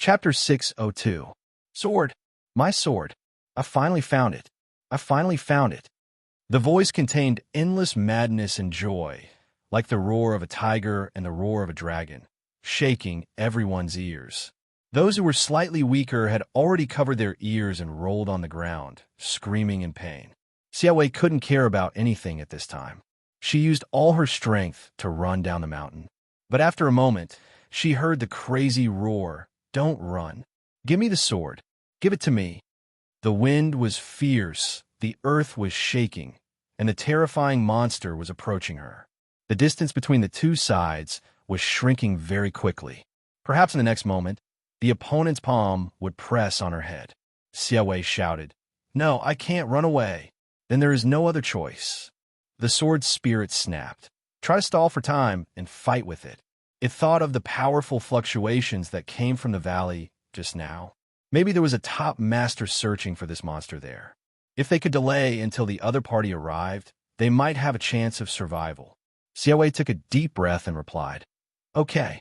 Chapter 602. Sword. My sword. I finally found it. I finally found it. The voice contained endless madness and joy, like the roar of a tiger and the roar of a dragon, shaking everyone's ears. Those who were slightly weaker had already covered their ears and rolled on the ground, screaming in pain. Xiaowei couldn't care about anything at this time. She used all her strength to run down the mountain. But after a moment, she heard the crazy roar, "Don't run. Give me the sword. Give it to me." The wind was fierce, the earth was shaking, and the terrifying monster was approaching her. The distance between the two sides was shrinking very quickly. Perhaps in the next moment, the opponent's palm would press on her head. Xiaowei shouted, "No, I can't run away." Then there is no other choice. The sword's spirit snapped. Try to stall for time and fight with it. It thought of the powerful fluctuations that came from the valley just now. Maybe there was a top master searching for this monster there. If they could delay until the other party arrived, they might have a chance of survival. Xiaowei took a deep breath and replied, "Okay."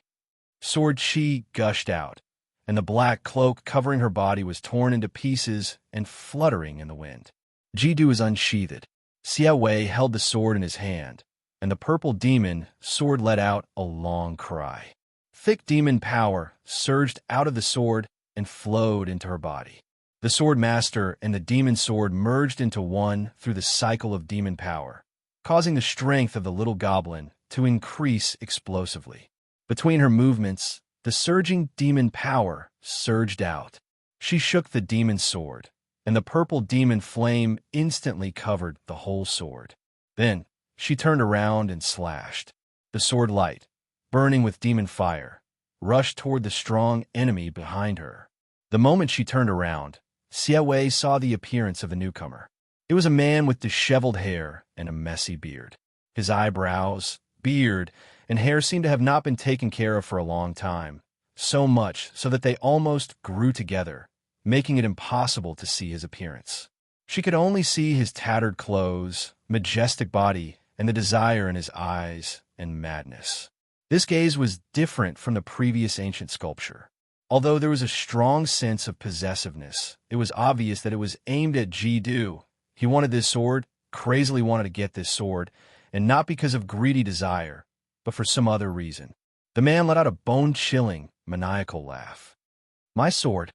Sword chi gushed out, and the black cloak covering her body was torn into pieces and fluttering in the wind. Jidu was unsheathed. Xiaowei held the sword in his hand, and the purple demon sword let out a long cry. Thick demon power surged out of the sword and flowed into her body. The sword master and the demon sword merged into one through the cycle of demon power, causing the strength of the little goblin to increase explosively. Between her movements, the surging demon power surged out. She shook the demon sword, and the purple demon flame instantly covered the whole sword. Then, she turned around and slashed. The sword light, burning with demon fire, rushed toward the strong enemy behind her. The moment she turned around, Xiaowei saw the appearance of the newcomer. It was a man with disheveled hair and a messy beard. His eyebrows, beard, and hair seemed to have not been taken care of for a long time, so much so that they almost grew together, making it impossible to see his appearance. She could only see his tattered clothes, majestic body, and the desire in his eyes and madness. This gaze was different from the previous ancient sculpture. Although there was a strong sense of possessiveness, it was obvious that it was aimed at Jidu. He wanted this sword, crazily wanted to get this sword, and not because of greedy desire, but for some other reason. The man let out a bone-chilling, maniacal laugh. My sword.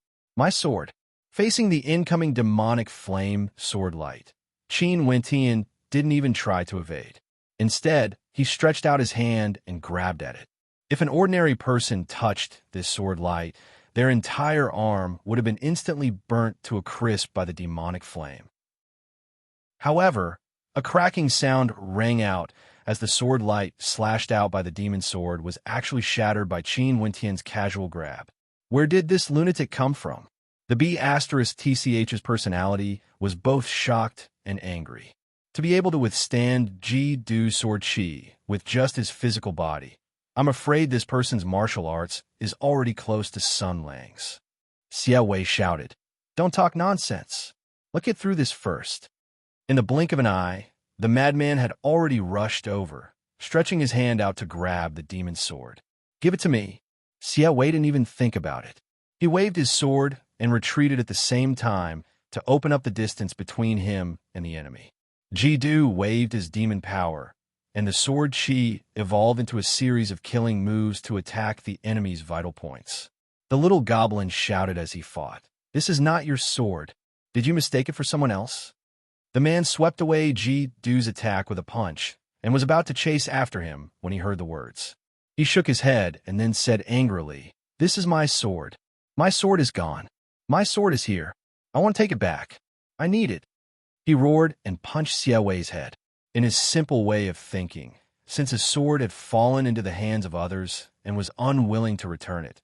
Facing the incoming demonic flame sword light, Qin Wentian didn't even try to evade. Instead, he stretched out his hand and grabbed at it. If an ordinary person touched this sword light, their entire arm would have been instantly burnt to a crisp by the demonic flame. However, a cracking sound rang out as the sword light slashed out by the demon sword was actually shattered by Qin Wentian's casual grab. Where did this lunatic come from? The B*TCH's personality was both shocked and angry. To be able to withstand Jidu's sword chi with just his physical body, I'm afraid this person's martial arts is already close to Sun Lang's. Xiaowei shouted, "Don't talk nonsense. Let's get through this first." In the blink of an eye, the madman had already rushed over, stretching his hand out to grab the demon's sword. "Give it to me." Xiaowei didn't even think about it. He waved his sword and retreated at the same time to open up the distance between him and the enemy. Jidu waved his demon power, and the sword chi evolved into a series of killing moves to attack the enemy's vital points. The little goblin shouted as he fought, "This is not your sword. Did you mistake it for someone else?" The man swept away Jidu's attack with a punch and was about to chase after him when he heard the words. He shook his head and then said angrily, "This is my sword. My sword is gone. My sword is here. I want to take it back. I need it." He roared and punched Xiaowei's head. In his simple way of thinking, since his sword had fallen into the hands of others and was unwilling to return it,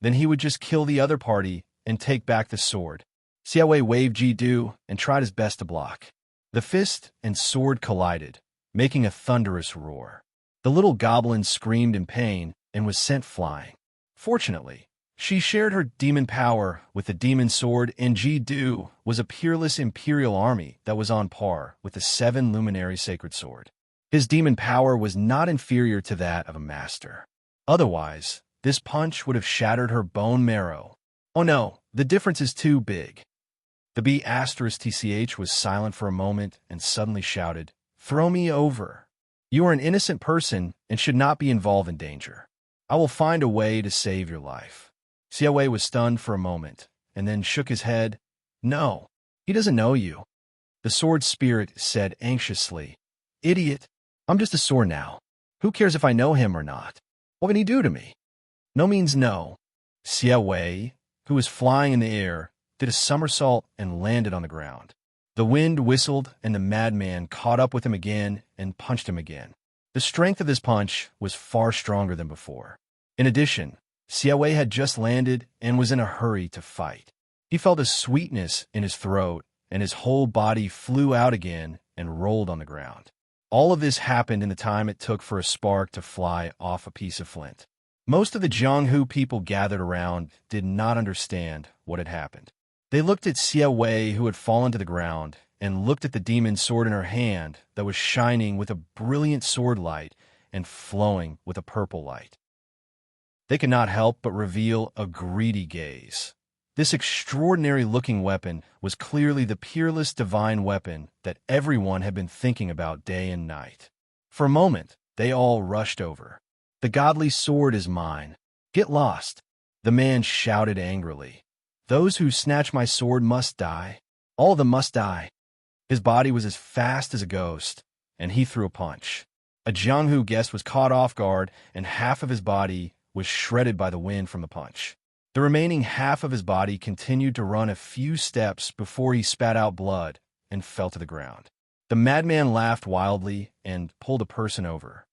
then he would just kill the other party and take back the sword. Xiaowei waved Jidu and tried his best to block. The fist and sword collided, making a thunderous roar. The little goblin screamed in pain and was sent flying. Fortunately, she shared her demon power with the demon sword, and Jidu was a peerless imperial army that was on par with the 7 luminary sacred sword. His demon power was not inferior to that of a master. Otherwise, this punch would have shattered her bone marrow Oh no, the difference is too big. The B*TCH was silent for a moment and suddenly shouted, "Throw me over. You are an innocent person and should not be involved in danger. I will find a way to save your life." Siawei was stunned for a moment and then shook his head. "No, he doesn't know you." The sword spirit said anxiously, "Idiot, I'm just a sword now. Who cares if I know him or not? What can he do to me?" No means no. Siawei, who was flying in the air, did a somersault and landed on the ground. The wind whistled and the madman caught up with him again and punched him again. The strength of this punch was far stronger than before. In addition, Siawei had just landed and was in a hurry to fight. He felt a sweetness in his throat and his whole body flew out again and rolled on the ground. All of this happened in the time it took for a spark to fly off a piece of flint. Most of the Jianghu people gathered around did not understand what had happened. They looked at Siawei, who had fallen to the ground, and looked at the demon's sword in her hand that was shining with a brilliant sword light and flowing with a purple light. They could not help but reveal a greedy gaze. This extraordinary-looking weapon was clearly the peerless divine weapon that everyone had been thinking about day and night. For a moment, they all rushed over. "The godly sword is mine. Get lost," the man shouted angrily. "Those who snatch my sword must die. All of them must die." His body was as fast as a ghost, and he threw a punch. A Jianghu guest was caught off guard, and half of his body was shredded by the wind from the punch. The remaining half of his body continued to run a few steps before he spat out blood and fell to the ground. The madman laughed wildly and pulled a person over.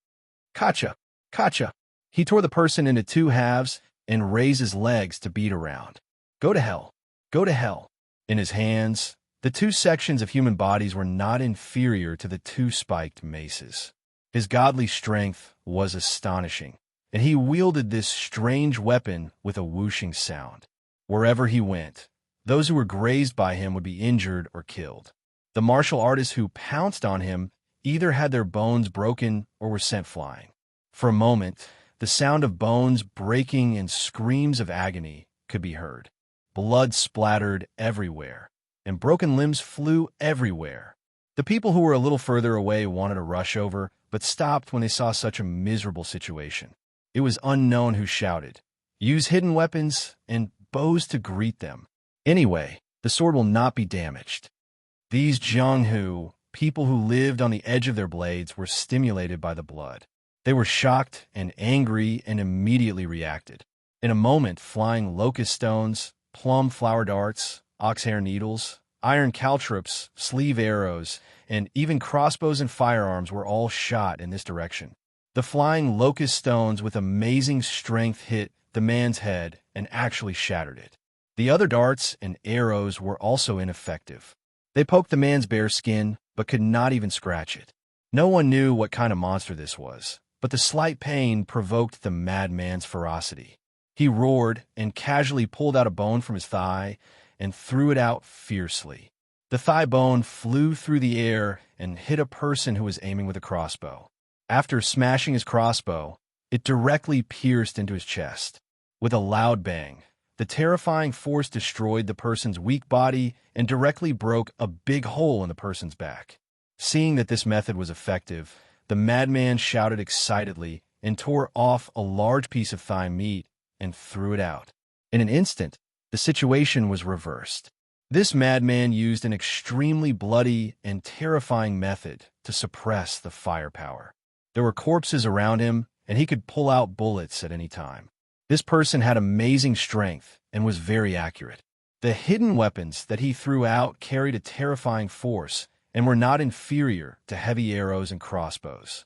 "Kacha! Kacha!" He tore the person into two halves and raised his legs to beat around. "Go to hell! Go to hell!" In his hands, the two sections of human bodies were not inferior to the two spiked maces. His godly strength was astonishing, and he wielded this strange weapon with a whooshing sound. Wherever he went, those who were grazed by him would be injured or killed. The martial artists who pounced on him either had their bones broken or were sent flying. For a moment, the sound of bones breaking and screams of agony could be heard. Blood splattered everywhere, and broken limbs flew everywhere. The people who were a little further away wanted to rush over, but stopped when they saw such a miserable situation. It was unknown who shouted, "Use hidden weapons and bows to greet them. Anyway, the sword will not be damaged." These Jianghu, people who lived on the edge of their blades, were stimulated by the blood. They were shocked and angry and immediately reacted. In a moment, flying locust stones, plum flower darts, oxhair needles, iron caltrops, sleeve arrows, and even crossbows and firearms were all shot in this direction. The flying locust stones with amazing strength hit the man's head and actually shattered it. The other darts and arrows were also ineffective. They poked the man's bare skin, but could not even scratch it. No one knew what kind of monster this was, but the slight pain provoked the madman's ferocity. He roared and casually pulled out a bone from his thigh and threw it out fiercely. The thigh bone flew through the air and hit a person who was aiming with a crossbow. After smashing his crossbow, it directly pierced into his chest. With a loud bang, the terrifying force destroyed the person's weak body and directly broke a big hole in the person's back. Seeing that this method was effective, the madman shouted excitedly and tore off a large piece of thigh meat and threw it out. In an instant, the situation was reversed. This madman used an extremely bloody and terrifying method to suppress the firepower. There were corpses around him, and he could pull out bullets at any time. This person had amazing strength and was very accurate. The hidden weapons that he threw out carried a terrifying force and were not inferior to heavy arrows and crossbows.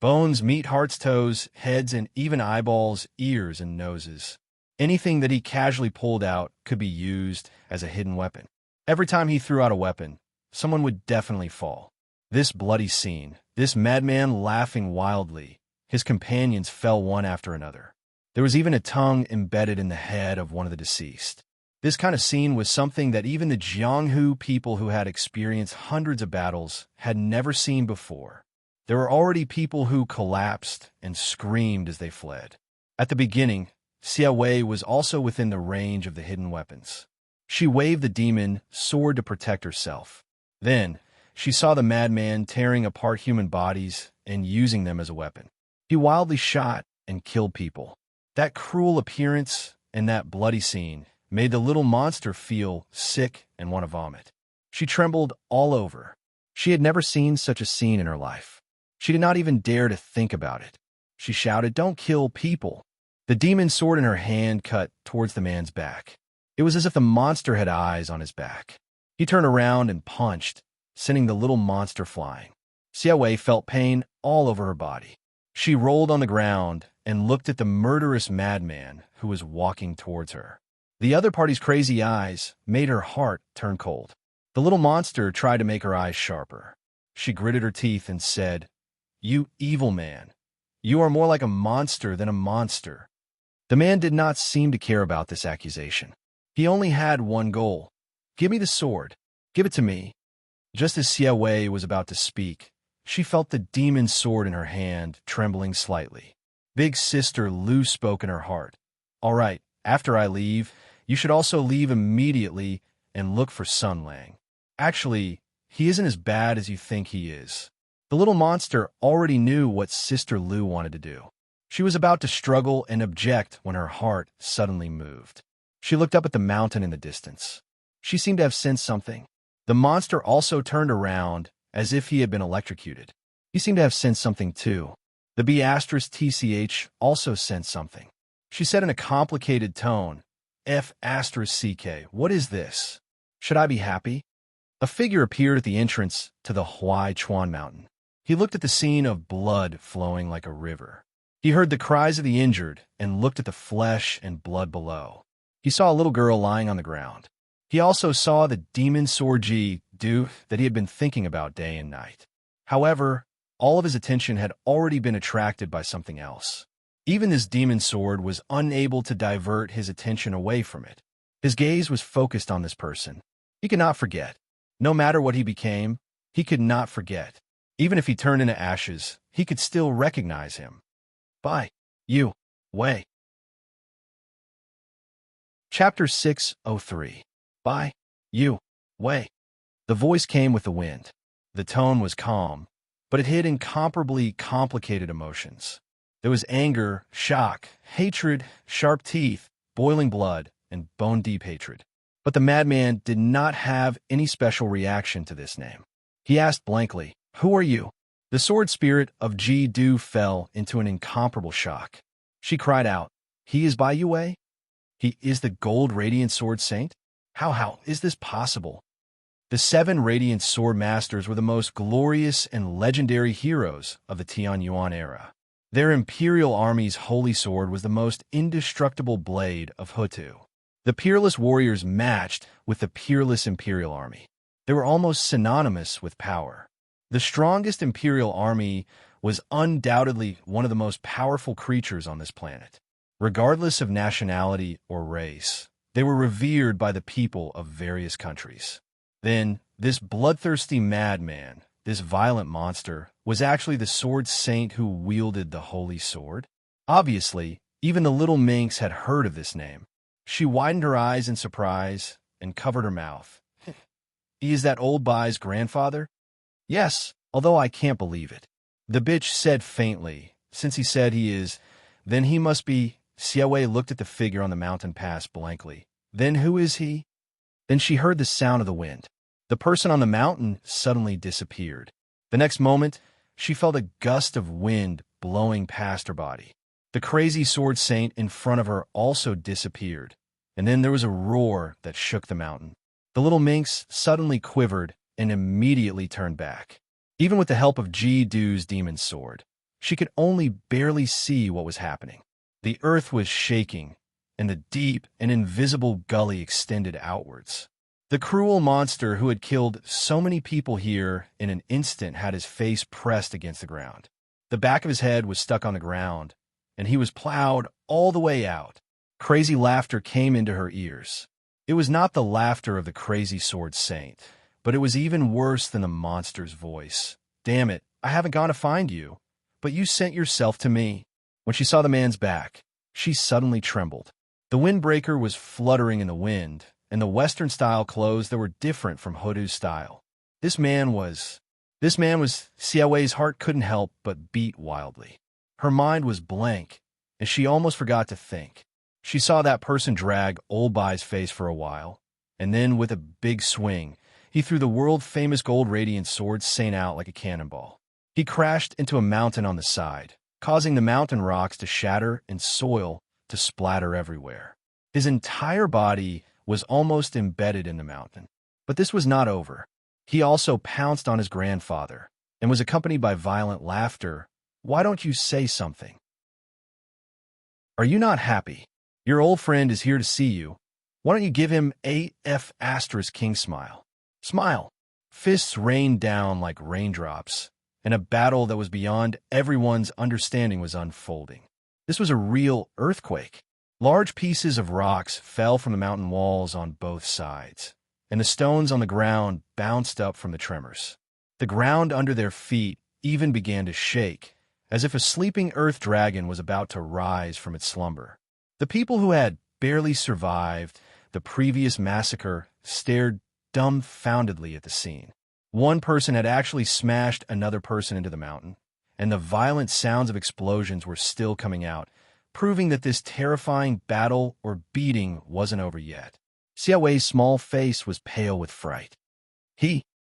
Bones, meat, hearts, toes, heads, and even eyeballs, ears, and noses. Anything that he casually pulled out could be used as a hidden weapon. Every time he threw out a weapon, someone would definitely fall. This bloody scene, this madman laughing wildly, his companions fell one after another. There was even a tongue embedded in the head of one of the deceased. This kind of scene was something that even the Jianghu people who had experienced hundreds of battles had never seen before. There were already people who collapsed and screamed as they fled. At the beginning, Xia Wei was also within the range of the hidden weapons. She waved the demon sword to protect herself. Then, she saw the madman tearing apart human bodies and using them as a weapon. He wildly shot and killed people. That cruel appearance and that bloody scene made the little monster feel sick and want to vomit. She trembled all over. She had never seen such a scene in her life. She did not even dare to think about it. She shouted, "Don't kill people." The demon sword in her hand cut towards the man's back. It was as if the monster had eyes on his back. He turned around and punched, sending the little monster flying. Xia Wei felt pain all over her body. She rolled on the ground and looked at the murderous madman who was walking towards her. The other party's crazy eyes made her heart turn cold. The little monster tried to make her eyes sharper. She gritted her teeth and said, "You evil man. You are more like a monster than a monster." The man did not seem to care about this accusation. He only had one goal. "Give me the sword. Give it to me." Just as Xia Wei was about to speak, she felt the demon sword in her hand trembling slightly. Big Sister Lu spoke in her heart. "All right, after I leave, you should also leave immediately and look for Sun Lang. Actually, he isn't as bad as you think he is." The little monster already knew what Sister Lu wanted to do. She was about to struggle and object when her heart suddenly moved. She looked up at the mountain in the distance. She seemed to have sensed something. The monster also turned around as if he had been electrocuted. He seemed to have sensed something too. The B*TCH also sensed something. She said in a complicated tone, "F*CK, what is this? Should I be happy?" A figure appeared at the entrance to the Huai Chuan Mountain. He looked at the scene of blood flowing like a river. He heard the cries of the injured and looked at the flesh and blood below. He saw a little girl lying on the ground. He also saw the demon sword Ji Du that he had been thinking about day and night. However, all of his attention had already been attracted by something else. Even this demon sword was unable to divert his attention away from it. His gaze was focused on this person. He could not forget. No matter what he became, he could not forget. Even if he turned into ashes, he could still recognize him. By Yu Wei. Chapter 603. By Yu Wei. The voice came with the wind. The tone was calm, but it hid incomparably complicated emotions. There was anger, shock, hatred, sharp teeth, boiling blood, and bone-deep hatred. But the madman did not have any special reaction to this name. He asked blankly, "Who are you?" The sword spirit of Ji Du fell into an incomparable shock. She cried out, "He is Bai Yue? He is the gold radiant sword saint? How is this possible?" The 7 radiant sword masters were the most glorious and legendary heroes of the Tianyuan era. Their imperial army's holy sword was the most indestructible blade of Hutu. The peerless warriors matched with the peerless imperial army. They were almost synonymous with power. The strongest imperial army was undoubtedly one of the most powerful creatures on this planet. Regardless of nationality or race, they were revered by the people of various countries. Then, this bloodthirsty madman, this violent monster, was actually the sword saint who wielded the holy sword? Obviously, even the little minx had heard of this name. She widened her eyes in surprise and covered her mouth. "He is that old Bai's grandfather?" "Yes, although I can't believe it." The bitch said faintly, "Since he said he is, then he must be." Xia Wei looked at the figure on the mountain pass blankly. "Then who is he?" Then she heard the sound of the wind. The person on the mountain suddenly disappeared. The next moment, she felt a gust of wind blowing past her body. The crazy sword saint in front of her also disappeared, and then there was a roar that shook the mountain. The little minx suddenly quivered and immediately turned back. Even with the help of Ji Du's demon sword, she could only barely see what was happening. The earth was shaking, and the deep and invisible gully extended outwards. The cruel monster who had killed so many people here in an instant had his face pressed against the ground. The back of his head was stuck on the ground, and he was plowed all the way out. Crazy laughter came into her ears. It was not the laughter of the crazy sword saint, but it was even worse than the monster's voice. "Damn it, I haven't gone to find you, but you sent yourself to me." When she saw the man's back, She suddenly trembled. The windbreaker was fluttering in the wind, and the Western-style clothes that were different from Hodu's style. This man was... Xiaowei's heart couldn't help but beat wildly. Her mind was blank, and she almost forgot to think. She saw that person drag Old Bai's face for a while, and then with a big swing, he threw the world-famous gold radiant sword Saint out like a cannonball. He crashed into a mountain on the side, causing the mountain rocks to shatter and soil to splatter everywhere. His entire body was almost embedded in the mountain. But this was not over. He also pounced on his grandfather and was accompanied by violent laughter. "Why don't you say something? Are you not happy? Your old friend is here to see you. Why don't you give him a *king smile? Smile." Fists rained down like raindrops, and a battle that was beyond everyone's understanding was unfolding. This was a real earthquake. Large pieces of rocks fell from the mountain walls on both sides, and the stones on the ground bounced up from the tremors. The ground under their feet even began to shake, as if a sleeping earth dragon was about to rise from its slumber. The people who had barely survived the previous massacre stared dumbfoundedly at the scene. One person had actually smashed another person into the mountain, and the violent sounds of explosions were still coming out, proving that this terrifying battle or beating wasn't over yet. Xiaowei's small face was pale with fright.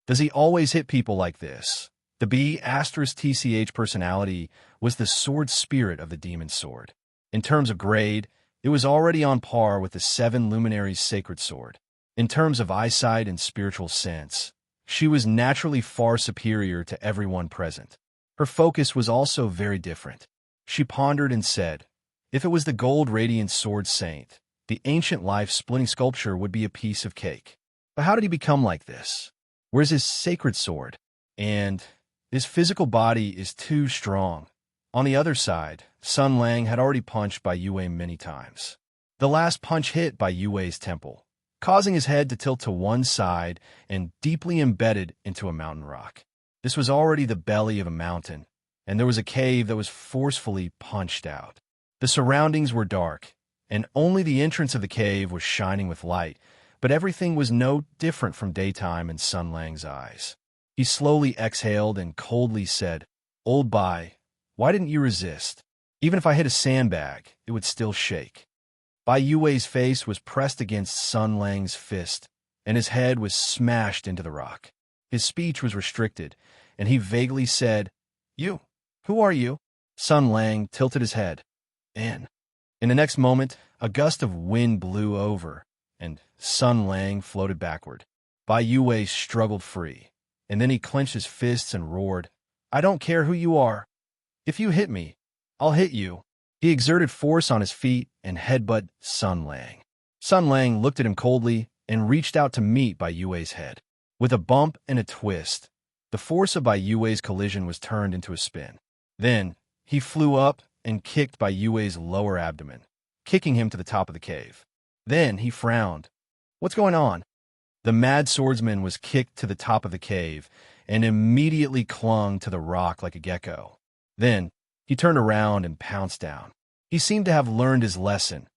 Does he always hit people like this? The B*TCH personality was the sword spirit of the demon sword. In terms of grade, it was already on par with the 7 Luminaries' sacred sword. In terms of eyesight and spiritual sense, she was naturally far superior to everyone present. Her focus was also very different. She pondered and said, if it was the gold radiant sword saint, the ancient life-splitting sculpture would be a piece of cake. But how did he become like this? Where's his sacred sword? And his physical body is too strong. On the other side, Sun Lang had already punched Bai Yue many times. The last punch hit Bai Yue's temple, causing his head to tilt to one side and deeply embedded into a mountain rock. This was already the belly of a mountain, and there was a cave that was forcefully punched out. The surroundings were dark, and only the entrance of the cave was shining with light, but everything was no different from daytime in Sun Lang's eyes. He slowly exhaled and coldly said, Old Bai, why didn't you resist? Even if I hit a sandbag, it would still shake. Bai Yue's face was pressed against Sun Lang's fist, and his head was smashed into the rock. His speech was restricted, and he vaguely said, You, who are you? Sun Lang tilted his head. In the next moment, a gust of wind blew over, and Sun Lang floated backward. Bai Yue struggled free, and then he clenched his fists and roared, I don't care who you are. If you hit me, I'll hit you. He exerted force on his feet and headbutted Sun Lang. Sun Lang looked at him coldly and reached out to meet Bai Yue's head. With a bump and a twist, the force of Bai Yue's collision was turned into a spin. Then, he flew up and kicked Bai Yue's lower abdomen, kicking him to the top of the cave. Then he frowned. What's going on? The mad swordsman was kicked to the top of the cave and immediately clung to the rock like a gecko. Then, he turned around and pounced down. He seemed to have learned his lesson,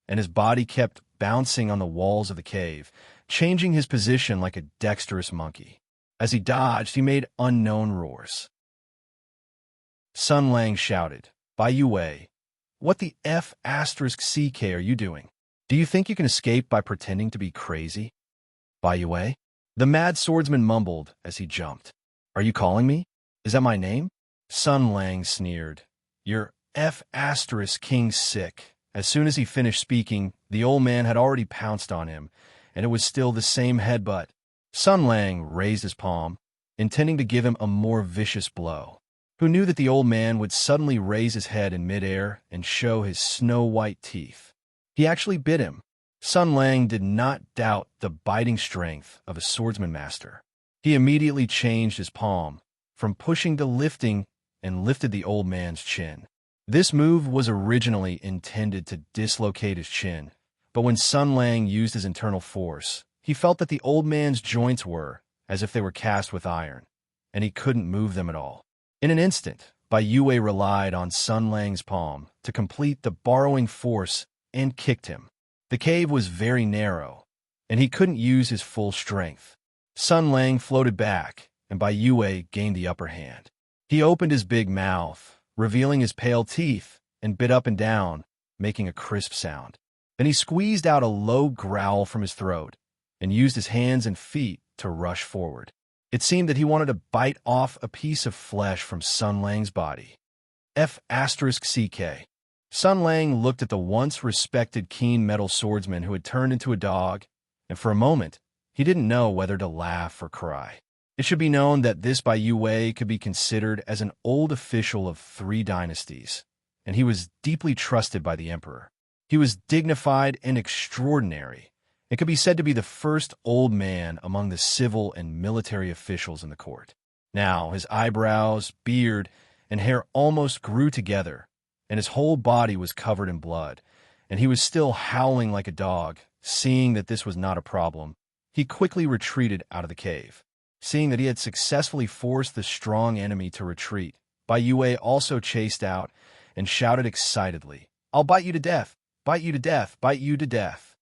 and his body kept bouncing on the walls of the cave, changing his position like a dexterous monkey. As he dodged, he made unknown roars. Sun Lang shouted, Bai Yue, what the *CK are you doing? Do you think you can escape by pretending to be crazy? Bai Yue? The mad swordsman mumbled as he jumped. Are you calling me? Is that my name? Sun Lang sneered. You're *King sick. As soon as he finished speaking, the old man had already pounced on him, and it was still the same headbutt. Sun Lang raised his palm, intending to give him a more vicious blow. Who knew that the old man would suddenly raise his head in midair and show his snow-white teeth? He actually bit him. Sun Lang did not doubt the biting strength of a swordsman master. He immediately changed his palm, from pushing to lifting, and lifted the old man's chin. This move was originally intended to dislocate his chin, but when Sun Lang used his internal force, he felt that the old man's joints were as if they were cast with iron, and he couldn't move them at all. In an instant, Bai Yue relied on Sun Lang's palm to complete the borrowing force and kicked him. The cave was very narrow, and he couldn't use his full strength. Sun Lang floated back, and Bai Yue gained the upper hand. He opened his big mouth, revealing his pale teeth, and bit up and down, making a crisp sound. Then he squeezed out a low growl from his throat and used his hands and feet to rush forward. It seemed that he wanted to bite off a piece of flesh from Sun Lang's body. F***CK. Sun Lang looked at the once respected keen metal swordsman who had turned into a dog, and for a moment, he didn't know whether to laugh or cry. It should be known that this Bai Yue could be considered as an old official of 3 dynasties, and he was deeply trusted by the emperor. He was dignified and extraordinary, and could be said to be the first old man among the civil and military officials in the court. Now, his eyebrows, beard, and hair almost grew together, and his whole body was covered in blood, and he was still howling like a dog. Seeing that this was not a problem, he quickly retreated out of the cave. Seeing that he had successfully forced the strong enemy to retreat, Bai Yue also chased out and shouted excitedly, "I'll bite you to death! Bite you to death! Bite you to death!"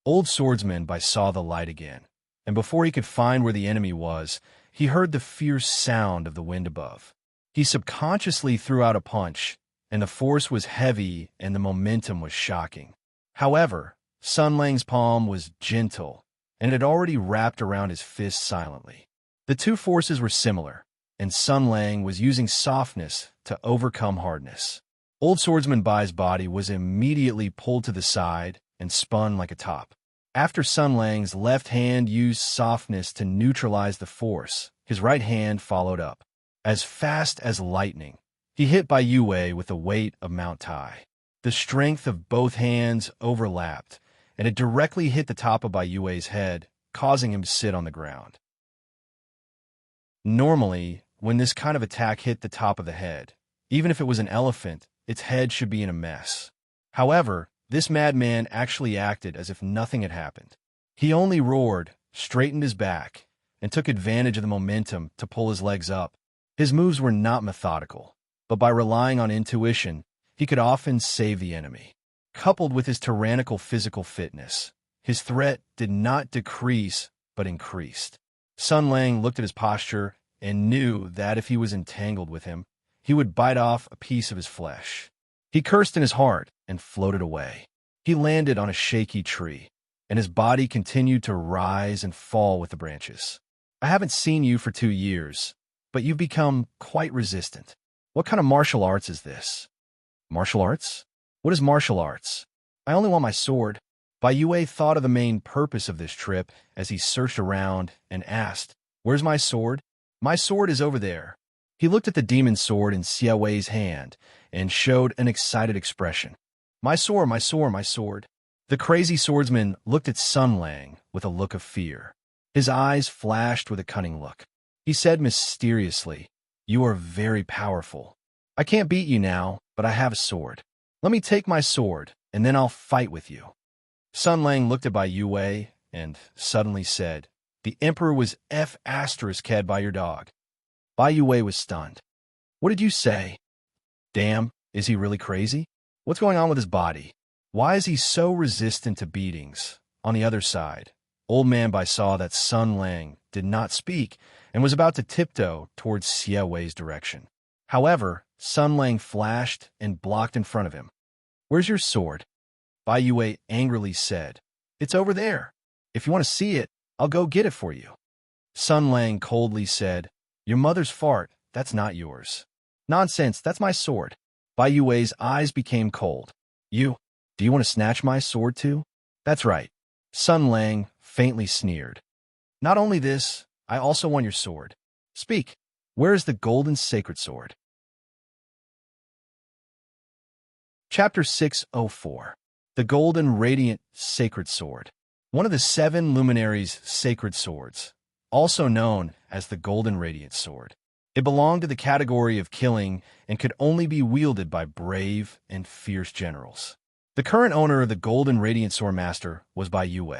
Old swordsman Bai saw the light again, and before he could find where the enemy was, he heard the fierce sound of the wind above. He subconsciously threw out a punch, and the force was heavy and the momentum was shocking. However, Sun Lang's palm was gentle, and it had already wrapped around his fist silently. The two forces were similar, and Sun Lang was using softness to overcome hardness. Old swordsman Bai's body was immediately pulled to the side and spun like a top. After Sun Lang's left hand used softness to neutralize the force, his right hand followed up. As fast as lightning, he hit Bai Yue with the weight of Mount Tai. The strength of both hands overlapped, and it directly hit the top of Bai Yue's head, causing him to sit on the ground. Normally, when this kind of attack hit the top of the head, even if it was an elephant, its head should be in a mess. However, this madman actually acted as if nothing had happened. He only roared, straightened his back, and took advantage of the momentum to pull his legs up. His moves were not methodical, but by relying on intuition, he could often save the enemy. Coupled with his tyrannical physical fitness, his threat did not decrease, but increased. Sun Lang looked at his posture and knew that if he was entangled with him, he would bite off a piece of his flesh. He cursed in his heart and floated away. He landed on a shaky tree, and his body continued to rise and fall with the branches. "I haven't seen you for 2 years, but you've become quite resistant. What kind of martial arts is this?" "Martial arts? What is martial arts? I only want my sword." Bai Yue thought of the main purpose of this trip as he searched around and asked, "Where's my sword?" "My sword is over there." He looked at the demon sword in Xia Wei's hand and showed an excited expression. "My sword, my sword, my sword." The crazy swordsman looked at Sun Lang with a look of fear. His eyes flashed with a cunning look. He said mysteriously, "You are very powerful. I can't beat you now, but I have a sword. Let me take my sword, and then I'll fight with you." Sun Lang looked at Bai Yue and suddenly said, "The emperor was F***ed by your dog." Bai Yue was stunned. "What did you say?" "Damn, is he really crazy? What's going on with his body? Why is he so resistant to beatings?" On the other side, old man Bai saw that Sun Lang did not speak and was about to tiptoe towards Xia Wei's direction. However, Sun Lang flashed and blocked in front of him. "Where's your sword?" Bai Yue angrily said, "It's over there. If you want to see it, I'll go get it for you." Sun Lang coldly said, "Your mother's fart, that's not yours." "Nonsense, that's my sword." Bai Yue's eyes became cold. Do you want to snatch my sword too?" "That's right." Sun Lang faintly sneered. "Not only this, I also want your sword. Speak, where is the golden sacred sword?" Chapter 604. The Golden Radiant Sacred Sword. One of the 7 luminaries' sacred swords, also known as the Golden Radiant Sword. It belonged to the category of killing and could only be wielded by brave and fierce generals. The current owner of the Golden Radiant Sword Master was Bai Yue.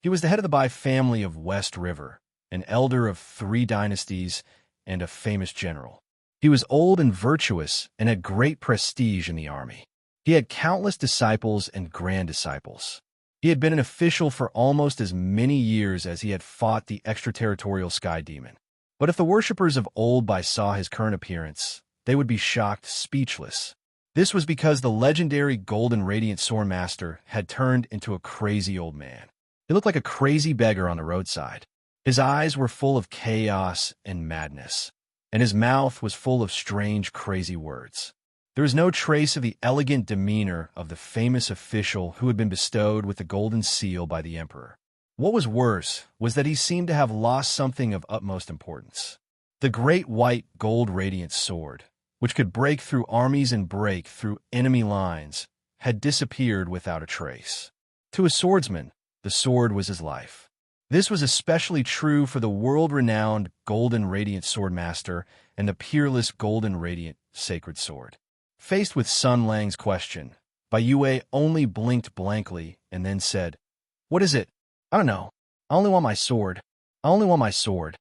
He was the head of the Bai family of West River, an elder of 3 dynasties and a famous general. He was old and virtuous and had great prestige in the army. He had countless disciples and grand disciples. He had been an official for almost as many years as he had fought the extraterritorial sky demon. But if the worshippers of old by saw his current appearance, they would be shocked, speechless. This was because the legendary golden radiant sword master had turned into a crazy old man. He looked like a crazy beggar on the roadside. His eyes were full of chaos and madness, and his mouth was full of strange, crazy words. There was no trace of the elegant demeanor of the famous official who had been bestowed with the golden seal by the emperor. What was worse was that he seemed to have lost something of utmost importance. The great white gold radiant sword, which could break through armies and break through enemy lines, had disappeared without a trace. To a swordsman, the sword was his life. This was especially true for the world-renowned golden radiant sword master and the peerless golden radiant sacred sword. Faced with Sun Lang's question, Bai Yue only blinked blankly and then said, "What is it? I don't know. I only want my sword. I only want my sword."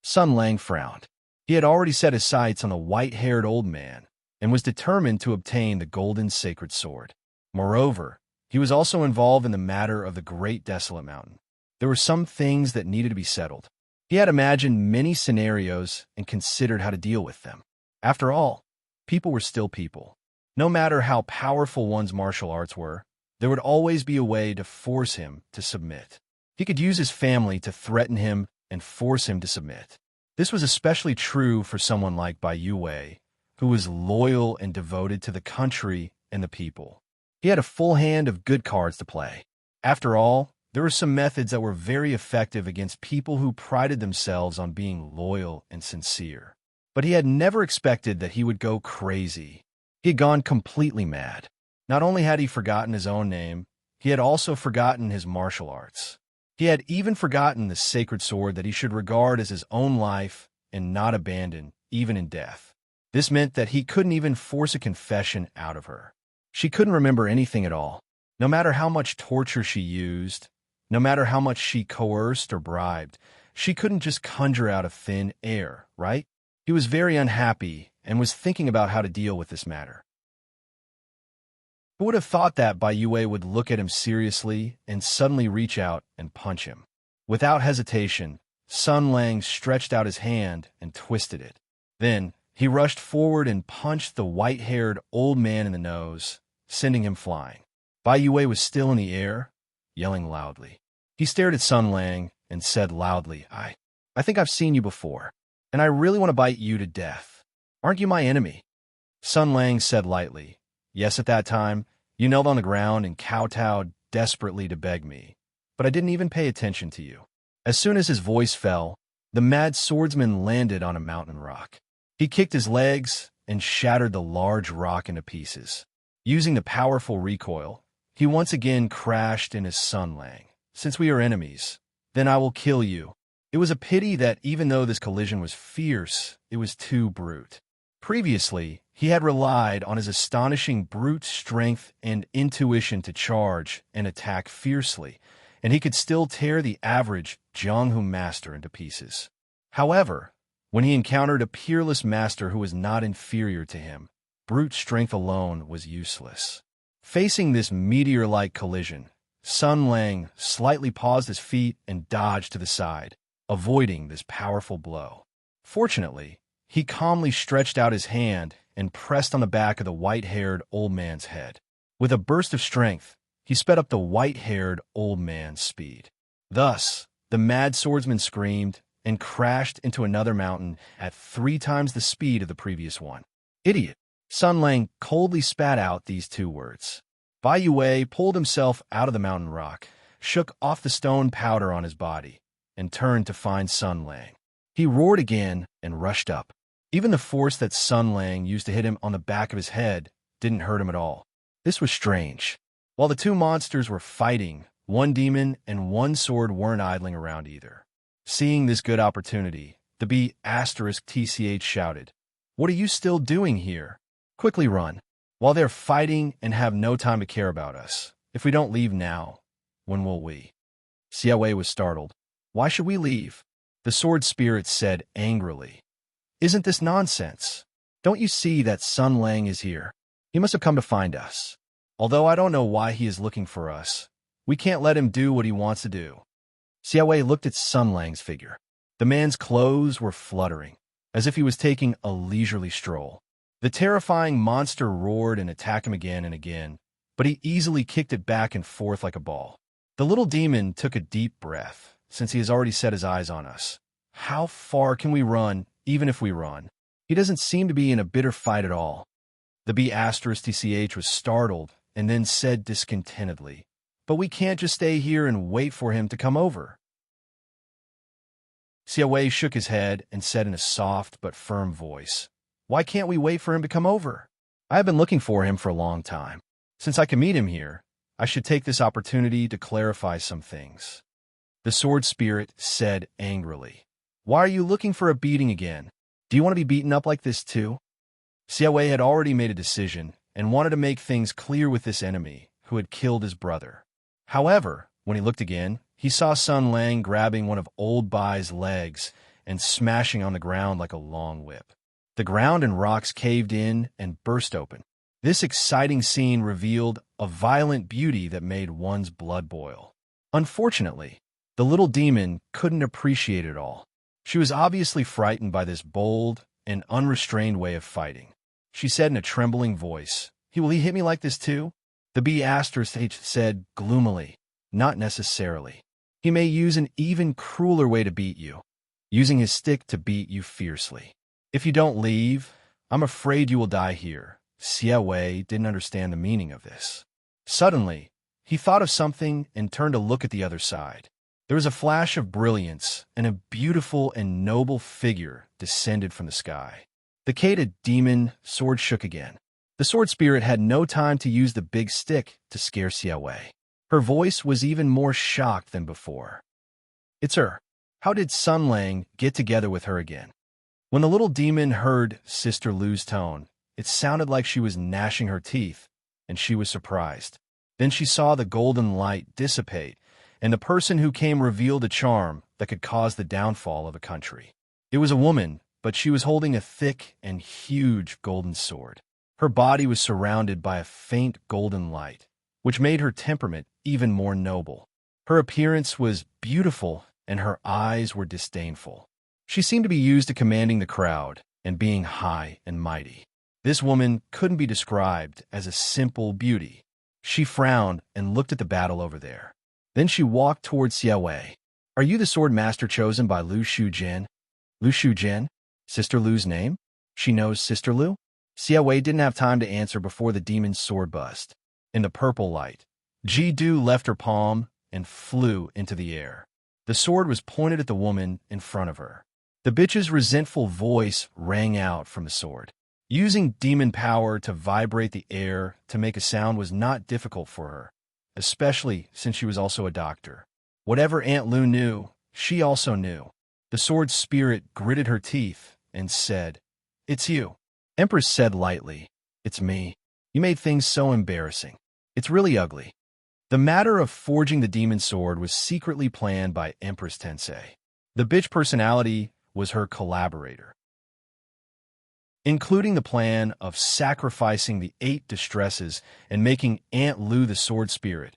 Sun Lang frowned. He had already set his sights on the white-haired old man and was determined to obtain the golden sacred sword. Moreover, he was also involved in the matter of the great desolate mountain. There were some things that needed to be settled. He had imagined many scenarios and considered how to deal with them. After all, people were still people. No matter how powerful one's martial arts were, there would always be a way to force him to submit. He could use his family to threaten him and force him to submit. This was especially true for someone like Bai Yue, who was loyal and devoted to the country and the people. He had a full hand of good cards to play. After all, there were some methods that were very effective against people who prided themselves on being loyal and sincere. But he had never expected that he would go crazy. He had gone completely mad. Not only had he forgotten his own name, he had also forgotten his martial arts. He had even forgotten the sacred sword that he should regard as his own life and not abandon, even in death. This meant that he couldn't even force a confession out of her. She couldn't remember anything at all. No matter how much torture she used, no matter how much she coerced or bribed, she couldn't just conjure out of thin air, right? He was very unhappy and was thinking about how to deal with this matter. Who would have thought that Bai Yue would look at him seriously and suddenly reach out and punch him? Without hesitation, Sun Lang stretched out his hand and twisted it. Then, he rushed forward and punched the white-haired old man in the nose, sending him flying. Bai Yue was still in the air, yelling loudly. He stared at Sun Lang and said loudly, I think I've seen you before, and I really want to bite you to death. Aren't you my enemy?" Sun Lang said lightly, "Yes, at that time, you knelt on the ground and kowtowed desperately to beg me, but I didn't even pay attention to you." As soon as his voice fell, the mad swordsman landed on a mountain rock. He kicked his legs and shattered the large rock into pieces. Using the powerful recoil, he once again crashed into Sun Lang. "Since we are enemies, then I will kill you." It was a pity that even though this collision was fierce, it was too brute. Previously, he had relied on his astonishing brute strength and intuition to charge and attack fiercely, and he could still tear the average Jianghu master into pieces. However, when he encountered a peerless master who was not inferior to him, brute strength alone was useless. Facing this meteor-like collision, Sun Lang slightly paused his feet and dodged to the side, avoiding this powerful blow. Fortunately, he calmly stretched out his hand and pressed on the back of the white-haired old man's head. With a burst of strength, he sped up the white-haired old man's speed. Thus, the mad swordsman screamed and crashed into another mountain at 3 times the speed of the previous one. "Idiot!" Sun Lang coldly spat out these 2 words. Bai Yue pulled himself out of the mountain rock, shook off the stone powder on his body, and turned to find Sun Lang. He roared again and rushed up. Even the force that Sun Lang used to hit him on the back of his head didn't hurt him at all. This was strange. While the 2 monsters were fighting, one demon and one sword weren't idling around either. Seeing this good opportunity, the B*TCH shouted, "What are you still doing here? Quickly run, while they're fighting and have no time to care about us. If we don't leave now, when will we?" Xiaowei was startled. "Why should we leave?" The sword spirit said angrily, "Isn't this nonsense? Don't you see that Sun Lang is here? He must have come to find us. Although I don't know why he is looking for us, we can't let him do what he wants to do. Xiaowei looked at Sun Lang's figure. The man's clothes were fluttering, as if he was taking a leisurely stroll. The terrifying monster roared and attacked him again and again, but he easily kicked it back and forth like a ball. The little demon took a deep breath, since he has already set his eyes on us. How far can we run, even if we run? He doesn't seem to be in a bitter fight at all. The B*TCH was startled and then said discontentedly, "But we can't just stay here and wait for him to come over." Xiaowei shook his head and said in a soft but firm voice, "Why can't we wait for him to come over? I have been looking for him for a long time. Since I can meet him here, I should take this opportunity to clarify some things." The sword spirit said angrily, "Why are you looking for a beating again? Do you want to be beaten up like this too?" Xiaowei had already made a decision and wanted to make things clear with this enemy who had killed his brother. However, when he looked again, he saw Sun Lang grabbing one of Old Bai's legs and smashing on the ground like a long whip. The ground and rocks caved in and burst open. This exciting scene revealed a violent beauty that made one's blood boil. Unfortunately, the little demon couldn't appreciate it all. She was obviously frightened by this bold and unrestrained way of fighting. She said in a trembling voice, Will he hit me like this too?" The B*TCH said gloomily, "Not necessarily. He may use an even crueler way to beat you, using his stick to beat you fiercely. If you don't leave, I'm afraid you will die here." Xiaowei didn't understand the meaning of this. Suddenly, he thought of something and turned to look at the other side. There was a flash of brilliance, and a beautiful and noble figure descended from the sky. The Kata demon sword shook again. The sword spirit had no time to use the big stick to scare Xiaowei. Her voice was even more shocked than before. "It's her. How did Sun Lang get together with her again?" When the little demon heard Sister Lu's tone, it sounded like she was gnashing her teeth, and she was surprised. Then she saw the golden light dissipate, and the person who came revealed a charm that could cause the downfall of a country. It was a woman, but she was holding a thick and huge golden sword. Her body was surrounded by a faint golden light, which made her temperament even more noble. Her appearance was beautiful, and her eyes were disdainful. She seemed to be used to commanding the crowd and being high and mighty. This woman couldn't be described as a simple beauty. She frowned and looked at the battle over there. Then she walked towards Xiaowei. "Are you the sword master chosen by Lu Shujian?" Lu Shujian? Sister Lu's name? She knows Sister Lu? Xiaowei didn't have time to answer before the demon's sword burst. In the purple light, Ji-Du left her palm and flew into the air. The sword was pointed at the woman in front of her. The bitch's resentful voice rang out from the sword. Using demon power to vibrate the air to make a sound was not difficult for her, especially since she was also a doctor. Whatever Aunt Lu knew, she also knew. The sword spirit gritted her teeth and said, "It's you." Empress said lightly, "It's me. You made things so embarrassing. It's really ugly." The matter of forging the demon sword was secretly planned by Empress Tensei. The bitch personality was her collaborator. Including the plan of sacrificing the 8 distresses and making Aunt Lu the sword spirit,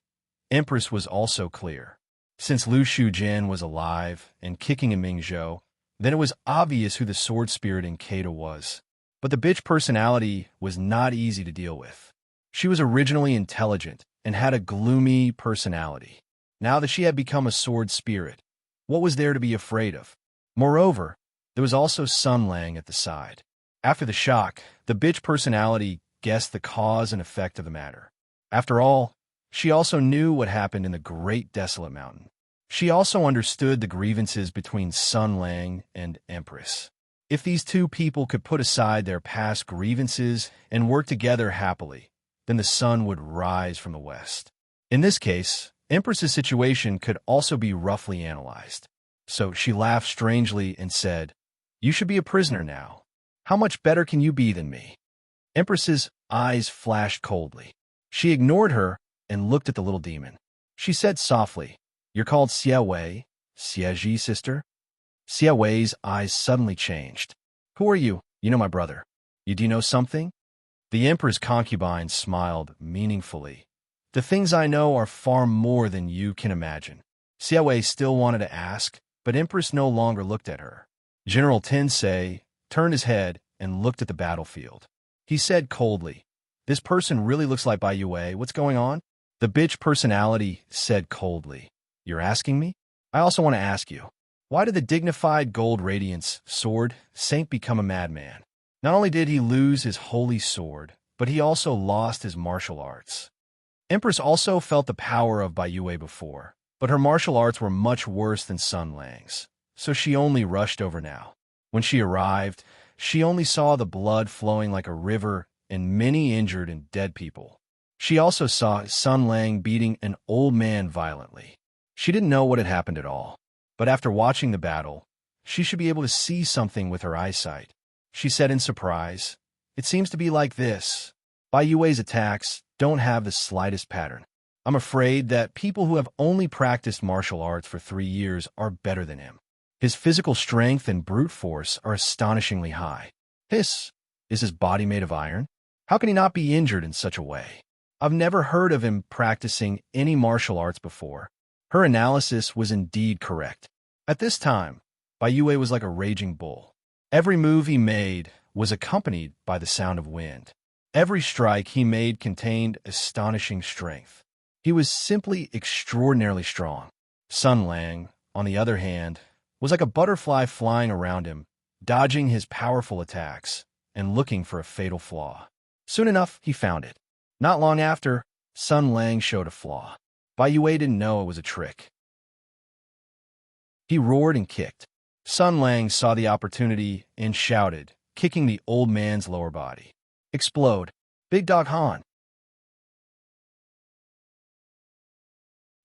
Empress was also clear. Since Lu Shujian was alive and kicking in Mingzhou, then it was obvious who the sword spirit in Kata was. But the bitch personality was not easy to deal with. She was originally intelligent and had a gloomy personality. Now that she had become a sword spirit, what was there to be afraid of? Moreover, there was also Sun Lang at the side. After the shock, the bitch personality guessed the cause and effect of the matter. After all, she also knew what happened in the Great Desolate Mountain. She also understood the grievances between Sun Lang and Empress. If these two people could put aside their past grievances and work together happily, then the sun would rise from the west. In this case, Empress's situation could also be roughly analyzed. So she laughed strangely and said, "You should be a prisoner now. How much better can you be than me?" Empress's eyes flashed coldly. She ignored her and looked at the little demon. She said softly, "You're called Xiaowei, Xiaji, sister?" Xiaowei's eyes suddenly changed. "Who are you?" "You know my brother. You do know something? The emperor's concubine smiled meaningfully. The things I know are far more than you can imagine. Xiaowei still wanted to ask, but Empress no longer looked at her. General Tensei turned his head and looked at the battlefield. He said coldly, "This person really looks like Bai Yue. What's going on?" The bitch personality said coldly, "You're asking me? I also want to ask you. Why did the dignified gold radiance sword saint become a madman? Not only did he lose his holy sword, but he also lost his martial arts." Empress also felt the power of Bai Yue before, but her martial arts were much worse than Sun Lang's, so she only rushed over now. When she arrived, she only saw the blood flowing like a river and many injured and dead people. She also saw Sun Lang beating an old man violently. She didn't know what had happened at all, but after watching the battle, she should be able to see something with her eyesight. She said in surprise, "It seems to be like this. Bai Yue's attacks don't have the slightest pattern. I'm afraid that people who have only practiced martial arts for 3 years are better than him. His physical strength and brute force are astonishingly high. Is his body made of iron? How can he not be injured in such a way? I've never heard of him practicing any martial arts before." Her analysis was indeed correct. At this time, Bai Yue was like a raging bull. Every move he made was accompanied by the sound of wind. Every strike he made contained astonishing strength. He was simply extraordinarily strong. Sun Lang, on the other hand, was like a butterfly flying around him, dodging his powerful attacks and looking for a fatal flaw. Soon enough, he found it. Not long after, Sun Lang showed a flaw. Bai Yue didn't know it was a trick. He roared and kicked. Sun Lang saw the opportunity and shouted, kicking the old man's lower body. "Explode! Big Dog Han!"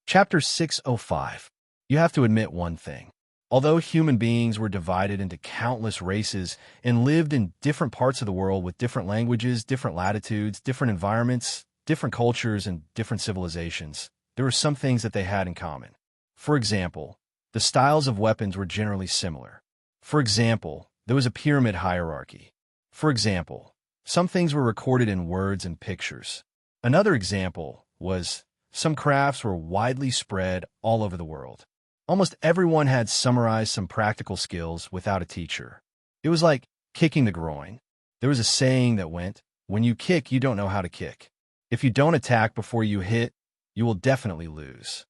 Chapter 605. You have to admit one thing. Although human beings were divided into countless races and lived in different parts of the world with different languages, different latitudes, different environments, different cultures, and different civilizations, there were some things that they had in common. For example, the styles of weapons were generally similar. For example, there was a pyramid hierarchy. For example, some things were recorded in words and pictures. Another example was some crafts were widely spread all over the world. Almost everyone had summarized some practical skills without a teacher. It was like kicking the groin. There was a saying that went, "When you kick, you don't know how to kick. If you don't attack before you hit, you will definitely lose.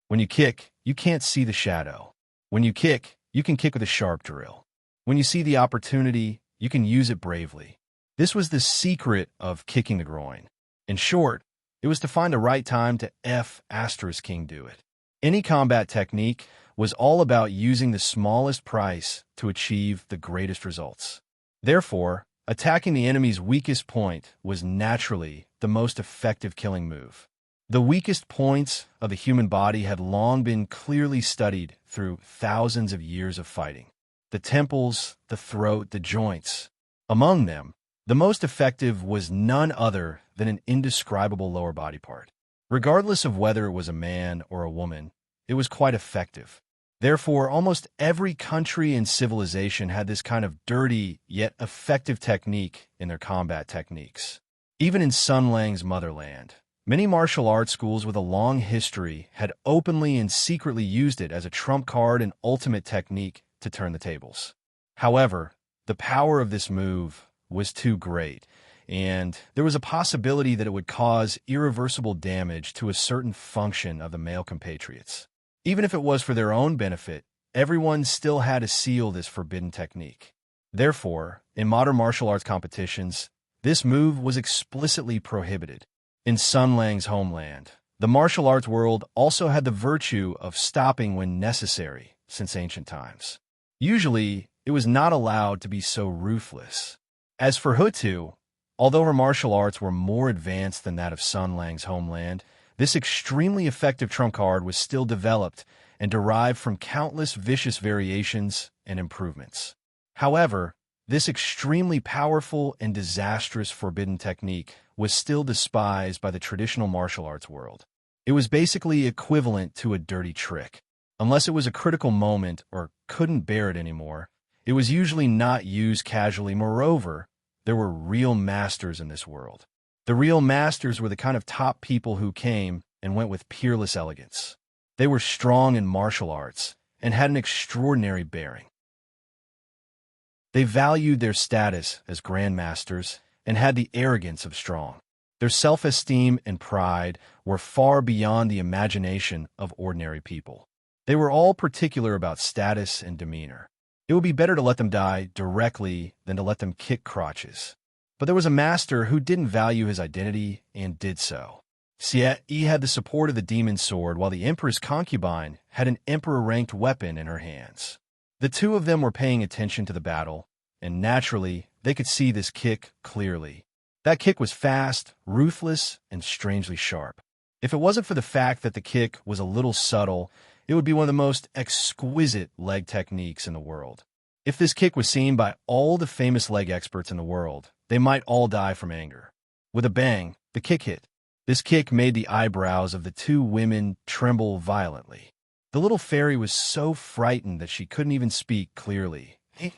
When you kick, you can't see the shadow. When you kick, you can kick with a sharp drill. When you see the opportunity, you can use it bravely." This was the secret of kicking the groin. In short, it was to find the right time to *King do it. Any combat technique was all about using the smallest price to achieve the greatest results. Therefore, attacking the enemy's weakest point was naturally the most effective killing move. The weakest points of the human body had long been clearly studied through thousands of years of fighting. The temples, the throat, the joints. Among them, the most effective was none other than an indescribable lower body part. Regardless of whether it was a man or a woman, it was quite effective. Therefore, almost every country and civilization had this kind of dirty yet effective technique in their combat techniques. Even in Sun Lang's motherland, many martial arts schools with a long history had openly and secretly used it as a trump card and ultimate technique to turn the tables. However, the power of this move was too great, and there was a possibility that it would cause irreversible damage to a certain function of the male compatriots. Even if it was for their own benefit, everyone still had to seal this forbidden technique. Therefore, in modern martial arts competitions, this move was explicitly prohibited. In Sun Lang's homeland, the martial arts world also had the virtue of stopping when necessary since ancient times. Usually, it was not allowed to be so ruthless. As for Hutu, although her martial arts were more advanced than that of Sun Lang's homeland, this extremely effective trump card was still developed and derived from countless vicious variations and improvements. However, this extremely powerful and disastrous forbidden technique was still despised by the traditional martial arts world. It was basically equivalent to a dirty trick. Unless it was a critical moment or couldn't bear it anymore, it was usually not used casually. Moreover, there were real masters in this world. The real masters were the kind of top people who came and went with peerless elegance. They were strong in martial arts and had an extraordinary bearing. They valued their status as grandmasters and had the arrogance of strong. Their self-esteem and pride were far beyond the imagination of ordinary people. They were all particular about status and demeanor. It would be better to let them die directly than to let them kick crotches. But there was a master who didn't value his identity and did so. He had the support of the demon sword, while the emperor's concubine had an emperor-ranked weapon in her hands. The two of them were paying attention to the battle, and naturally, they could see this kick clearly. That kick was fast, ruthless, and strangely sharp. If it wasn't for the fact that the kick was a little subtle, it would be one of the most exquisite leg techniques in the world. If this kick was seen by all the famous leg experts in the world, they might all die from anger. With a bang, the kick hit. This kick made the eyebrows of the two women tremble violently. The little fairy was so frightened that she couldn't even speak clearly. "Hey,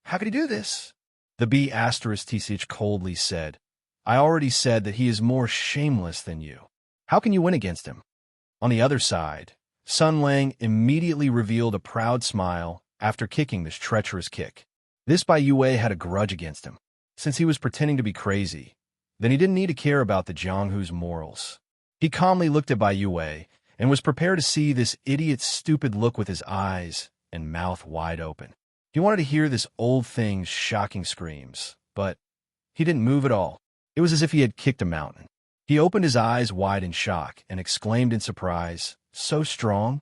how could he do this?" The B*TCH coldly said, "I already said that he is more shameless than you. How can you win against him?" On the other side, Sun Lang immediately revealed a proud smile after kicking this treacherous kick. This Bai Yue had a grudge against him. Since he was pretending to be crazy, then he didn't need to care about the Jianghu's morals. He calmly looked at Bai Yue and was prepared to see this idiot's stupid look with his eyes and mouth wide open. He wanted to hear this old thing's shocking screams, but he didn't move at all. It was as if he had kicked a mountain. He opened his eyes wide in shock and exclaimed in surprise, "So strong?"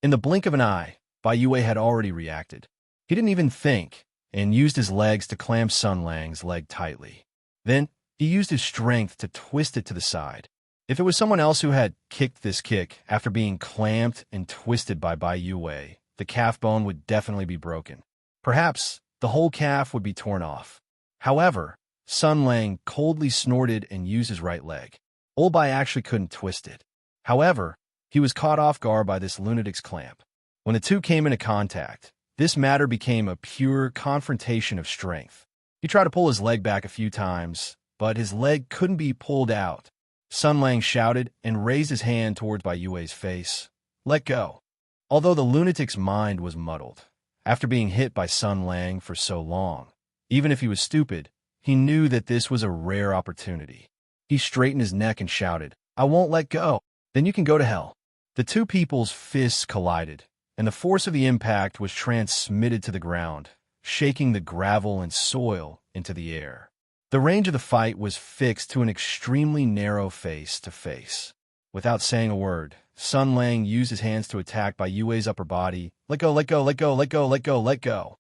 In the blink of an eye, Bai Yue had already reacted. He didn't even think and used his legs to clamp Sun Lang's leg tightly. Then, he used his strength to twist it to the side. If it was someone else who had kicked this kick after being clamped and twisted by Bai Yue, the calf bone would definitely be broken. Perhaps the whole calf would be torn off. However, Sun Lang coldly snorted and used his right leg. Old Bai actually couldn't twist it. However, he was caught off guard by this lunatic's clamp. When the two came into contact, this matter became a pure confrontation of strength. He tried to pull his leg back a few times, but his leg couldn't be pulled out. Sun Lang shouted and raised his hand towards Bai Yue's face. "Let go." Although the lunatic's mind was muddled, after being hit by Sun Lang for so long, even if he was stupid, he knew that this was a rare opportunity. He straightened his neck and shouted, "I won't let go." "Then you can go to hell." The two people's fists collided, and the force of the impact was transmitted to the ground, shaking the gravel and soil into the air. The range of the fight was fixed to an extremely narrow face-to-face. Without saying a word, Sun Lang used his hands to attack Bai Yue's upper body. "Let go, let go, let go, let go, let go, let go."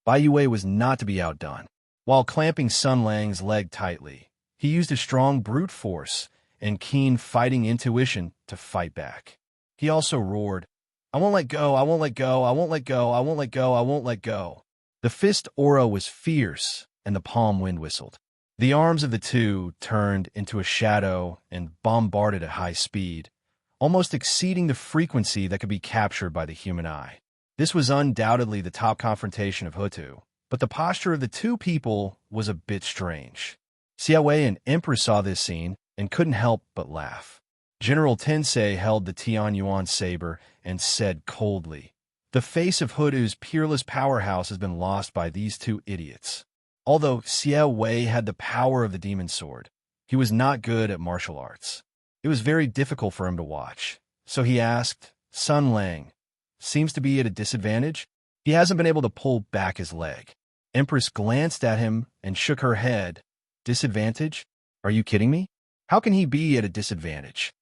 Bai Yue was not to be outdone. While clamping Sun Lang's leg tightly, he used his strong brute force and keen fighting intuition to fight back. He also roared, "I won't let go, I won't let go, I won't let go, I won't let go, I won't let go." The fist aura was fierce, and the palm wind whistled. The arms of the two turned into a shadow and bombarded at high speed, almost exceeding the frequency that could be captured by the human eye. This was undoubtedly the top confrontation of Hutu, but the posture of the two people was a bit strange. Xiaowei and Empress saw this scene and couldn't help but laugh. General Tensei held the Tianyuan saber and said coldly, "The face of Hutu's peerless powerhouse has been lost by these two idiots." Although Xiaowei had the power of the demon sword, he was not good at martial arts. It was very difficult for him to watch, so he asked, "Sun Lang seems to be at a disadvantage? He hasn't been able to pull back his leg." Empress glanced at him and shook her head. "Disadvantage? Are you kidding me? How can he be at a disadvantage?"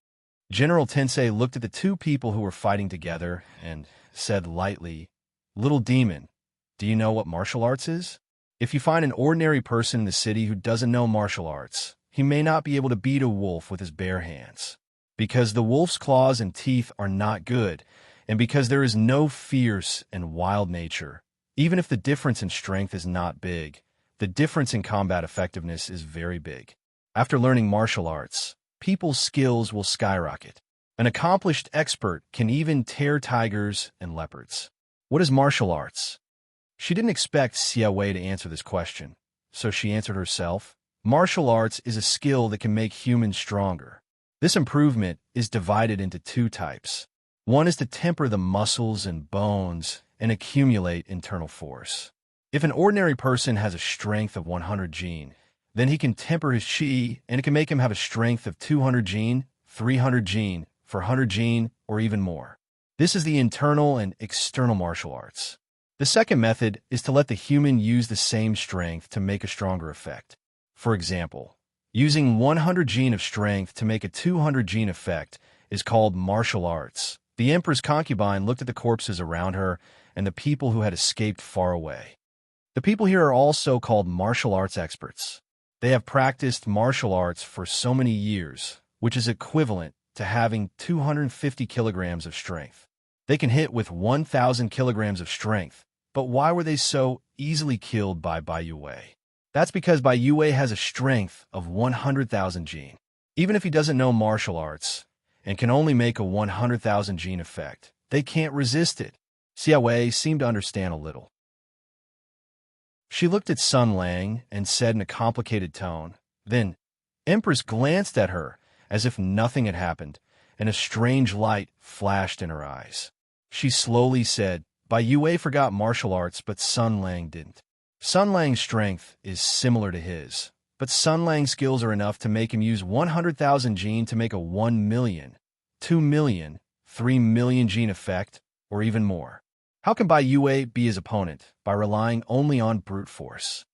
General Tensei looked at the two people who were fighting together and said lightly, "Little demon, do you know what martial arts is? If you find an ordinary person in the city who doesn't know martial arts, he may not be able to beat a wolf with his bare hands. Because the wolf's claws and teeth are not good, and because there is no fierce and wild nature, even if the difference in strength is not big, the difference in combat effectiveness is very big. After learning martial arts, people's skills will skyrocket. An accomplished expert can even tear tigers and leopards. What is martial arts? She didn't expect Xia Wei to answer this question, so she answered herself. Martial arts is a skill that can make humans stronger. This improvement is divided into two types. One is to temper the muscles and bones and accumulate internal force. If an ordinary person has a strength of 100 gene, then he can temper his chi, and it can make him have a strength of 200 gene, 300 gene, 400 gene, or even more. This is the internal and external martial arts. The second method is to let the human use the same strength to make a stronger effect. For example, using 100 gene of strength to make a 200 gene effect is called martial arts. The emperor's concubine looked at the corpses around her and the people who had escaped far away. The people here are also called martial arts experts. They have practiced martial arts for so many years, which is equivalent to having 250 kilograms of strength. They can hit with 1,000 kilograms of strength, but why were they so easily killed by Bai Yue? That's because Bai Yue has a strength of 100,000 gene. Even if he doesn't know martial arts and can only make a 100,000 gene effect, they can't resist it. Xia Wei seemed to understand a little. She looked at Sun Lang and said in a complicated tone. Then, Empress glanced at her as if nothing had happened, and a strange light flashed in her eyes. She slowly said, Bai Yue forgot martial arts, but Sun Lang didn't. Sun Lang's strength is similar to his, but Sun Lang's skills are enough to make him use 100,000 gene to make a 1 million, 2 million, 3 million gene effect, or even more. How can Bai Yue be his opponent by relying only on brute force?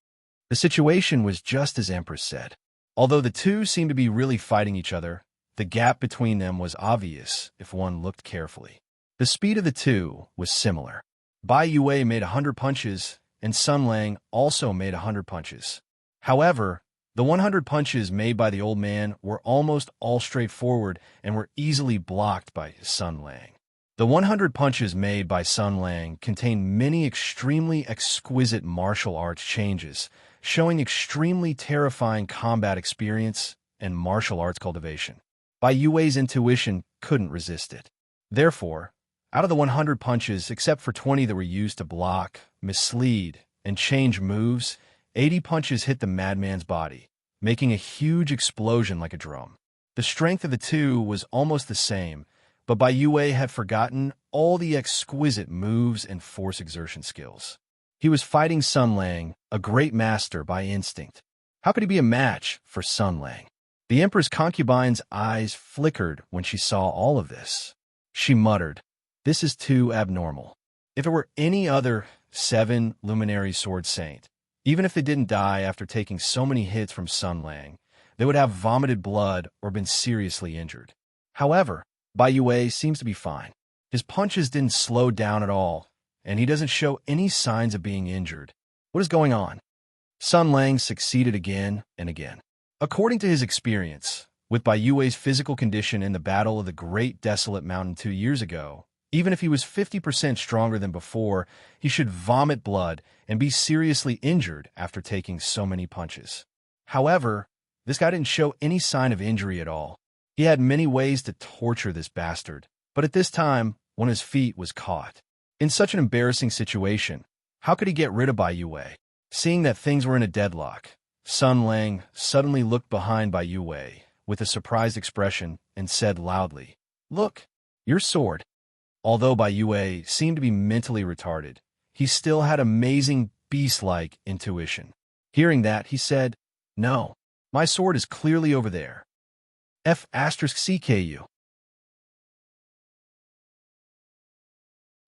The situation was just as Empress said. Although the two seemed to be really fighting each other, the gap between them was obvious if one looked carefully. The speed of the two was similar. Bai Yue made 100 punches, and Sun Lang also made 100 punches. However, the 100 punches made by the old man were almost all straightforward and were easily blocked by Sun Lang. The 100 punches made by Sun Lang contained many extremely exquisite martial arts changes, showing extremely terrifying combat experience and martial arts cultivation. Bai Yue's intuition couldn't resist it. Therefore, out of the 100 punches, except for 20 that were used to block, mislead, and change moves, 80 punches hit the madman's body, making a huge explosion like a drum. The strength of the two was almost the same, but Bai Yue had forgotten all the exquisite moves and force exertion skills. He was fighting Sun Lang, a great master by instinct. How could he be a match for Sun Lang? The Emperor's concubine's eyes flickered when she saw all of this. She muttered, "This is too abnormal." If it were any other 7 luminary sword saint, even if they didn't die after taking so many hits from Sun Lang, they would have vomited blood or been seriously injured. However, Bai Yue seems to be fine. His punches didn't slow down at all, and he doesn't show any signs of being injured. What is going on? Sun Lang succeeded again and again. According to his experience, with Bai Yue's physical condition in the Battle of the Great Desolate Mountain 2 years ago, even if he was 50% stronger than before, he should vomit blood and be seriously injured after taking so many punches. However, this guy didn't show any sign of injury at all. He had many ways to torture this bastard, but at this time, one of his feet was caught. In such an embarrassing situation, how could he get rid of Bai Yue? Seeing that things were in a deadlock, Sun Lang suddenly looked behind Bai Yue with a surprised expression and said loudly, "Look, your sword." Although Bai Yue seemed to be mentally retarded, he still had amazing beast-like intuition. Hearing that, he said, "No, my sword is clearly over there. F*CKU.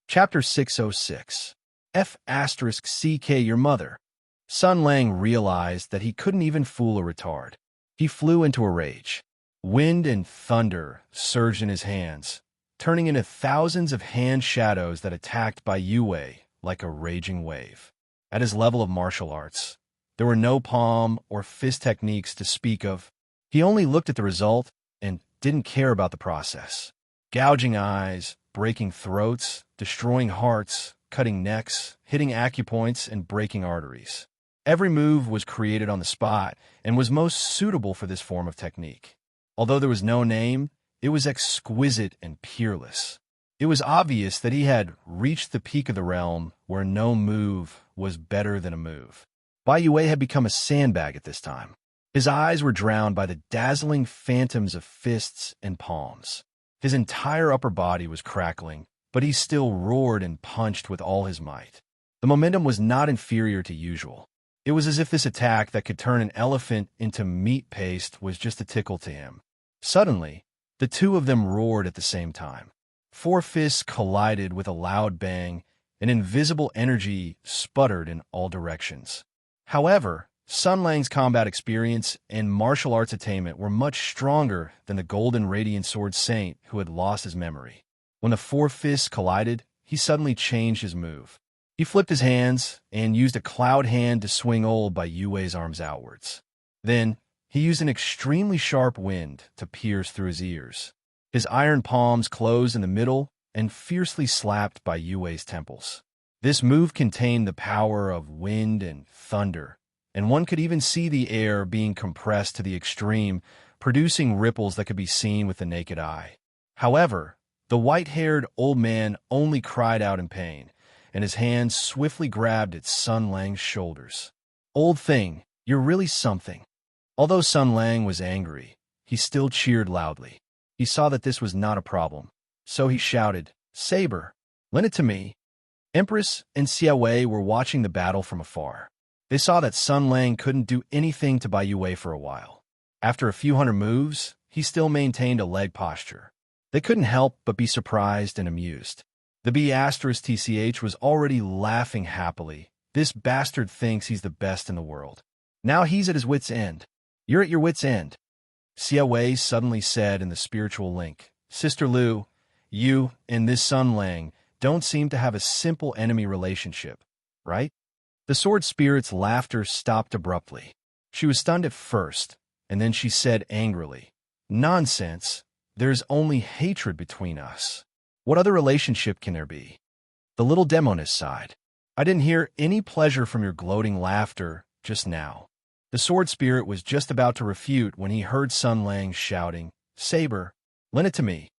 Chapter 606. F*CK your mother. Sun Lang realized that he couldn't even fool a retard. He flew into a rage. Wind and thunder surged in his hands, turning into thousands of hand shadows that attacked Bai Yue like a raging wave. At his level of martial arts, there were no palm or fist techniques to speak of. He only looked at the result and didn't care about the process. Gouging eyes, breaking throats, destroying hearts, cutting necks, hitting acupoints, and breaking arteries. Every move was created on the spot and was most suitable for this form of technique. Although there was no name, it was exquisite and peerless. It was obvious that he had reached the peak of the realm where no move was better than a move. Bai Yue had become a sandbag at this time. His eyes were drowned by the dazzling phantoms of fists and palms. His entire upper body was crackling, but he still roared and punched with all his might. The momentum was not inferior to usual. It was as if this attack that could turn an elephant into meat paste was just a tickle to him. Suddenly, the two of them roared at the same time. Four fists collided with a loud bang, and invisible energy sputtered in all directions. However, Sun Lang's combat experience and martial arts attainment were much stronger than the golden radiant sword saint who had lost his memory. When the four fists collided, he suddenly changed his move. He flipped his hands and used a cloud hand to swing old Bai Yue's arms outwards. Then, he used an extremely sharp wind to pierce through his ears. His iron palms closed in the middle and fiercely slapped Bai Yue's temples. This move contained the power of wind and thunder, and one could even see the air being compressed to the extreme, producing ripples that could be seen with the naked eye. However, the white-haired old man only cried out in pain, and his hands swiftly grabbed at Sun Lang's shoulders. "Old thing, you're really something." Although Sun Lang was angry, he still cheered loudly. He saw that this was not a problem, so he shouted, "Saber, lend it to me." Empress and Xiaowei were watching the battle from afar. They saw that Sun Lang couldn't do anything to Bai Yue for a while. After a few hundred moves, he still maintained a leg posture. They couldn't help but be surprised and amused. The B*TCH was already laughing happily. This bastard thinks he's the best in the world. Now he's at his wit's end. You're at your wit's end. Xiaowei suddenly said in the spiritual link, "Sister Lu, you and this Sun Lang don't seem to have a simple enemy relationship, right?" The sword spirit's laughter stopped abruptly. She was stunned at first, and then she said angrily, "Nonsense. There's only hatred between us. What other relationship can there be?" The little demoness sighed. "I didn't hear any pleasure from your gloating laughter just now." The sword spirit was just about to refute when he heard Sun Lang shouting, "Saber, lend it to me."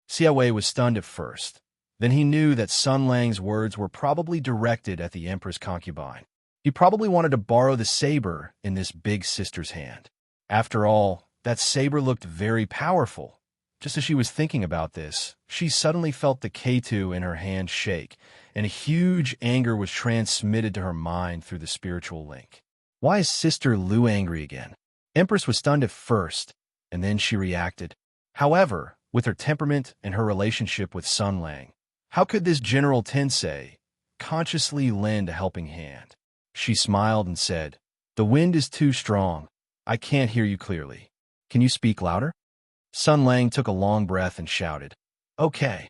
Xiaowei was stunned at first. Then he knew that Sun Lang's words were probably directed at the Emperor's concubine. He probably wanted to borrow the saber in this big sister's hand. After all, that saber looked very powerful. Just as she was thinking about this, she suddenly felt the K2 in her hand shake, and a huge anger was transmitted to her mind through the spiritual link. Why is Sister Lu angry again? Empress was stunned at first, and then she reacted. However, with her temperament and her relationship with Sun Lang, how could this General Tensei consciously lend a helping hand? She smiled and said, "The wind is too strong. I can't hear you clearly. Can you speak louder?" Sun Lang took a long breath and shouted, "Okay."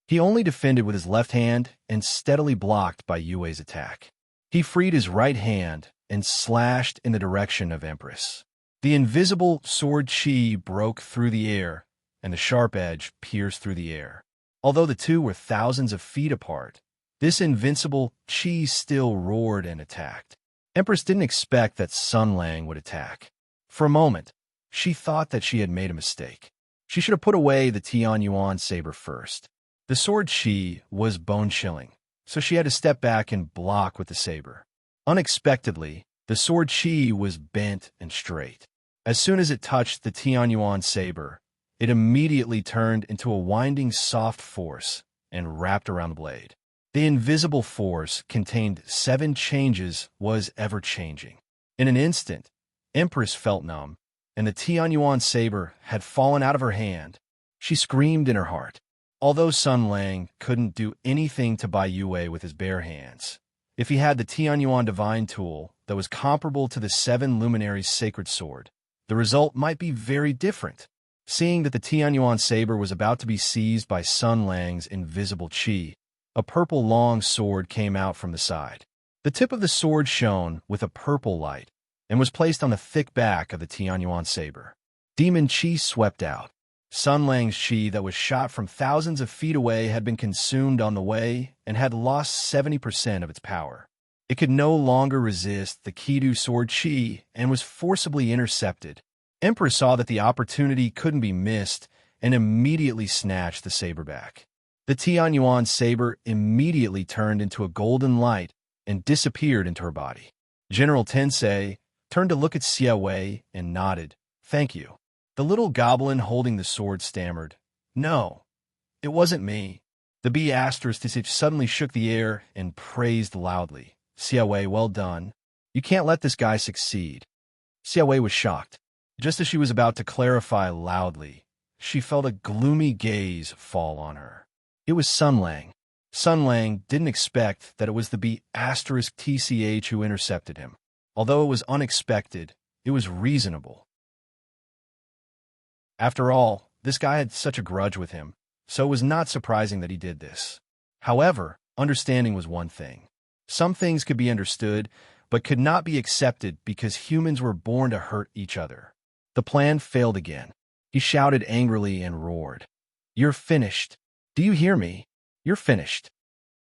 He only defended with his left hand and steadily blocked Bai Yue's attack. He freed his right hand and slashed in the direction of Empress. The invisible sword chi broke through the air, and the sharp edge pierced through the air. Although the two were thousands of feet apart, this invincible chi still roared and attacked. Empress didn't expect that Sun Lang would attack. For a moment, she thought that she had made a mistake. She should have put away the Tianyuan saber first. The sword chi was bone-chilling, so she had to step back and block with the saber. Unexpectedly, the sword chi was bent and straight. As soon as it touched the Tianyuan saber, it immediately turned into a winding soft force and wrapped around the blade. The invisible force contained 7 changes was ever-changing. In an instant, Empress felt numb, and the Tianyuan saber had fallen out of her hand. She screamed in her heart. Although Sun Lang couldn't do anything to Bai Yue with his bare hands, if he had the Tianyuan divine tool that was comparable to the 7 luminaries' sacred sword, the result might be very different. Seeing that the Tianyuan saber was about to be seized by Sun Lang's invisible chi, a purple long sword came out from the side. The tip of the sword shone with a purple light and was placed on the thick back of the Tianyuan saber. Demon chi swept out. Sun Lang's chi that was shot from thousands of feet away had been consumed on the way and had lost 70% of its power. It could no longer resist the Kidu sword chi and was forcibly intercepted. Emperor saw that the opportunity couldn't be missed and immediately snatched the saber back. The The Tianyuan saber immediately turned into a golden light and disappeared into her body. General Tensei turned to look at Xie Wei and nodded. "Thank you." The little goblin holding the sword stammered, "No, it wasn't me." The bee asterisk suddenly shook the air and praised loudly. "Xie Wei, well done. You can't let this guy succeed." Xie Wei was shocked. Just as she was about to clarify loudly, she felt a gloomy gaze fall on her. It was Sun Lang. Sun Lang didn't expect that it was the bee asterisk TCH who intercepted him. Although it was unexpected, it was reasonable. After all, this guy had such a grudge with him, so it was not surprising that he did this. However, understanding was one thing. Some things could be understood, but could not be accepted because humans were born to hurt each other. The plan failed again. He shouted angrily and roared, "You're finished. Do you hear me? You're finished."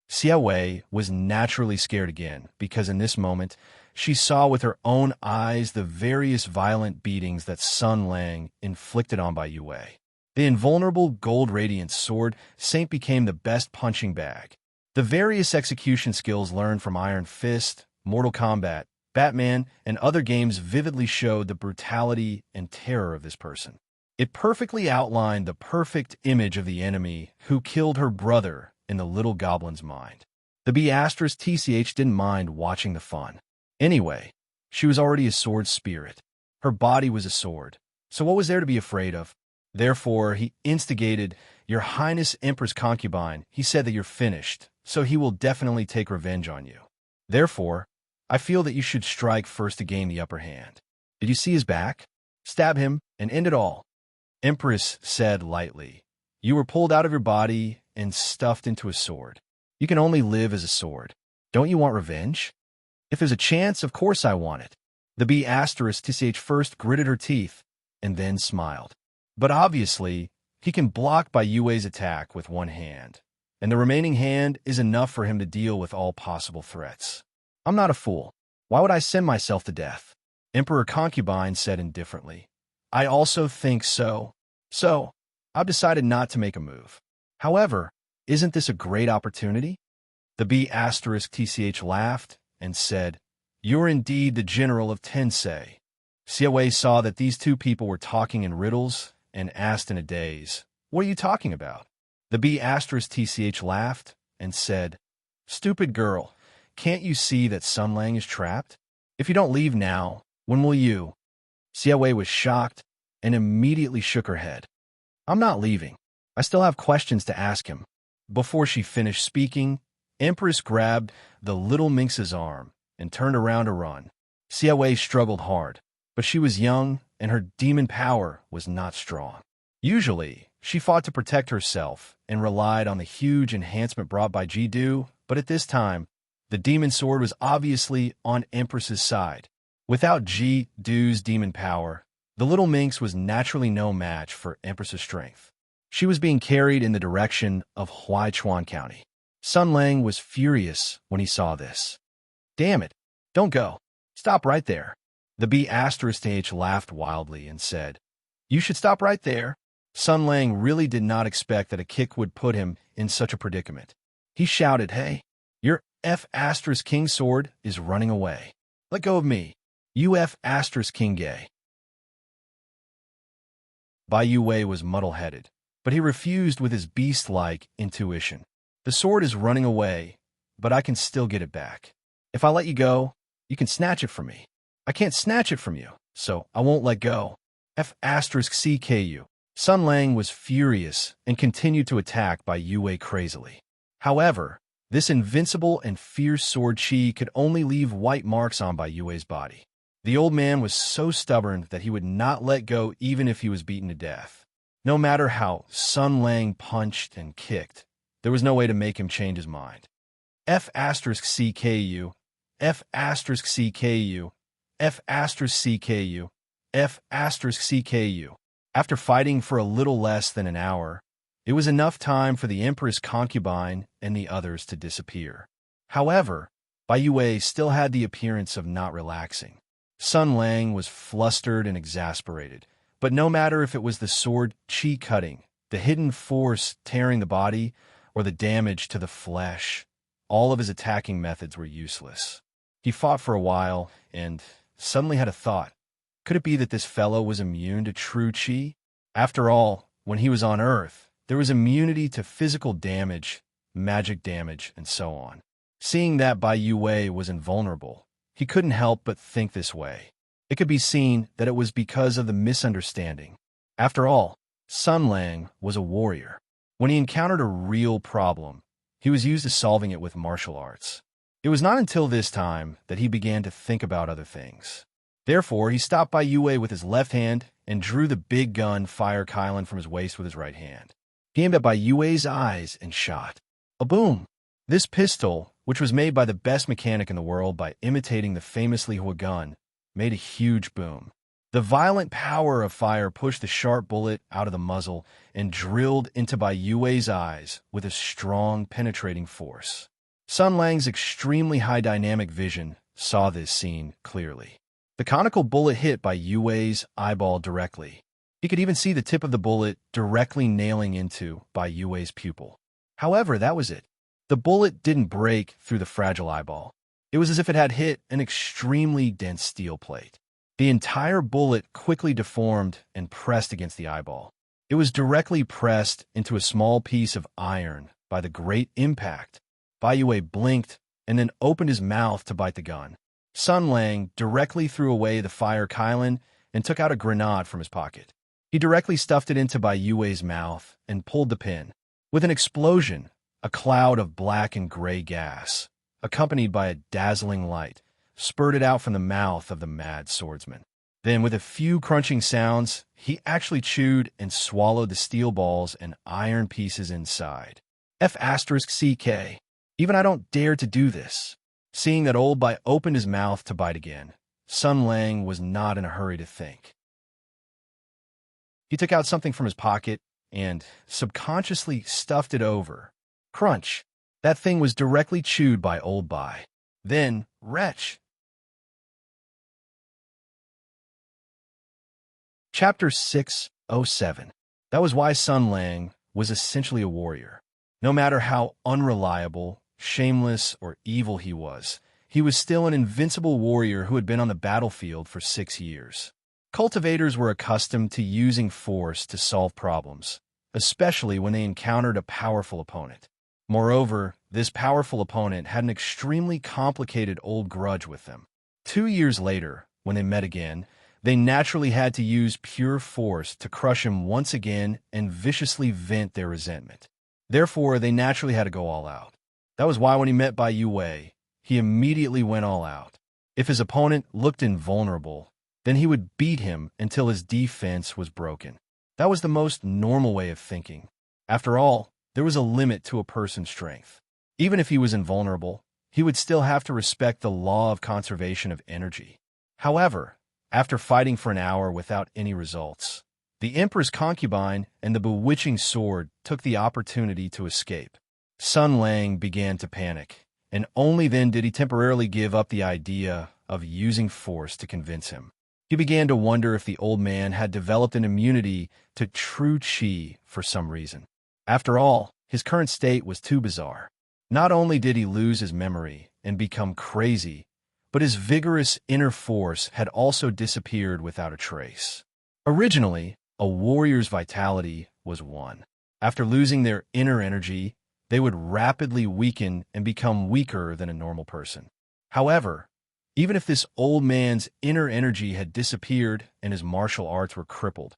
Xie Wei was naturally scared again, because in this moment, she saw with her own eyes the various violent beatings that Sun Lang inflicted on Bai Yue. The invulnerable gold-radiant sword Saint became the best punching bag. The various execution skills learned from Iron Fist, Mortal Kombat, Batman, and other games vividly showed the brutality and terror of this person. It perfectly outlined the perfect image of the enemy who killed her brother in the little goblin's mind. The bee asterisk TCH didn't mind watching the fun. Anyway, she was already a sword spirit. Her body was a sword, so what was there to be afraid of? Therefore, he instigated, "Your Highness Empress Concubine, he said that you're finished, so he will definitely take revenge on you. Therefore, I feel that you should strike first to gain the upper hand. Did you see his back? Stab him and end it all." Empress said lightly, "You were pulled out of your body and stuffed into a sword. You can only live as a sword. Don't you want revenge?" "If there's a chance, of course I want it." The bee asterisk TCH first gritted her teeth and then smiled. But obviously, he can block Bai Yue's attack with one hand, and the remaining hand is enough for him to deal with all possible threats. "I'm not a fool. Why would I send myself to death?" Emperor Concubine said indifferently. "I also think so. So, I've decided not to make a move. However, isn't this a great opportunity?" The bee asterisk TCH laughed and said, "You're indeed the general of Tensei." Xie Wei saw that these two people were talking in riddles and asked in a daze, "What are you talking about?" The bee asterisk TCH laughed and said, "Stupid girl, can't you see that Sun Lang is trapped? If you don't leave now, when will you?" Xie Wei was shocked and immediately shook her head. "I'm not leaving. I still have questions to ask him." Before she finished speaking, Empress grabbed the little minx's arm and turned around to run. Xie Wei struggled hard, but she was young and her demon power was not strong. Usually, she fought to protect herself and relied on the huge enhancement brought by Ji-Du, but at this time, the demon sword was obviously on Empress's side. Without Ji-Du's demon power, the little minx was naturally no match for Empress's strength. She was being carried in the direction of Huaichuan County. Sun Lang was furious when he saw this. "Damn it, don't go. Stop right there." The bee asterisk TH laughed wildly and said, "You should stop right there." Sun Lang really did not expect that a kick would put him in such a predicament. He shouted, "Hey, your F asterisk king sword is running away. Let go of me. You F asterisk king gay." Bai Yue was muddle-headed, but he refused with his beast-like intuition. "The sword is running away, but I can still get it back. If I let you go, you can snatch it from me. I can't snatch it from you, so I won't let go. F asterisk CKU. Sun Lang was furious and continued to attack Bai Yue crazily. However, this invincible and fierce sword chi could only leave white marks on Bai Yue's body. The old man was so stubborn that he would not let go even if he was beaten to death. No matter how Sun Lang punched and kicked, there was no way to make him change his mind. F asterisk CKU, F asterisk CKU, F asterisk CKU, F asterisk CKU. After fighting for a little less than an hour, it was enough time for the Empress Concubine and the others to disappear. However, Bai Yue still had the appearance of not relaxing. Sun Lang was flustered and exasperated, but no matter if it was the sword chi cutting, the hidden force tearing the body, or the damage to the flesh. All of his attacking methods were useless. He fought for a while and suddenly had a thought. Could it be that this fellow was immune to true chi? After all, when he was on Earth, there was immunity to physical damage, magic damage, and so on. Seeing that Bai Yue was invulnerable, he couldn't help but think this way. It could be seen that it was because of the misunderstanding. After all, Sun Lang was a warrior. When he encountered a real problem, he was used to solving it with martial arts. It was not until this time that he began to think about other things. Therefore, he stopped Bai Yue with his left hand and drew the big gun Fire Kylan from his waist with his right hand. He aimed at Bai Yue's eyes and shot. A boom! This pistol, which was made by the best mechanic in the world by imitating the famous Li Hua gun, made a huge boom. The violent power of fire pushed the sharp bullet out of the muzzle and drilled into Bai Yue's eyes with a strong, penetrating force. Sun Lang's extremely high dynamic vision saw this scene clearly. The conical bullet hit Bai Yue's eyeball directly. He could even see the tip of the bullet directly nailing into Bai Yue's pupil. However, that was it. The bullet didn't break through the fragile eyeball. It was as if it had hit an extremely dense steel plate. The entire bullet quickly deformed and pressed against the eyeball. It was directly pressed into a small piece of iron by the great impact. Bai Yue blinked and then opened his mouth to bite the gun. Sun Lang directly threw away the Fire Kylan and took out a grenade from his pocket. He directly stuffed it into Bai Yue's mouth and pulled the pin. With an explosion, a cloud of black and gray gas, accompanied by a dazzling light, spurted out from the mouth of the mad swordsman. Then, with a few crunching sounds, he actually chewed and swallowed the steel balls and iron pieces inside. F***CK. Even I don't dare to do this. Seeing that old Bai opened his mouth to bite again, Sun Lang was not in a hurry to think. He took out something from his pocket and subconsciously stuffed it over. Crunch! That thing was directly chewed by old Bai. Then, wretch! Chapter 607. That was why Sun Lang was essentially a warrior. No matter how unreliable, shameless, or evil he was still an invincible warrior who had been on the battlefield for 6 years. Cultivators were accustomed to using force to solve problems, especially when they encountered a powerful opponent. Moreover, this powerful opponent had an extremely complicated old grudge with them. 2 years later, when they met again, they naturally had to use pure force to crush him once again and viciously vent their resentment. Therefore, they naturally had to go all out. That was why when he met Bai Yue, he immediately went all out. If his opponent looked invulnerable, then he would beat him until his defense was broken. That was the most normal way of thinking. After all, there was a limit to a person's strength. Even if he was invulnerable, he would still have to respect the law of conservation of energy. However, after fighting for an hour without any results, the Emperor's concubine and the bewitching sword took the opportunity to escape. Sun Lang began to panic, and only then did he temporarily give up the idea of using force to convince him. He began to wonder if the old man had developed an immunity to true chi for some reason. After all, his current state was too bizarre. Not only did he lose his memory and become crazy, but his vigorous inner force had also disappeared without a trace. Originally, a warrior's vitality was 1. After losing their inner energy, they would rapidly weaken and become weaker than a normal person. However, even if this old man's inner energy had disappeared and his martial arts were crippled,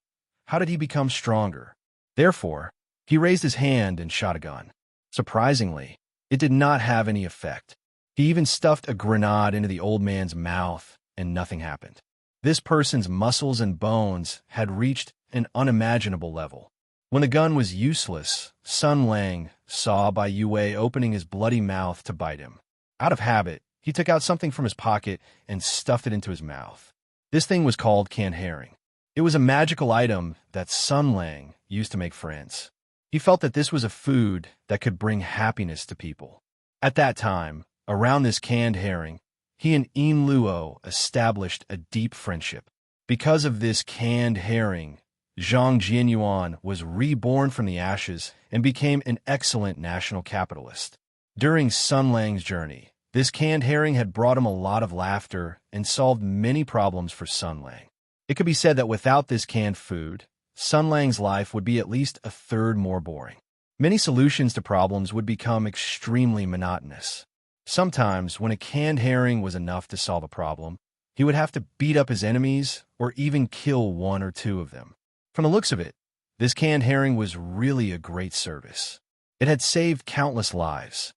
how did he become stronger? Therefore, he raised his hand and shot a gun. Surprisingly, it did not have any effect. He even stuffed a grenade into the old man's mouth, and nothing happened. This person's muscles and bones had reached an unimaginable level. When the gun was useless, Sun Lang saw Bai Yue opening his bloody mouth to bite him. Out of habit, he took out something from his pocket and stuffed it into his mouth. This thing was called canned herring. It was a magical item that Sun Lang used to make friends. He felt that this was a food that could bring happiness to people. At that time, around this canned herring, he and Yin Luo established a deep friendship. Because of this canned herring, Zhang Jianyuan was reborn from the ashes and became an excellent national capitalist. During Sun Lang's journey, this canned herring had brought him a lot of laughter and solved many problems for Sun Lang. It could be said that without this canned food, Sun Lang's life would be at least a third more boring. Many solutions to problems would become extremely monotonous. Sometimes, when a canned herring was enough to solve a problem, he would have to beat up his enemies or even kill one or two of them. From the looks of it, this canned herring was really a great service. It had saved countless lives.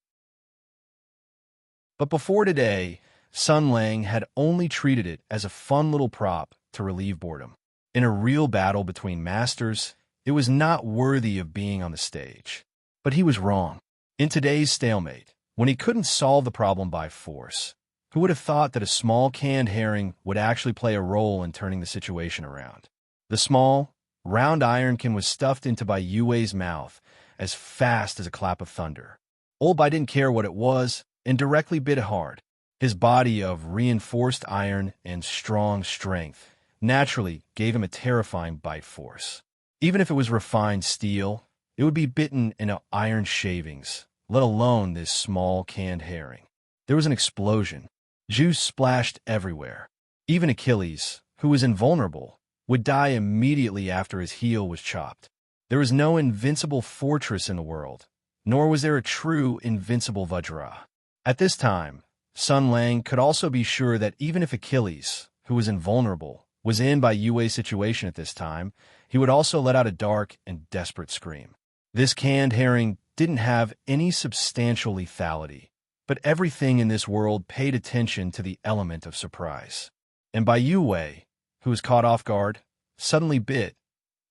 But before today, Sun Lang had only treated it as a fun little prop to relieve boredom. In a real battle between masters, it was not worthy of being on the stage. But he was wrong. In today's stalemate, when he couldn't solve the problem by force, who would have thought that a small canned herring would actually play a role in turning the situation around? The small, round ironkin was stuffed into Bai Yue's mouth as fast as a clap of thunder. Old Bai didn't care what it was and directly bit it hard. His body of reinforced iron and strong strength naturally gave him a terrifying bite force. Even if it was refined steel, it would be bitten into iron shavings, let alone this small canned herring. There was an explosion. Juice splashed everywhere. Even Achilles, who was invulnerable, would die immediately after his heel was chopped. There was no invincible fortress in the world, nor was there a true invincible Vajra. At this time, Sun Lang could also be sure that even if Achilles, who was invulnerable, was in Bai Yue's situation at this time, he would also let out a dark and desperate scream. This canned herring didn't have any substantial lethality, but everything in this world paid attention to the element of surprise. And Bai Yue, who was caught off guard, suddenly bit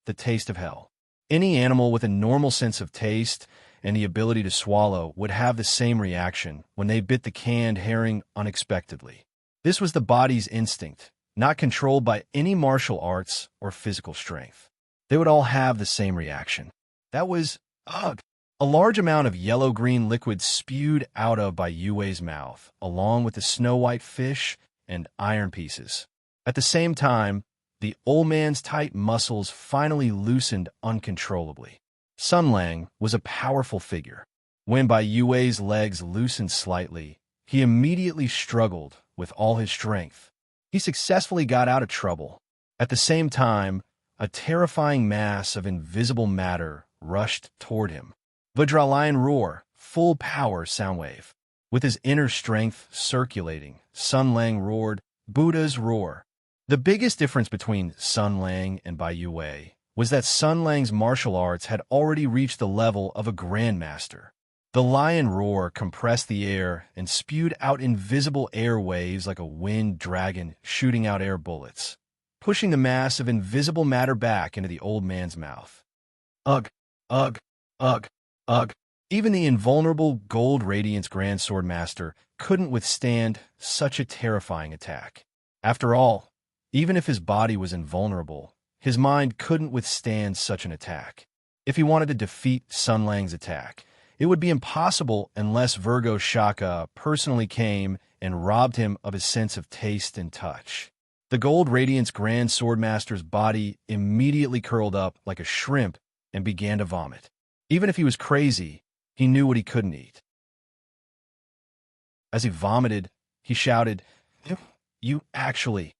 the taste of hell. Any animal with a normal sense of taste and the ability to swallow would have the same reaction when they bit the canned herring unexpectedly. This was the body's instinct, not controlled by any martial arts or physical strength. They would all have the same reaction. That was, ugh! A large amount of yellow-green liquid spewed out of Bai Yue's mouth, along with the snow-white fish and iron pieces. At the same time, the old man's tight muscles finally loosened uncontrollably. Sun Lang was a powerful figure. When Bai Yue's legs loosened slightly, he immediately struggled with all his strength. He successfully got out of trouble. At the same time, a terrifying mass of invisible matter rushed toward him. Vajralion roar, full power soundwave. With his inner strength circulating, Sun Lang roared, Buddha's roar. The biggest difference between Sun Lang and Bai Yue was that Sun Lang's martial arts had already reached the level of a grandmaster. The lion roar compressed the air and spewed out invisible air waves like a wind dragon shooting out air bullets, pushing the mass of invisible matter back into the old man's mouth. Ugh, ugh, ugh, ugh. Even the invulnerable Gold Radiance Grand Sword Master couldn't withstand such a terrifying attack. After all, even if his body was invulnerable, his mind couldn't withstand such an attack. If he wanted to defeat Sun Lang's attack, it would be impossible unless Virgo Shaka personally came and robbed him of his sense of taste and touch. The Gold Radiance Grand Swordmaster's body immediately curled up like a shrimp and began to vomit. Even if he was crazy, he knew what he couldn't eat. As he vomited, he shouted, "You actually..."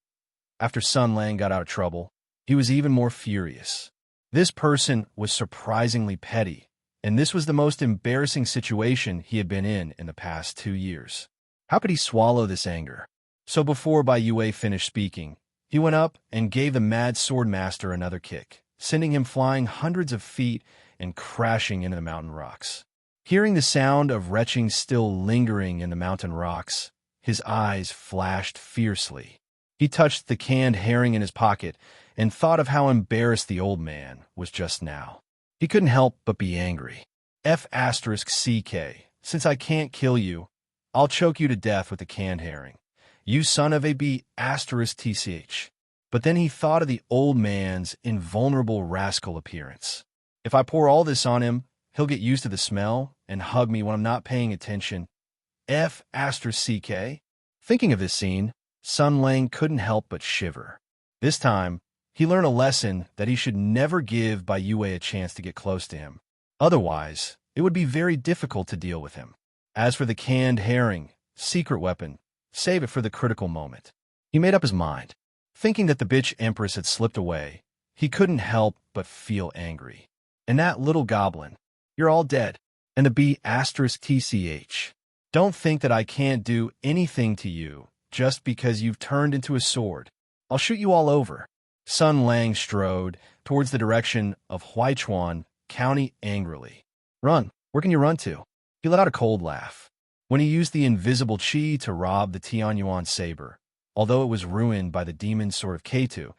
After Sun Lang got out of trouble, he was even more furious. This person was surprisingly petty, and this was the most embarrassing situation he had been in the past 2 years. How could he swallow this anger? So before Bai Yue finished speaking, he went up and gave the mad sword master another kick, sending him flying hundreds of feet and crashing into the mountain rocks. Hearing the sound of retching still lingering in the mountain rocks, his eyes flashed fiercely. He touched the canned herring in his pocket and thought of how embarrassed the old man was just now. He couldn't help but be angry. F***CK, since I can't kill you, I'll choke you to death with the canned herring. You son of a B***TCH. But then he thought of the old man's invulnerable rascal appearance. If I pour all this on him, he'll get used to the smell and hug me when I'm not paying attention. F***CK. Thinking of this scene, Sun Lang couldn't help but shiver. This time, He learned a lesson that he should never give Bai Yue a chance to get close to him. Otherwise, it would be very difficult to deal with him. As for the canned herring, secret weapon, save it for the critical moment. He made up his mind. Thinking that the bitch empress had slipped away, he couldn't help but feel angry. And that little goblin, you're all dead. And the B*TCH. Don't think that I can't do anything to you just because you've turned into a sword. I'll shoot you all over. Sun Lang strode towards the direction of Huichuan County angrily. Run. Where can you run to? He let out a cold laugh. When he used the invisible chi to rob the Tianyuan saber, although it was ruined by the demon sword of K2,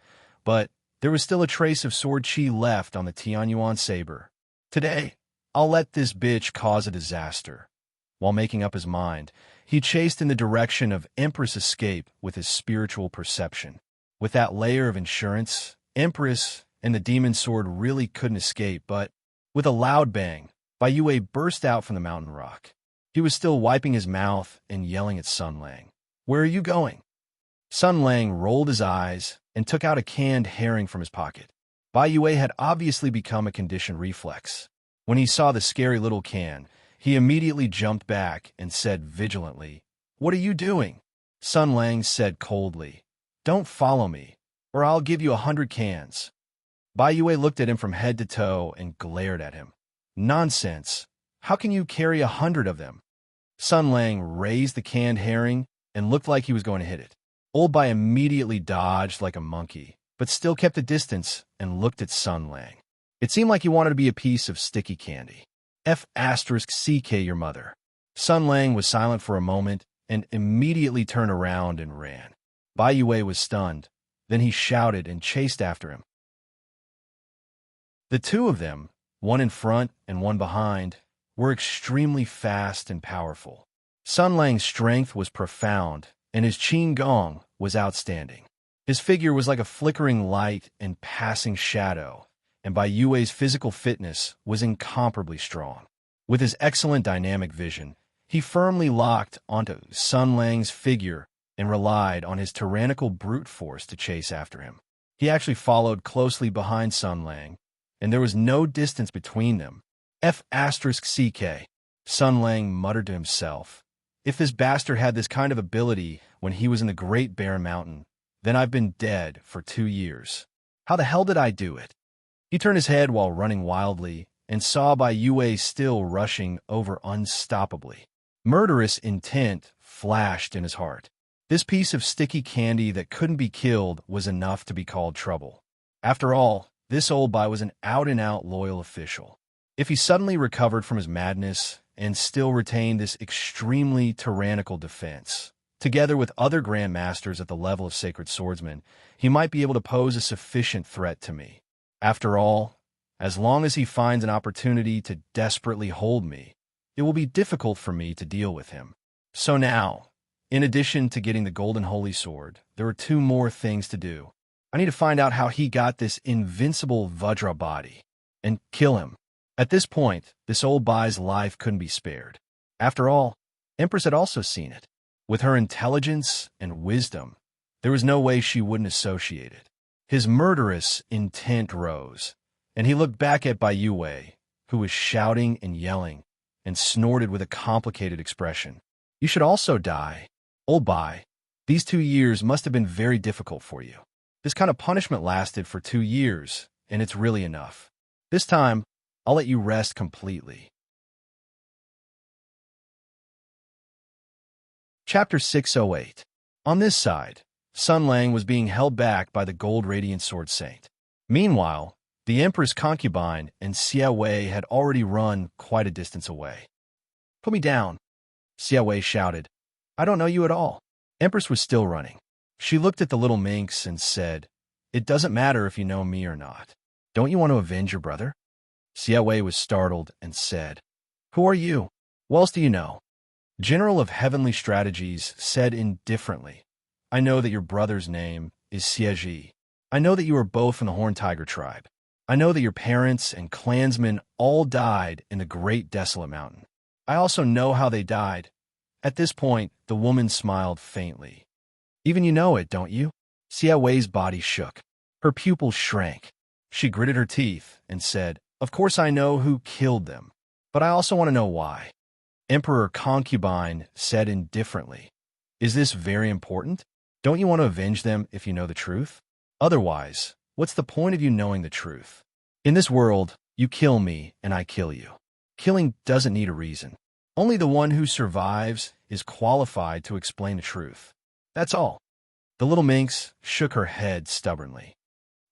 but there was still a trace of sword chi left on the Tianyuan saber. Today, I'll let this bitch cause a disaster. While making up his mind, he chased in the direction of Empress escape with his spiritual perception. With that layer of insurance, Empress and the demon sword really couldn't escape, but with a loud bang, Bai Yue burst out from the mountain rock. He was still wiping his mouth and yelling at Sun Lang. Where are you going? Sun Lang rolled his eyes and took out a canned herring from his pocket. Bai Yue had obviously become a conditioned reflex. When he saw the scary little can, he immediately jumped back and said vigilantly, What are you doing? Sun Lang said coldly, Don't follow me, or I'll give you 100 cans. Bai Yue looked at him from head to toe and glared at him. Nonsense. How can you carry 100 of them? Sun Lang raised the canned herring and looked like he was going to hit it. Old Bai immediately dodged like a monkey, but still kept a distance and looked at Sun Lang. It seemed like he wanted to be a piece of sticky candy. F***ck your mother. Sun Lang was silent for a moment and immediately turned around and ran. Bai Yue was stunned. Then he shouted and chased after him. The two of them, one in front and one behind, were extremely fast and powerful. Sun Lang's strength was profound, and his qin gong was outstanding. His figure was like a flickering light and passing shadow, and Bai Yue's physical fitness was incomparably strong. With his excellent dynamic vision, he firmly locked onto Sun Lang's figure and relied on his tyrannical brute force to chase after him. He actually followed closely behind Sun Lang, and there was no distance between them. F***ck. Sun Lang muttered to himself. If this bastard had this kind of ability when he was in the Great Bear Mountain, then I've been dead for 2 years. How the hell did I do it? He turned his head while running wildly and saw Bai Yue still rushing over unstoppably. Murderous intent flashed in his heart. This piece of sticky candy that couldn't be killed was enough to be called trouble. After all, this old Bai was an out-and-out loyal official. If he suddenly recovered from his madness and still retained this extremely tyrannical defense, together with other grandmasters at the level of sacred swordsman, he might be able to pose a sufficient threat to me. After all, as long as he finds an opportunity to desperately hold me, it will be difficult for me to deal with him. So now, in addition to getting the Golden Holy Sword, there are 2 more things to do. I need to find out how he got this invincible Vajra body, and kill him. At this point, this old Bai's life couldn't be spared. After all, Empress had also seen it. With her intelligence and wisdom, there was no way she wouldn't associate it. His murderous intent rose, and he looked back at Bai Yue, who was shouting and yelling, and snorted with a complicated expression. You should also die. Old Bai, these 2 years must have been very difficult for you. This kind of punishment lasted for 2 years, and it's really enough. This time, I'll let you rest completely. Chapter 608. On this side, Sun Lang was being held back by the Gold Radiant Sword Saint. Meanwhile, the Emperor's concubine and Xia Wei had already run quite a distance away. Put me down, Xia Wei shouted. I don't know you at all. Empress was still running. She looked at the little minx and said, It doesn't matter if you know me or not. Don't you want to avenge your brother? Xia Wei was startled and said, Who are you? What else do you know? General of Heavenly Strategies said indifferently, I know that your brother's name is Xie Ji. I know that you are both from the Horned Tiger tribe. I know that your parents and clansmen all died in the Great Desolate Mountain. I also know how they died. At this point, the woman smiled faintly. Even you know it, don't you? Xia Wei's body shook. Her pupils shrank. She gritted her teeth and said, "Of course I know who killed them, but I also want to know why." Emperor Concubine said indifferently, "Is this very important? Don't you want to avenge them if you know the truth? Otherwise, what's the point of you knowing the truth? In this world, you kill me and I kill you. Killing doesn't need a reason. Only the one who survives is qualified to explain the truth. That's all." The little minx shook her head stubbornly.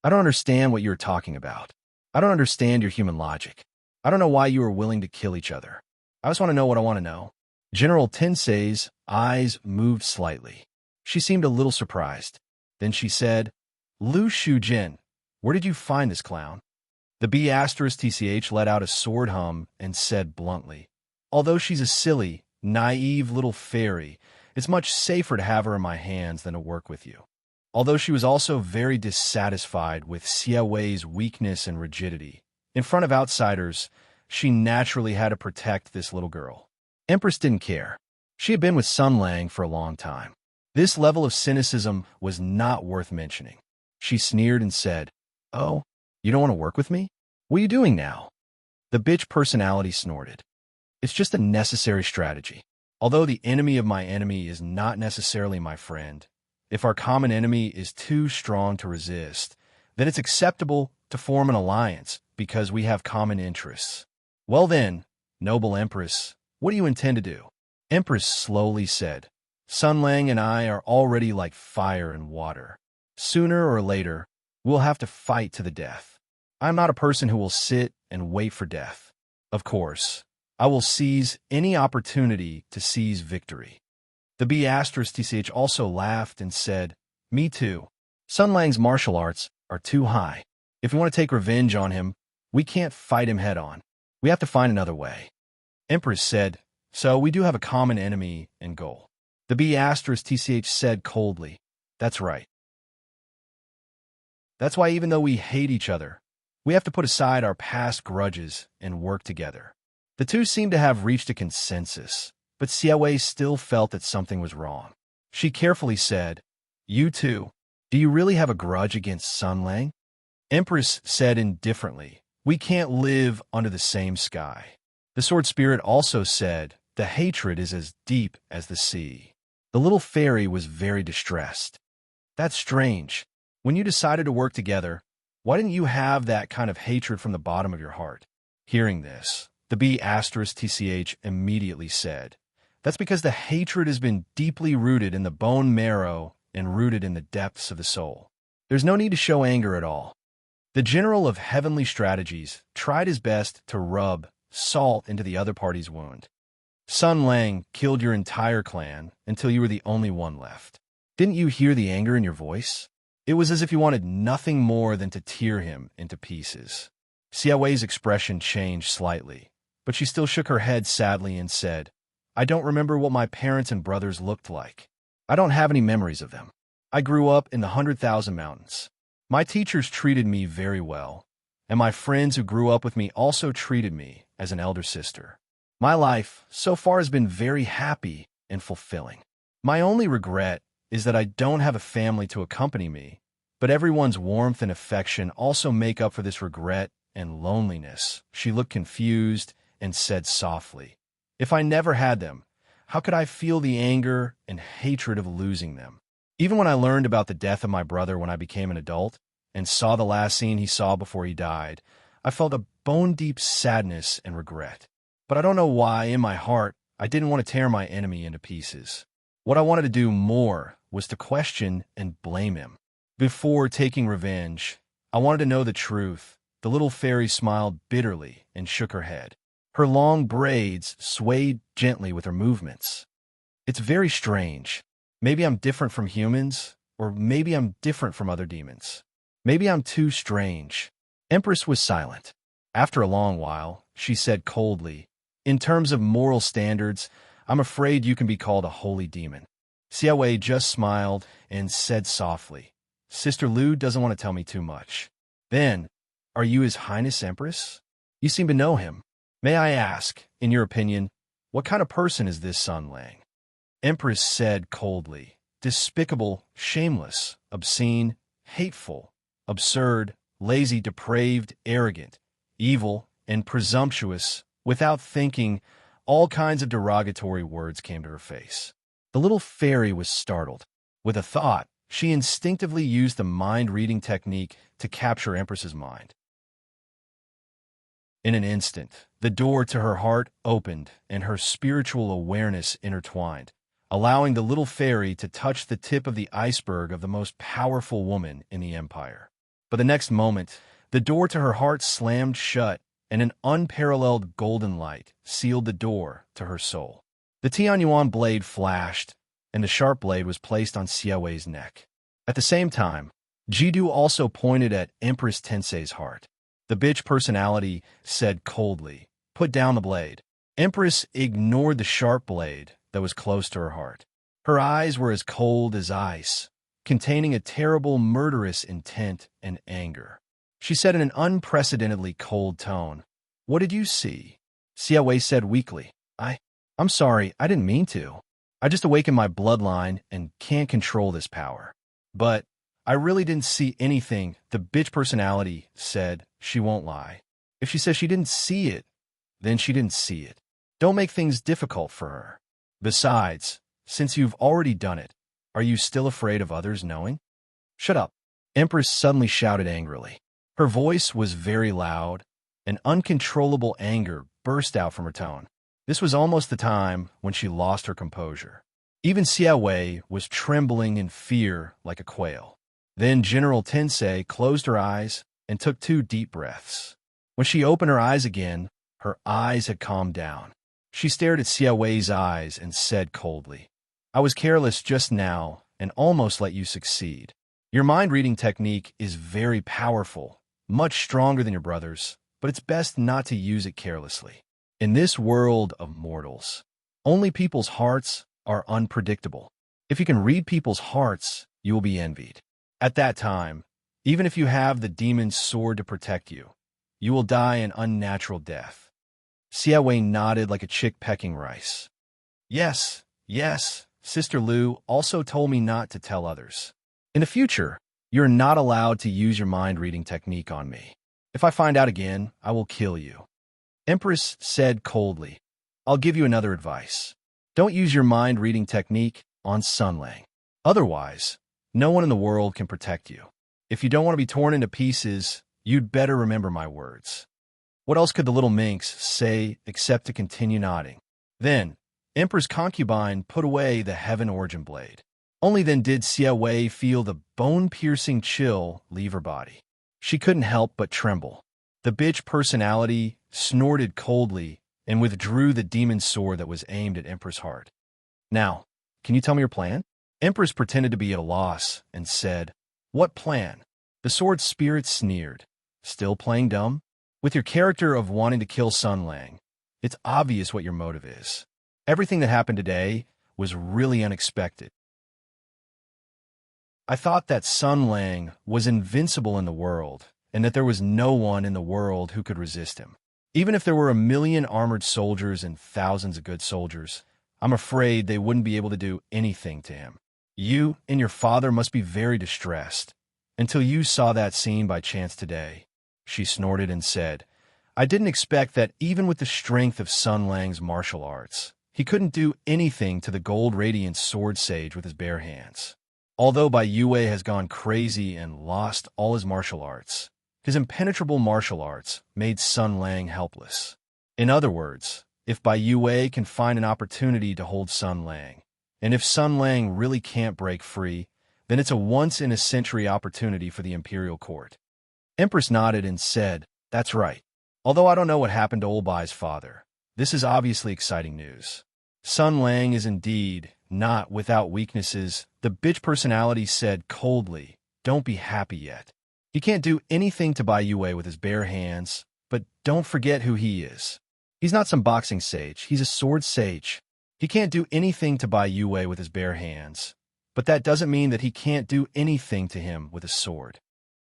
"I don't understand what you're talking about. I don't understand your human logic. I don't know why you are willing to kill each other. I just want to know what I want to know." General Tensei's eyes moved slightly. She seemed a little surprised. Then she said, "Lu Shujin, where did you find this clown?" The B*TCH let out a sword hum and said bluntly, "Although she's a silly, naive little fairy, it's much safer to have her in my hands than to work with you." Although she was also very dissatisfied with Xie Wei's weakness and rigidity, in front of outsiders, she naturally had to protect this little girl. Empress didn't care. She had been with Sun Lang for a long time. This level of cynicism was not worth mentioning. She sneered and said, "Oh, you don't want to work with me? What are you doing now?" The bitch personality snorted. "It's just a necessary strategy. Although the enemy of my enemy is not necessarily my friend, if our common enemy is too strong to resist, then it's acceptable to form an alliance because we have common interests. Well then, noble Empress, what do you intend to do?" Empress slowly said, "Sun Lang and I are already like fire and water. Sooner or later, we'll have to fight to the death. I'm not a person who will sit and wait for death. Of course, I will seize any opportunity to seize victory." The B*TCH also laughed and said, "Me too. Sun Lang's martial arts are too high. If we want to take revenge on him, we can't fight him head on. We have to find another way." Empress said, "So we do have a common enemy and goal." The B*TCH said coldly, "That's right. That's why even though we hate each other, we have to put aside our past grudges and work together." The two seemed to have reached a consensus, but Xie Wei still felt that something was wrong. She carefully said, "You two, do you really have a grudge against Sun Lang?" Empress said indifferently, "We can't live under the same sky." The sword spirit also said, "The hatred is as deep as the sea." The little fairy was very distressed. "That's strange. When you decided to work together, why didn't you have that kind of hatred from the bottom of your heart?" Hearing this, the B*TCH immediately said, "That's because the hatred has been deeply rooted in the bone marrow and rooted in the depths of the soul. There's no need to show anger at all." The general of heavenly strategies tried his best to rub salt into the other party's wound. "Sun Lang killed your entire clan until you were the only one left. Didn't you hear the anger in your voice? It was as if you wanted nothing more than to tear him into pieces." Xie Wei's expression changed slightly, but she still shook her head sadly and said, "I don't remember what my parents and brothers looked like. I don't have any memories of them. I grew up in the 100,000 Mountains. My teachers treated me very well, and my friends who grew up with me also treated me as an elder sister. My life so far has been very happy and fulfilling. My only regret is that I don't have a family to accompany me, but everyone's warmth and affection also make up for this regret and loneliness." She looked confused and said softly, "If I never had them, how could I feel the anger and hatred of losing them? Even when I learned about the death of my brother when I became an adult and saw the last scene he saw before he died, I felt a bone-deep sadness and regret. But I don't know why, in my heart, I didn't want to tear my enemy into pieces. What I wanted to do more was to question and blame him. Before taking revenge, I wanted to know the truth." The little fairy smiled bitterly and shook her head. Her long braids swayed gently with her movements. "It's very strange. Maybe I'm different from humans, or maybe I'm different from other demons. Maybe I'm too strange." Empress was silent. After a long while, she said coldly, "In terms of moral standards, I'm afraid you can be called a holy demon." Xie Wei just smiled and said softly, "Sister Lu doesn't want to tell me too much." "Then, are you His Highness Empress? You seem to know him. May I ask, in your opinion, what kind of person is this Sun Lang?" Empress said coldly, "Despicable, shameless, obscene, hateful, absurd, lazy, depraved, arrogant, evil, and presumptuous. Without thinking, all kinds of derogatory words came to her face. The little fairy was startled. With a thought, she instinctively used the mind-reading technique to capture Empress's mind. In an instant, the door to her heart opened and her spiritual awareness intertwined, allowing the little fairy to touch the tip of the iceberg of the most powerful woman in the empire. But the next moment, the door to her heart slammed shut, and an unparalleled golden light sealed the door to her soul. The Tianyuan blade flashed, and the sharp blade was placed on Xiaowei's neck. At the same time, Jidu also pointed at Empress Tensei's heart. The bitch personality said coldly, "Put down the blade." Empress ignored the sharp blade that was close to her heart. Her eyes were as cold as ice, containing a terrible, murderous intent and anger. She said in an unprecedentedly cold tone, "What did you see?" Xiaowei said weakly, I'm sorry, I didn't mean to. I just awakened my bloodline and can't control this power. But I really didn't see anything," the bitch personality said. She won't lie. If she says she didn't see it, then she didn't see it. Don't make things difficult for her. Besides, since you've already done it, are you still afraid of others knowing? Shut up, Empress suddenly shouted angrily. Her voice was very loud, and uncontrollable anger burst out from her tone. This was almost the time when she lost her composure. Even Xiaowei was trembling in fear like a quail. Then General Tensei closed her eyes and took 2 deep breaths. When she opened her eyes again, her eyes had calmed down. She stared at Xiaowei's eyes and said coldly, "I was careless just now and almost let you succeed. Your mind-reading technique is very powerful, much stronger than your brother's, but it's best not to use it carelessly. In this world of mortals, only people's hearts are unpredictable. If you can read people's hearts, you will be envied. At that time, even if you have the demon's sword to protect you, you will die an unnatural death." Xiaowei nodded like a chick pecking rice. Yes, Sister Lu also told me not to tell others. In the future, you're not allowed to use your mind-reading technique on me. If I find out again, I will kill you. Empress said coldly, "I'll give you another advice. Don't use your mind-reading technique on Sunlang. Otherwise, no one in the world can protect you. If you don't want to be torn into pieces, you'd better remember my words." What else could the little minx say except to continue nodding? Then, Emperor's concubine put away the Heaven Origin blade. Only then did Xiaowei feel the bone-piercing chill leave her body. She couldn't help but tremble. The bitch personality snorted coldly and withdrew the demon sword that was aimed at Emperor's heart. "Now, can you tell me your plan?" Empress pretended to be at a loss and said, "What plan?" The sword spirit sneered, "Still playing dumb? With your character of wanting to kill Sunlang, it's obvious what your motive is. Everything that happened today was really unexpected. I thought that Sunlang was invincible in the world, and that there was no one in the world who could resist him. Even if there were 1,000,000 armored soldiers and thousands of good soldiers, I'm afraid they wouldn't be able to do anything to him. You and your father must be very distressed, until you saw that scene by chance today." She snorted and said, "I didn't expect that even with the strength of Sunlang's martial arts, he couldn't do anything to the gold-radiant sword sage with his bare hands. Although Bai Yue has gone crazy and lost all his martial arts, his impenetrable martial arts made Sunlang helpless. In other words, if Bai Yue can find an opportunity to hold Sunlang, and if Sunlang really can't break free, then it's a once-in-a-century opportunity for the imperial court." Empress nodded and said, "That's right. Although I don't know what happened to old Bai's father, this is obviously exciting news. Sunlang is indeed not without weaknesses," the bitch personality said coldly. "Don't be happy yet. He can't do anything to Bai Yue with his bare hands, but don't forget who he is. He's not some boxing sage, he's a sword sage. He can't do anything to Bai Yue with his bare hands, but that doesn't mean that he can't do anything to him with a sword."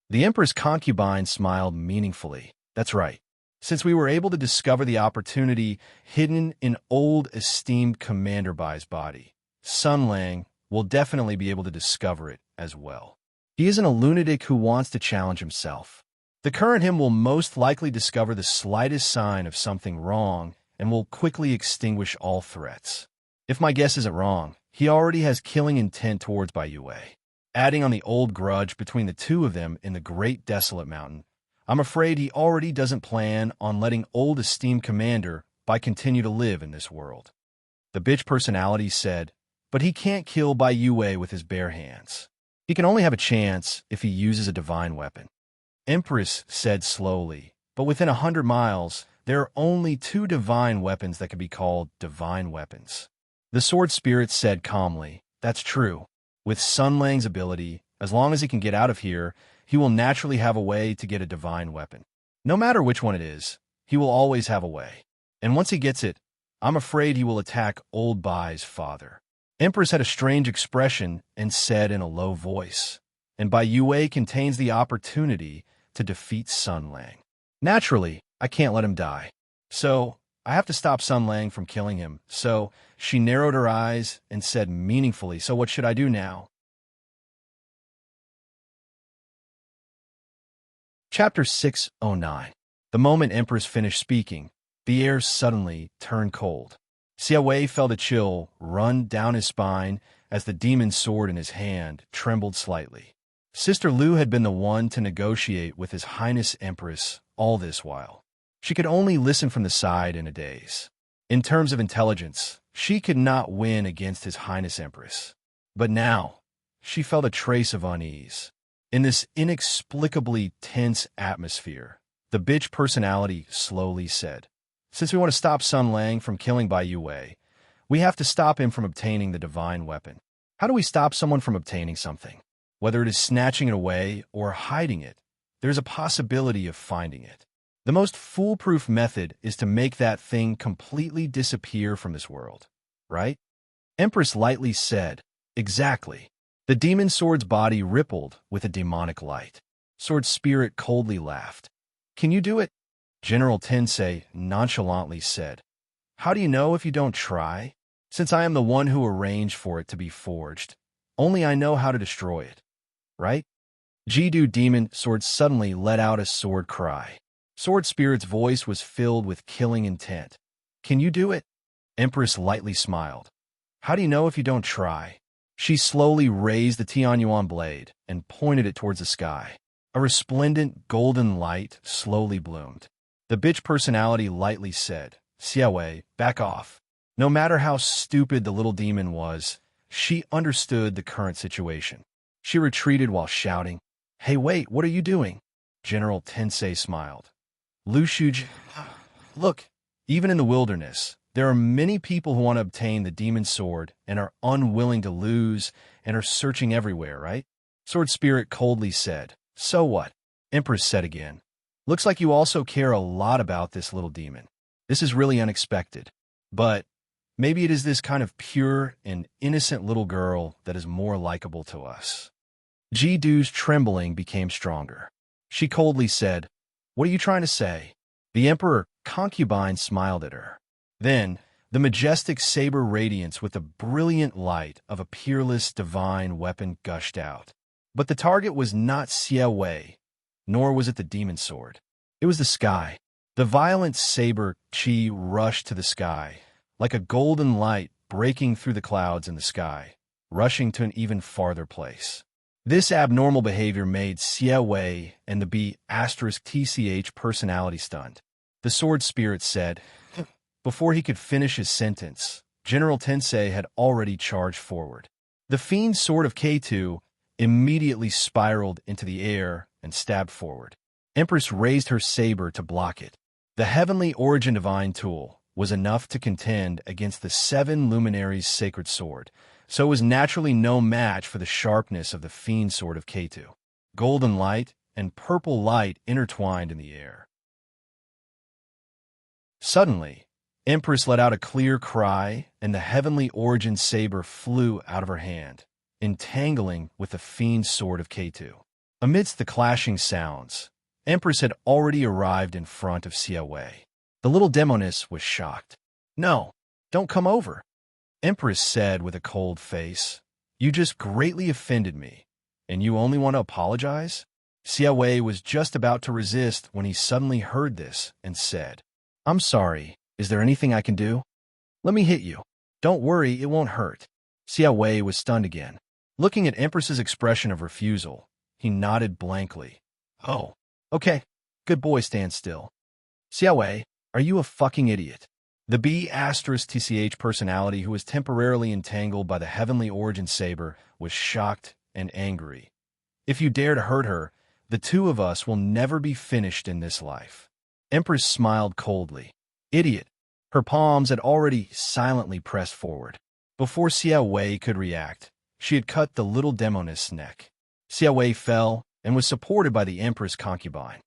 The Emperor's concubine smiled meaningfully. "That's right. Since we were able to discover the opportunity hidden in old esteemed Commander Bai's body, Sunlang will definitely be able to discover it as well." He isn't a lunatic who wants to challenge himself. The current him will most likely discover the slightest sign of something wrong and will quickly extinguish all threats. If my guess isn't wrong, he already has killing intent towards Bai Yue. Adding on the old grudge between the two of them in the great desolate mountain, I'm afraid he already doesn't plan on letting old esteemed commander Bai continue to live in this world. The bitch personality said, but he can't kill Bai Yue with his bare hands. He can only have a chance if he uses a divine weapon. Empress said slowly, but within 100 miles, there are only 2 divine weapons that can be called divine weapons. The sword spirit said calmly, that's true. With Sun Lang's ability, as long as he can get out of here, he will naturally have a way to get a divine weapon. No matter which one it is, he will always have a way. And once he gets it, I'm afraid he will attack old Bai's father. Empress had a strange expression and said in a low voice, and Bai Yue contains the opportunity to defeat Sun Lang. Naturally, I can't let him die. So, I have to stop Sun Lang from killing him. So, she narrowed her eyes and said meaningfully, so what should I do now? Chapter 609. The moment Empress finished speaking, the air suddenly turned cold. Xia Wei felt a chill run down his spine as the demon's sword in his hand trembled slightly. Sister Lu had been the one to negotiate with His Highness Empress all this while. She could only listen from the side in a daze. In terms of intelligence, she could not win against His Highness Empress. But now, she felt a trace of unease. In this inexplicably tense atmosphere, the bitch personality slowly said, since we want to stop Sun Lang from killing Bai Yue, we have to stop him from obtaining the divine weapon. How do we stop someone from obtaining something? Whether it is snatching it away or hiding it, there's a possibility of finding it. The most foolproof method is to make that thing completely disappear from this world, right? Empress lightly said, exactly. The demon sword's body rippled with a demonic light. Sword spirit coldly laughed. Can you do it? General Tensei nonchalantly said, how do you know if you don't try? Since I am the one who arranged for it to be forged, only I know how to destroy it, right? Jidu demon sword suddenly let out a sword cry. Sword spirit's voice was filled with killing intent. Can you do it? Empress lightly smiled. How do you know if you don't try? She slowly raised the Tianyuan blade and pointed it towards the sky. A resplendent golden light slowly bloomed. The bitch personality lightly said, Xia Wei, back off. No matter how stupid the little demon was, she understood the current situation. She retreated while shouting, hey wait, what are you doing? General Tensei smiled. Lu Shuji, look, even in the wilderness, there are many people who want to obtain the demon sword and are unwilling to lose and are searching everywhere, right? Sword Spirit coldly said, so what? Empress said again, looks like you also care a lot about this little demon. This is really unexpected. But maybe it is this kind of pure and innocent little girl that is more likable to us. Jidu's trembling became stronger. She coldly said, what are you trying to say? The Emperor concubine smiled at her. Then, the majestic saber radiance with the brilliant light of a peerless divine weapon gushed out. But the target was not Xia Wei, nor was it the demon sword. It was the sky. The violent saber chi rushed to the sky, like a golden light breaking through the clouds in the sky, rushing to an even farther place. This abnormal behavior made Xia Wei and the B*TCH personality stunned. The sword spirit said, before he could finish his sentence, General Tensei had already charged forward. The fiend sword of K2 immediately spiraled into the air and stabbed forward. Empress raised her saber to block it. The heavenly origin divine tool was enough to contend against the 7 luminaries' sacred sword, so it was naturally no match for the sharpness of the fiend sword of K2. Golden light and purple light intertwined in the air. Suddenly, Empress let out a clear cry, and the heavenly origin saber flew out of her hand, entangling with the fiend sword of K2. Amidst the clashing sounds, Empress had already arrived in front of Xia Wei. The little demoness was shocked. No, don't come over, Empress said with a cold face. You just greatly offended me. And you only want to apologize? Xia Wei was just about to resist when he suddenly heard this and said, I'm sorry, is there anything I can do? Let me hit you. Don't worry, it won't hurt. Xia Wei was stunned again. Looking at Empress's expression of refusal, he nodded blankly. Oh, okay. Good boy, stand still. Xia Wei, are you a fucking idiot? The B*TCH personality, who was temporarily entangled by the heavenly origin saber, was shocked and angry. If you dare to hurt her, the two of us will never be finished in this life. Empress smiled coldly. Idiot. Her palms had already silently pressed forward. Before Xia Wei could react, she had cut the little demoness's neck. Xia Wei fell and was supported by the Empress concubine.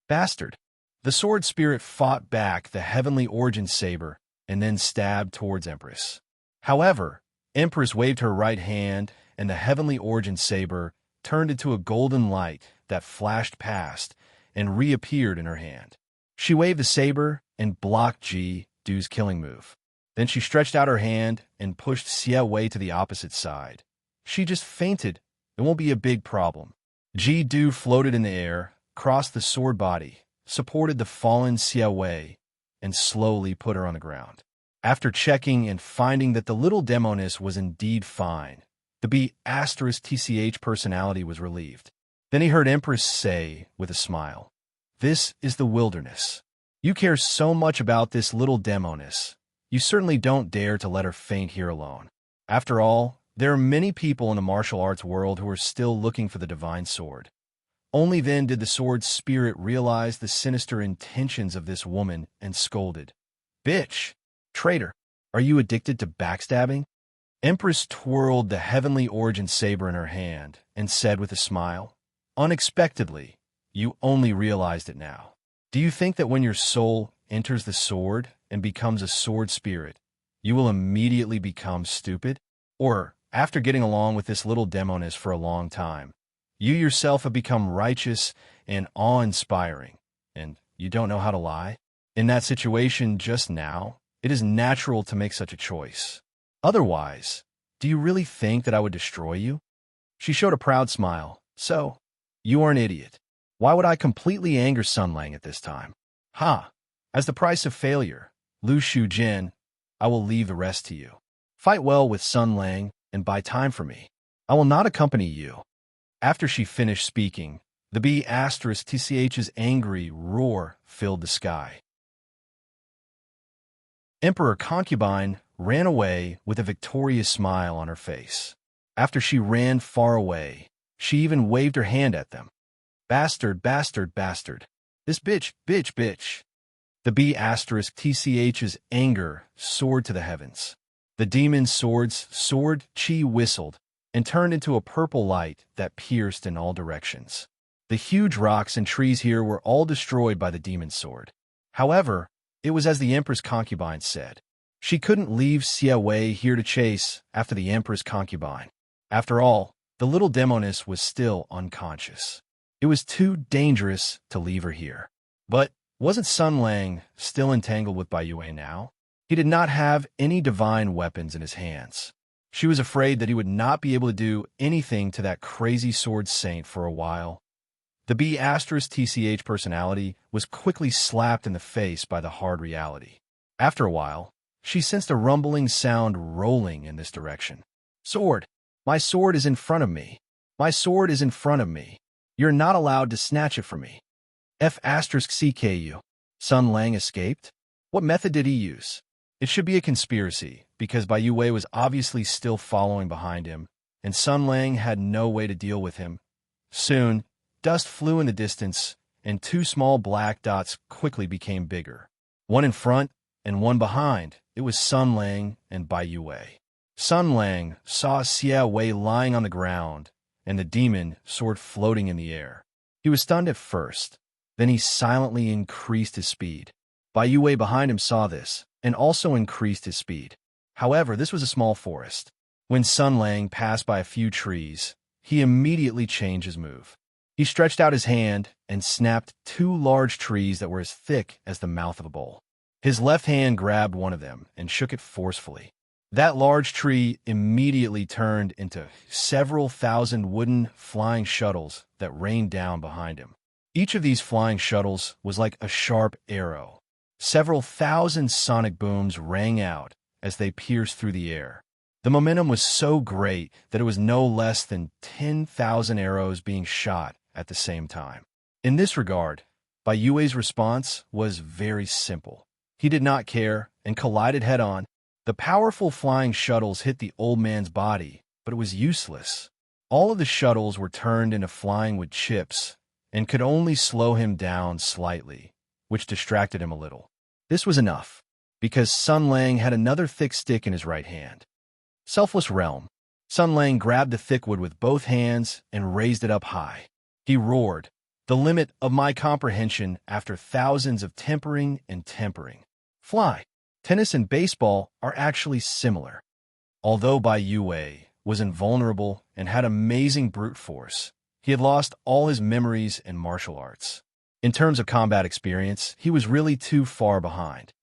Bastard. The sword spirit fought back the heavenly origin saber and then stabbed towards Empress. However, Empress waved her right hand, and the heavenly origin saber turned into a golden light that flashed past and reappeared in her hand. She waved the saber and blocked Ji Du's killing move. Then she stretched out her hand and pushed Xia Wei to the opposite side. She just fainted. It won't be a big problem. Ji Du floated in the air, crossed the sword body, supported the fallen Xia Wei, and slowly put her on the ground. After checking and finding that the little demoness was indeed fine, the B*TCH personality was relieved. Then he heard Empress say, with a smile, This is the wilderness. You care so much about this little demoness. You certainly don't dare to let her faint here alone. After all, there are many people in the martial arts world who are still looking for the divine sword. Only then did the sword spirit realize the sinister intentions of this woman and scolded. Bitch! Traitor! Are you addicted to backstabbing? Empress twirled the heavenly origin saber in her hand and said with a smile, Unexpectedly, you only realized it now. Do you think that when your soul enters the sword and becomes a sword spirit, you will immediately become stupid? Or, after getting along with this little demoness for a long time, you yourself have become righteous and awe-inspiring, and you don't know how to lie? In that situation just now, it is natural to make such a choice. Otherwise, do you really think that I would destroy you? She showed a proud smile. So, you are an idiot. Why would I completely anger Sun Lang at this time? Ha! As the price of failure, Lu Shujin, I will leave the rest to you. Fight well with Sun Lang and buy time for me. I will not accompany you. After she finished speaking, the B*TCH's angry roar filled the sky. Emperor Concubine ran away with a victorious smile on her face. After she ran far away, she even waved her hand at them. Bastard, bastard, bastard. This bitch, bitch, bitch. The B*TCH's anger soared to the heavens. The demon sword's sword chi whistled and turned into a purple light that pierced in all directions. The huge rocks and trees here were all destroyed by the demon sword. However, it was as the Empress concubine said. She couldn't leave Xia Wei here to chase after the Empress concubine. After all, the little demoness was still unconscious. It was too dangerous to leave her here. But wasn't Sun Lang still entangled with Bai Yue now? He did not have any divine weapons in his hands. She was afraid that he would not be able to do anything to that crazy sword saint for a while. The B*TCH personality was quickly slapped in the face by the hard reality. After a while, she sensed a rumbling sound rolling in this direction. Sword! My sword is in front of me. My sword is in front of me. You're not allowed to snatch it from me. F*CKU. Sun Lang escaped? What method did he use? It should be a conspiracy, because Bai Yue was obviously still following behind him, and Sun Lang had no way to deal with him. Soon, dust flew in the distance, and two small black dots quickly became bigger. One in front and one behind. It was Sun Lang and Bai Yue. Sun Lang saw Xia Wei lying on the ground, and the demon sword floating in the air. He was stunned at first. Then he silently increased his speed. Bai Yue behind him saw this, and also increased his speed. However, this was a small forest. When Sun Lang passed by a few trees, he immediately changed his move. He stretched out his hand and snapped two large trees that were as thick as the mouth of a bowl. His left hand grabbed one of them and shook it forcefully. That large tree immediately turned into several thousand wooden flying shuttles that rained down behind him. Each of these flying shuttles was like a sharp arrow. Several thousand sonic booms rang out as they pierced through the air. The momentum was so great that it was no less than 10,000 arrows being shot at the same time. In this regard, Bai Yue's response was very simple. He did not care and collided head-on. The powerful flying shuttles hit the old man's body, but it was useless. All of the shuttles were turned into flying wood chips and could only slow him down slightly, which distracted him a little. This was enough, because Sun Lang had another thick stick in his right hand. Selfless Realm. Sun Lang grabbed the thick wood with both hands and raised it up high. He roared, "The limit of my comprehension after thousands of tempering and tempering. Fly." Tennis and baseball are actually similar. Although Bai Yue was invulnerable and had amazing brute force, he had lost all his memories in martial arts. In terms of combat experience, he was really too far behind.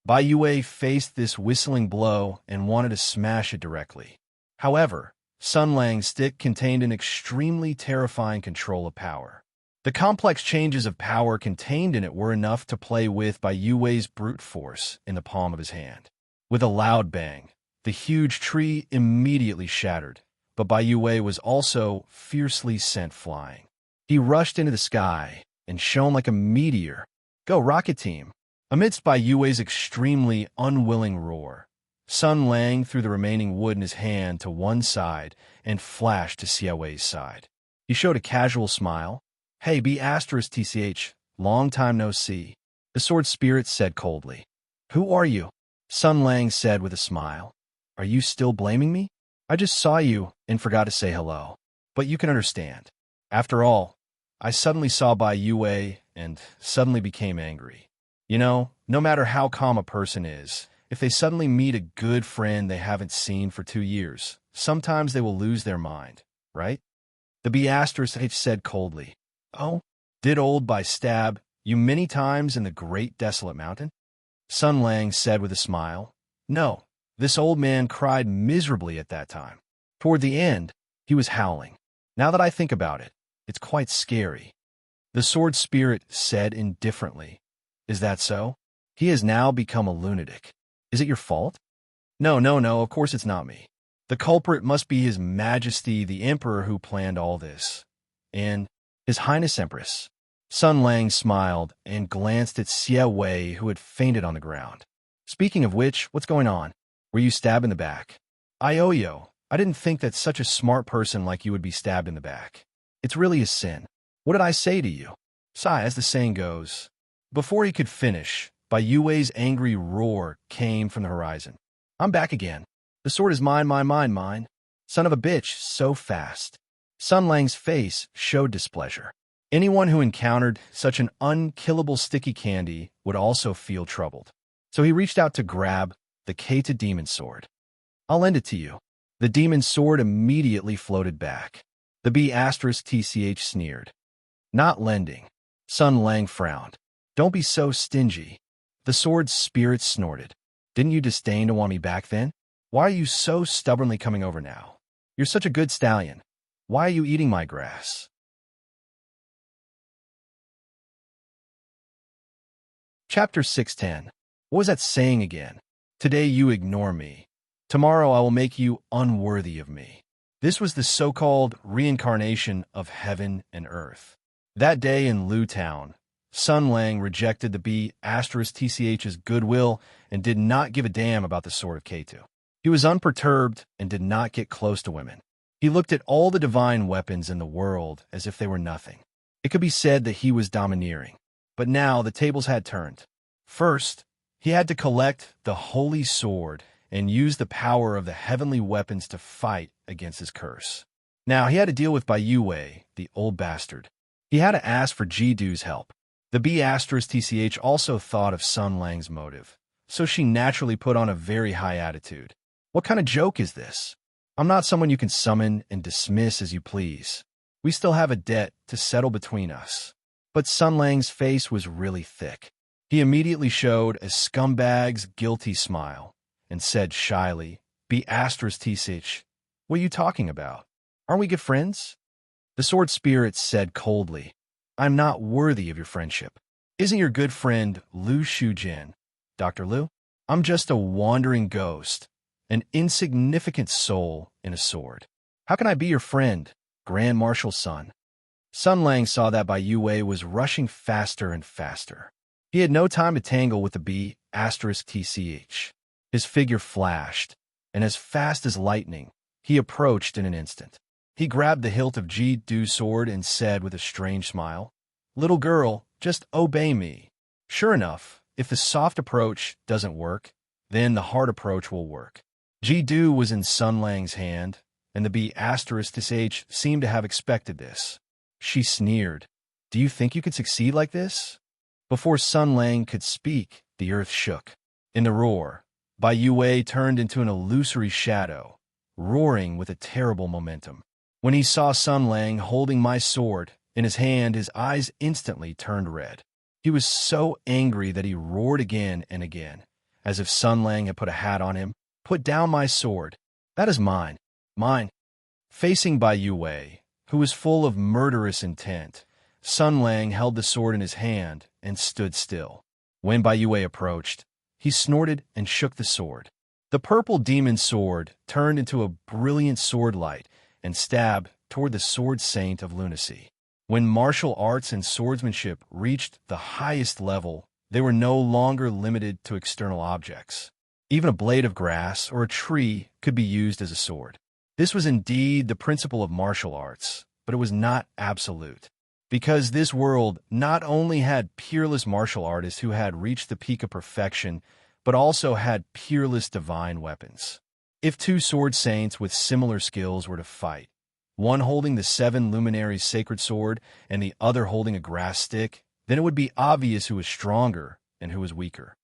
Bai Yue faced this whistling blow and wanted to smash it directly. However, Sun Lang's stick contained an extremely terrifying control of power. The complex changes of power contained in it were enough to play with Bai Yue's brute force in the palm of his hand. With a loud bang, the huge tree immediately shattered, but Bai Yue was also fiercely sent flying. He rushed into the sky and shone like a meteor. "Go, Rocket Team!" Amidst Bai Yue's extremely unwilling roar, Sun Lang threw the remaining wood in his hand to one side and flashed to Xie Wei's side. He showed a casual smile. "Hey, B***TCH, long time no see," the sword spirit said coldly. "Who are you?" Sun Lang said with a smile. "Are you still blaming me? I just saw you and forgot to say hello. But you can understand. After all, I suddenly saw Bai Yue and suddenly became angry. You know, no matter how calm a person is, if they suddenly meet a good friend they haven't seen for 2 years, sometimes they will lose their mind, right?" The B*** said coldly. "Oh, did old Bai stab you many times in the great desolate mountain?" Sun Lang said with a smile. "No, this old man cried miserably at that time. Toward the end, he was howling. Now that I think about it, it's quite scary." The sword spirit said indifferently. "Is that so? He has now become a lunatic. Is it your fault?" No, of course it's not me. The culprit must be His Majesty the Emperor who planned all this. And His Highness Empress." Sun Lang smiled and glanced at Xie Wei, who had fainted on the ground. "Speaking of which, what's going on? Were you stabbed in the back?" "Ioyo, I didn't think that such a smart person like you would be stabbed in the back. It's really a sin. What did I say to you?" "Sigh, as the saying goes." Before he could finish, Bai Yue's angry roar came from the horizon. "I'm back again. The sword is mine, mine. Son of a bitch, so fast." Sun Lang's face showed displeasure. Anyone who encountered such an unkillable sticky candy would also feel troubled. So he reached out to grab the Keita demon sword. "I'll lend it to you." The demon sword immediately floated back. The B***TCH sneered. "Not lending." Sun Lang frowned. "Don't be so stingy." The sword's spirit snorted. "Didn't you disdain to want me back then? Why are you so stubbornly coming over now? You're such a good stallion. Why are you eating my grass?" Chapter 610. What was that saying again? "Today you ignore me. Tomorrow I will make you unworthy of me." This was the so-called reincarnation of heaven and earth. That day in Lu Town, Sun Lang rejected the B***TCH's goodwill and did not give a damn about the sword of Keita. He was unperturbed and did not get close to women. He looked at all the divine weapons in the world as if they were nothing. It could be said that he was domineering. But now the tables had turned. First, he had to collect the holy sword and use the power of the heavenly weapons to fight against his curse. Now he had to deal with Bai Yue, the old bastard. He had to ask for Jidu's help. The B***TCH also thought of Sun Lang's motive, so she naturally put on a very high attitude. "What kind of joke is this? I'm not someone you can summon and dismiss as you please. We still have a debt to settle between us." But Sun Lang's face was really thick. He immediately showed a scumbag's guilty smile and said shyly, "Be asterisk t-sich. What are you talking about? Aren't we good friends?" The sword spirit said coldly, "I'm not worthy of your friendship. Isn't your good friend Lu Shujin, Dr. Lu? I'm just a wandering ghost, an insignificant soul in a sword. How can I be your friend, Grand Marshal Sun?" Sun Lang saw that Bai Yue was rushing faster and faster. He had no time to tangle with the B asterisk TCH. His figure flashed, and as fast as lightning, he approached in an instant. He grabbed the hilt of Ji Du's sword and said with a strange smile, "Little girl, just obey me." Sure enough, if the soft approach doesn't work, then the hard approach will work. Ji Du was in Sun Lang's hand, and the B asterisk TCH seemed to have expected this. She sneered, "Do you think you could succeed like this?" Before Sun Lang could speak, the earth shook. In the roar, Bai Yue turned into an illusory shadow, roaring with a terrible momentum. When he saw Sun Lang holding my sword in his hand, his eyes instantly turned red. He was so angry that he roared again and again, as if Sun Lang had put a hat on him. "Put down my sword. That is mine. Mine." Facing Bai Yue, who was full of murderous intent, Sun Lang held the sword in his hand and stood still. When Bai Yue approached, he snorted and shook the sword. The purple demon sword turned into a brilliant sword light and stabbed toward the sword saint of lunacy. When martial arts and swordsmanship reached the highest level, they were no longer limited to external objects. Even a blade of grass or a tree could be used as a sword. This was indeed the principle of martial arts, but it was not absolute. Because this world not only had peerless martial artists who had reached the peak of perfection, but also had peerless divine weapons. If two sword saints with similar skills were to fight, one holding the 7 luminaries' sacred sword and the other holding a grass stick, then it would be obvious who was stronger and who was weaker.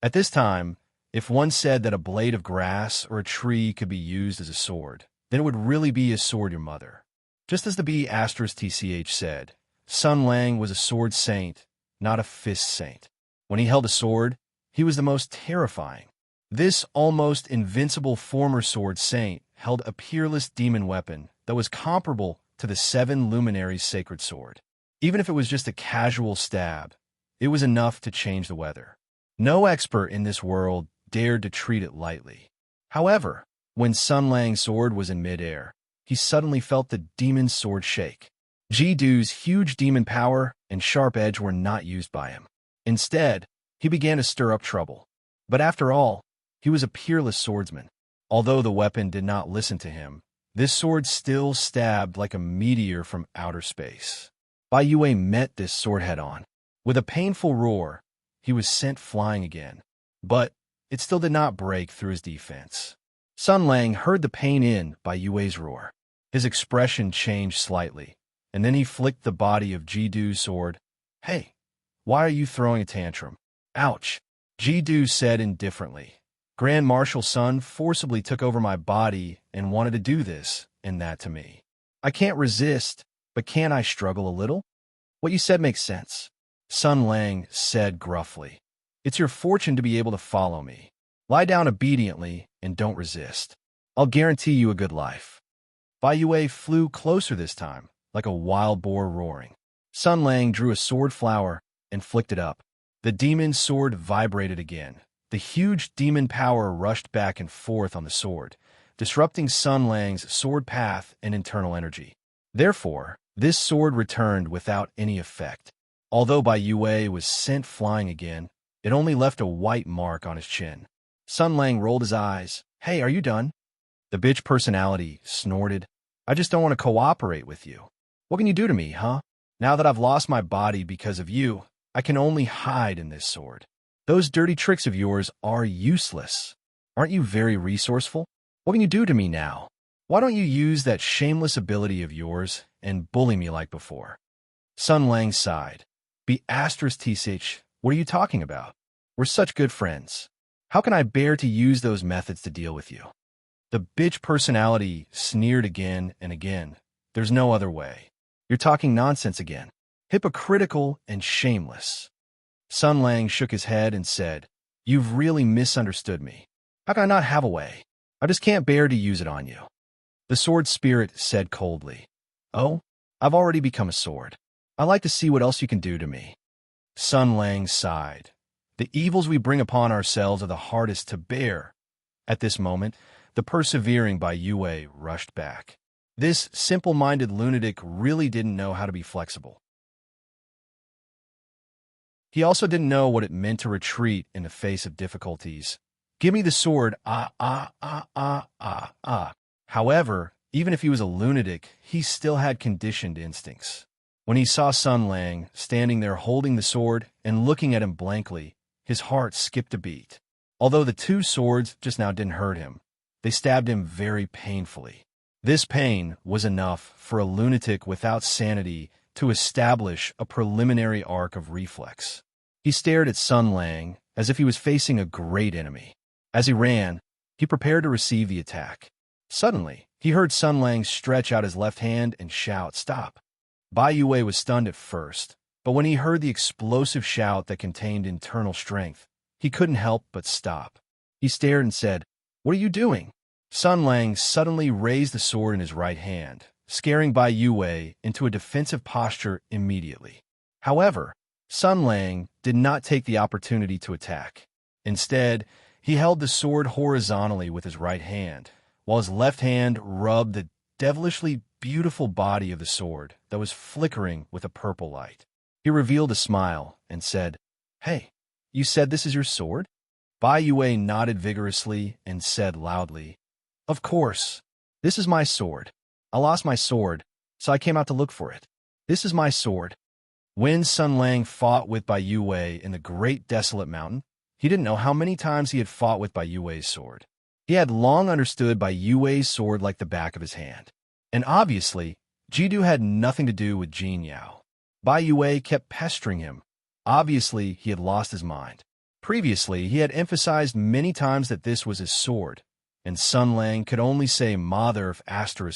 At this time, if one said that a blade of grass or a tree could be used as a sword, then it would really be a sword your mother. Just as the B asterisk TCH said, Sun Lang was a sword saint, not a fist saint. When he held a sword, he was the most terrifying. This almost invincible former sword saint held a peerless demon weapon that was comparable to the 7 luminaries' sacred sword. Even if it was just a casual stab, it was enough to change the weather. No expert in this world dared to treat it lightly. However, when Sun Lang's sword was in midair, he suddenly felt the demon's sword shake. Ji Du's huge demon power and sharp edge were not used by him. Instead, he began to stir up trouble. But after all, he was a peerless swordsman. Although the weapon did not listen to him, this sword still stabbed like a meteor from outer space. Bai Yue met this sword head-on. With a painful roar, he was sent flying again. But it still did not break through his defense. Sun Lang heard the pain in Bai Yue's roar. His expression changed slightly, and then he flicked the body of Ji Du's sword. "Hey, why are you throwing a tantrum?" "Ouch," Ji Du said indifferently. "Grand Marshal Sun forcibly took over my body and wanted to do this and that to me. I can't resist, but can't I struggle a little?" "What you said makes sense," Sun Lang said gruffly. "It's your fortune to be able to follow me. Lie down obediently and don't resist. I'll guarantee you a good life." Bai Yue flew closer this time, like a wild boar roaring. Sun Lang drew a sword flower and flicked it up. The demon's sword vibrated again. The huge demon power rushed back and forth on the sword, disrupting Sun Lang's sword path and internal energy. Therefore, this sword returned without any effect. Although Bai Yue was sent flying again, it only left a white mark on his chin. Sun Lang rolled his eyes. "Hey, are you done?" The bitch personality snorted. "I just don't want to cooperate with you. What can you do to me, huh? Now that I've lost my body because of you, I can only hide in this sword. Those dirty tricks of yours are useless. Aren't you very resourceful? What can you do to me now? Why don't you use that shameless ability of yours and bully me like before?" Sun Lang sighed. "Be asterisk TCH, what are you talking about? We're such good friends. How can I bear to use those methods to deal with you?" The bitch personality sneered again and again. "There's no other way. You're talking nonsense again. hypocritical and shameless. Sun Lang shook his head and said, "You've really misunderstood me. How can I not have a way? I just can't bear to use it on you." The sword spirit said coldly, "Oh, I've already become a sword. I like to see what else you can do to me." Sun Lang sighed. The evils we bring upon ourselves are the hardest to bear. At this moment, the persevering Bai Yue rushed back. This simple-minded lunatic really didn't know how to be flexible. He also didn't know what it meant to retreat in the face of difficulties. "Give me the sword, However, even if he was a lunatic, he still had conditioned instincts. When he saw Sun Lang standing there holding the sword and looking at him blankly, his heart skipped a beat. Although the two swords just now didn't hurt him, they stabbed him very painfully. This pain was enough for a lunatic without sanity to establish a preliminary arc of reflex. He stared at Sun Lang as if he was facing a great enemy. As he ran, he prepared to receive the attack. Suddenly, he heard Sun Lang stretch out his left hand and shout, "Stop!" Bai Yue was stunned at first, but when he heard the explosive shout that contained internal strength, he couldn't help but stop. He stared and said, "What are you doing?" Sun Lang suddenly raised the sword in his right hand, scaring Bai Yue into a defensive posture immediately. However, Sun Lang did not take the opportunity to attack. Instead, he held the sword horizontally with his right hand, while his left hand rubbed the devilishly beautiful body of the sword that was flickering with a purple light. He revealed a smile and said, "Hey, you said this is your sword?" Bai Yue nodded vigorously and said loudly, "Of course. This is my sword. I lost my sword, so I came out to look for it. This is my sword." When Sun Lang fought with Bai Yue in the Great Desolate Mountain, he didn't know how many times he had fought with Bai Yue's sword. He had long understood Bai Yue's sword like the back of his hand. And obviously, Jidu had nothing to do with Jin Yao. Bai Yue kept pestering him. Obviously, he had lost his mind. Previously, he had emphasized many times that this was his sword, and Sun Lang could only say Mother of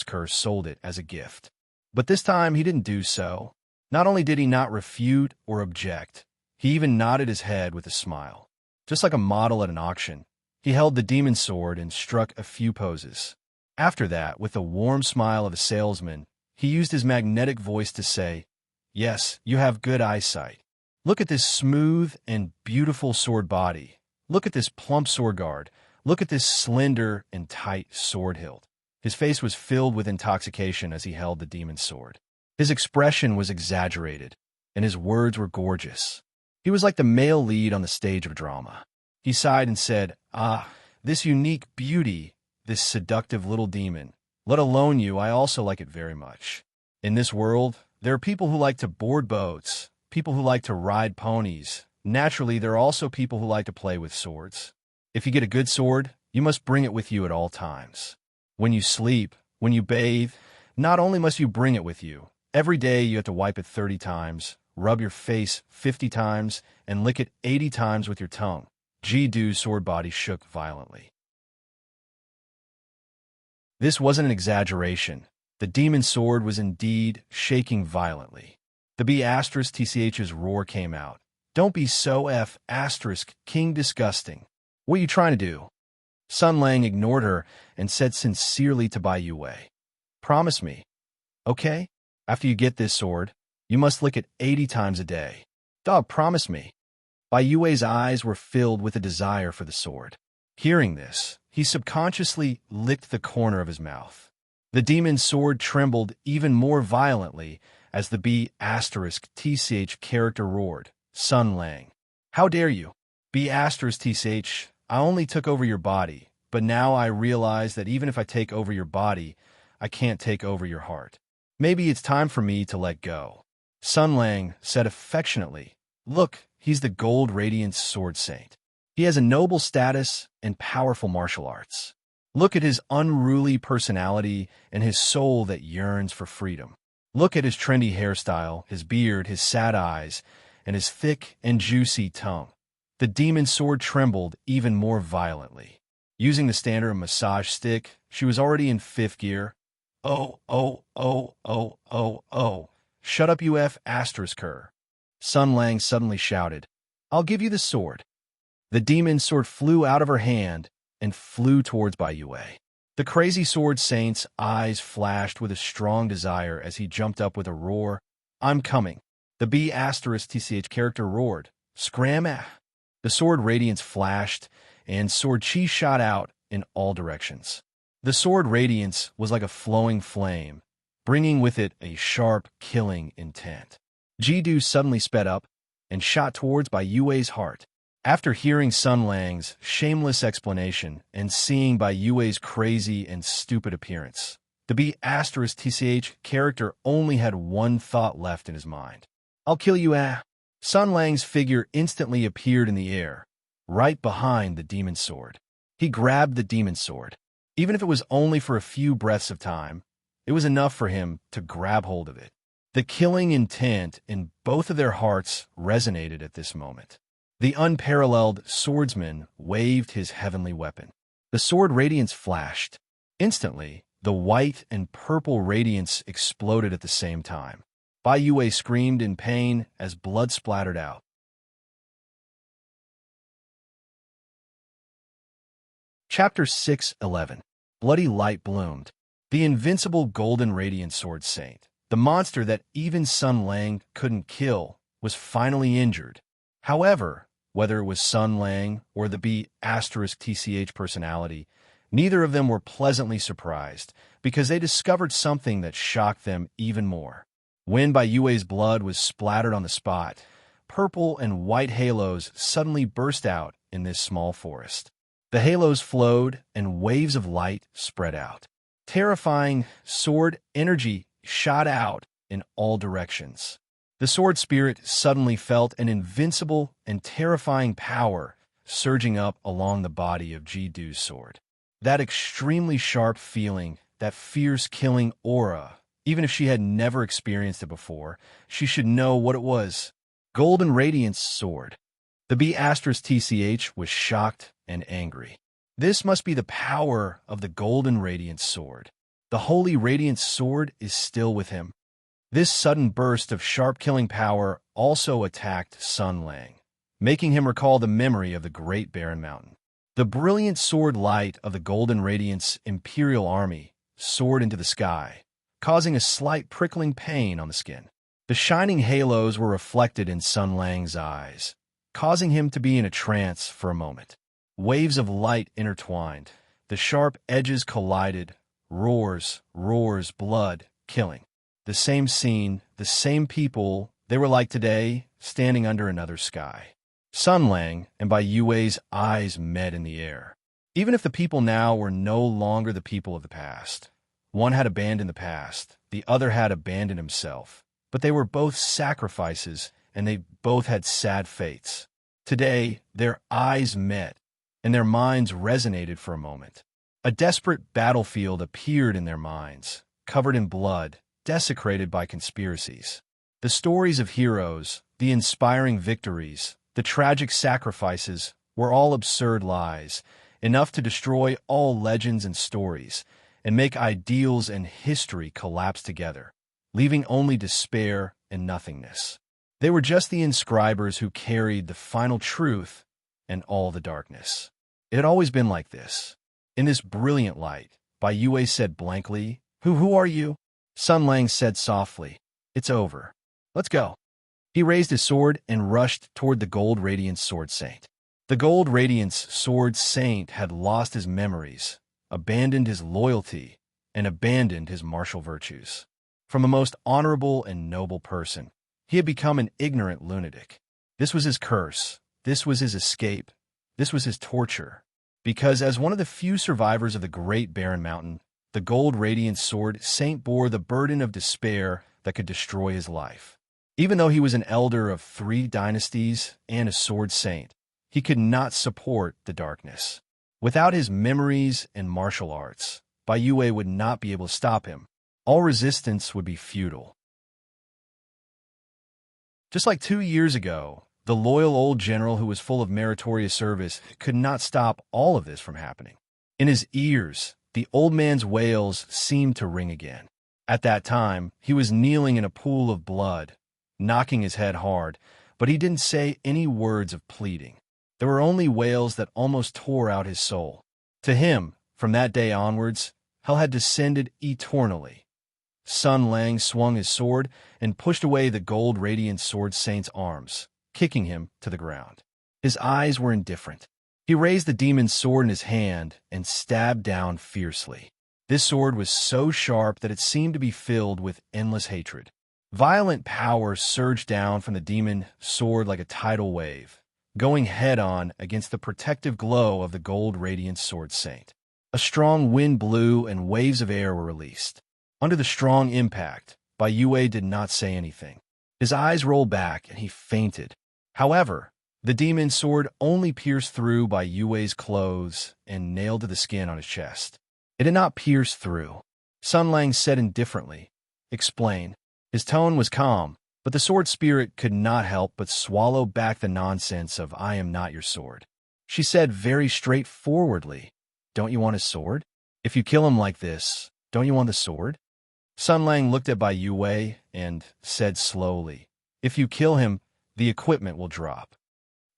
Curse sold it as a gift. But this time, he didn't do so. Not only did he not refute or object, he even nodded his head with a smile. Just like a model at an auction, he held the demon sword and struck a few poses. After that, with the warm smile of a salesman, he used his magnetic voice to say, "Yes, you have good eyesight. Look at this smooth and beautiful sword body. Look at this plump sword guard. Look at this slender and tight sword hilt." His face was filled with intoxication as he held the demon's sword. His expression was exaggerated, and his words were gorgeous. He was like the male lead on the stage of a drama. He sighed and said, This unique beauty, this seductive little demon. Let alone you, I also like it very much. In this world, there are people who like to board boats, people who like to ride ponies. Naturally, there are also people who like to play with swords. If you get a good sword, you must bring it with you at all times. When you sleep, when you bathe, not only must you bring it with you, every day you have to wipe it 30 times, rub your face 50 times, and lick it 80 times with your tongue. Jidu's sword body shook violently. This wasn't an exaggeration. The demon sword was indeed shaking violently. The B***TCH's roar came out. "Don't be so King disgusting. What are you trying to do?" Sun Lang ignored her and said sincerely to Bai Yue, "Promise me, okay? After you get this sword, you must lick it 80 times a day. Dog, promise me." Bai Yue's eyes were filled with a desire for the sword. Hearing this, he subconsciously licked the corner of his mouth. The demon's sword trembled even more violently as the B***TCH character roared, "Sun Lang, how dare you? B***TCH, I only took over your body, but now I realize that even if I take over your body, I can't take over your heart. Maybe it's time for me to let go." Sun Lang said affectionately, "Look, he's the gold radiant sword saint. He has a noble status and powerful martial arts. Look at his unruly personality and his soul that yearns for freedom. Look at his trendy hairstyle, his beard, his sad eyes, and his thick and juicy tongue." The demon's sword trembled even more violently. Using the standard massage stick, she was already in 5th gear. Oh, oh, oh, oh, oh, oh. Shut up, UF asterisk her. Sun Lang suddenly shouted, I'll give you the sword. The demon sword flew out of her hand and flew towards Bai Yue. The crazy sword saint's eyes flashed with a strong desire as he jumped up with a roar. I'm coming. The B asterisk TCH character roared. Scram ah. The sword radiance flashed, and sword chi shot out in all directions. The sword radiance was like a flowing flame, bringing with it a sharp, killing intent. Jidu suddenly sped up and shot towards Bai Yue's heart. After hearing Sun Lang's shameless explanation and seeing Bai Yue's crazy and stupid appearance, the B asterisk TCH character only had one thought left in his mind. I'll kill you, ah. Sun Lang's figure instantly appeared in the air, right behind the demon sword. He grabbed the demon sword. Even if it was only for a few breaths of time, it was enough for him to grab hold of it. The killing intent in both of their hearts resonated at this moment. The unparalleled swordsman waved his heavenly weapon. The sword radiance flashed. Instantly, the white and purple radiance exploded at the same time. Bai Yue screamed in pain as blood splattered out. Chapter 6:11. Bloody light bloomed. The invincible golden radiant sword saint, the monster that even Sun Lang couldn't kill, was finally injured. However, whether it was Sun Lang or the B asterisk TCH personality, neither of them were pleasantly surprised because they discovered something that shocked them even more. When Bai Yue's blood was splattered on the spot, purple and white halos suddenly burst out in this small forest. The halos flowed and waves of light spread out. Terrifying sword energy shot out in all directions. The sword spirit suddenly felt an invincible and terrifying power surging up along the body of Jidu's sword. That extremely sharp feeling, that fierce killing aura, even if she had never experienced it before, she should know what it was. Golden Radiance sword. The B asterisk TCH was shocked and angry. This must be the power of the Golden Radiance sword. The Holy Radiance sword is still with him. This sudden burst of sharp killing power also attacked Sun Lang, making him recall the memory of the Great Barren Mountain. The brilliant sword light of the Golden Radiance Imperial Army soared into the sky, causing a slight prickling pain on the skin. The shining halos were reflected in Sun Lang's eyes, causing him to be in a trance for a moment. Waves of light intertwined. The sharp edges collided. Roars, blood, killing. The same scene, the same people, they were like today, standing under another sky. Sun Lang and Bai Yue's eyes met in the air. Even if the people now were no longer the people of the past, one had abandoned the past, the other had abandoned himself. But they were both sacrifices, and they both had sad fates. Today, their eyes met, and their minds resonated for a moment. A desperate battlefield appeared in their minds, covered in blood, desecrated by conspiracies. The stories of heroes, the inspiring victories, the tragic sacrifices were all absurd lies, enough to destroy all legends and stories, and make ideals and history collapse together, leaving only despair and nothingness. They were just the inscribers who carried the final truth and all the darkness. It had always been like this. In this brilliant light, Bai Yue said blankly, Who are you? Sun Lang said softly, It's over. Let's go. He raised his sword and rushed toward the Gold Radiance Sword Saint. The Gold Radiance Sword Saint had lost his memories, abandoned his loyalty, and abandoned his martial virtues. From a most honorable and noble person, he had become an ignorant lunatic. This was his curse. This was his escape. This was his torture. Because as one of the few survivors of the Great Barren Mountain, the Gold Radiant Sword Saint bore the burden of despair that could destroy his life. Even though he was an elder of 3 dynasties and a sword saint, he could not support the darkness. Without his memories and martial arts, Bai Yue would not be able to stop him. All resistance would be futile. Just like 2 years ago, the loyal old general who was full of meritorious service could not stop all of this from happening. In his ears, the old man's wails seemed to ring again. At that time, he was kneeling in a pool of blood, knocking his head hard, but he didn't say any words of pleading. There were only wails that almost tore out his soul. To him, from that day onwards, hell had descended eternally. Sun Lang swung his sword and pushed away the gold-radiant sword saint's arms, kicking him to the ground. His eyes were indifferent. He raised the demon's sword in his hand and stabbed down fiercely. This sword was so sharp that it seemed to be filled with endless hatred. Violent power surged down from the demon sword like a tidal wave, going head-on against the protective glow of the gold-radiant sword saint. A strong wind blew and waves of air were released. Under the strong impact, Bai Yue did not say anything. His eyes rolled back and he fainted. However, the demon's sword only pierced through Bai Yue's clothes and nailed to the skin on his chest. It did not pierce through. Sun Lang said indifferently, "Explain." His tone was calm, but the sword spirit could not help but swallow back the nonsense of "I am not your sword." She said very straightforwardly, "Don't you want his sword? If you kill him like this, don't you want the sword?" Sun Lang looked at Bai Yue and said slowly, "If you kill him, the equipment will drop."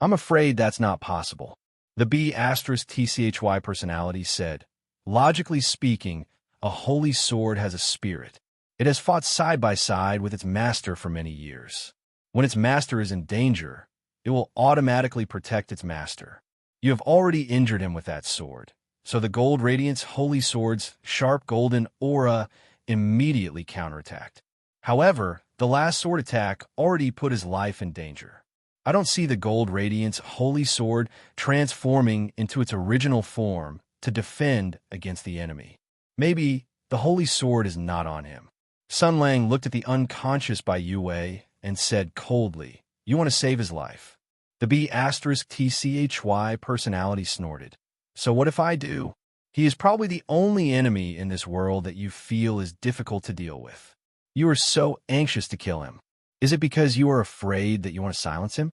"I'm afraid that's not possible." The B*TCHY personality said, "Logically speaking, a holy sword has a spirit. It has fought side by side with its master for many years. When its master is in danger, it will automatically protect its master. You have already injured him with that sword, so the Gold Radiant's holy sword's sharp golden aura immediately counterattacked. However, the last sword attack already put his life in danger. I don't see the Gold Radiant's holy sword transforming into its original form to defend against the enemy. Maybe the holy sword is not on him." Sun Lang looked at the unconscious Bai Yue and said coldly, "You want to save his life?" The B*TCHY personality snorted. "So what if I do? He is probably the only enemy in this world that you feel is difficult to deal with. You are so anxious to kill him. Is it because you are afraid that you want to silence him?"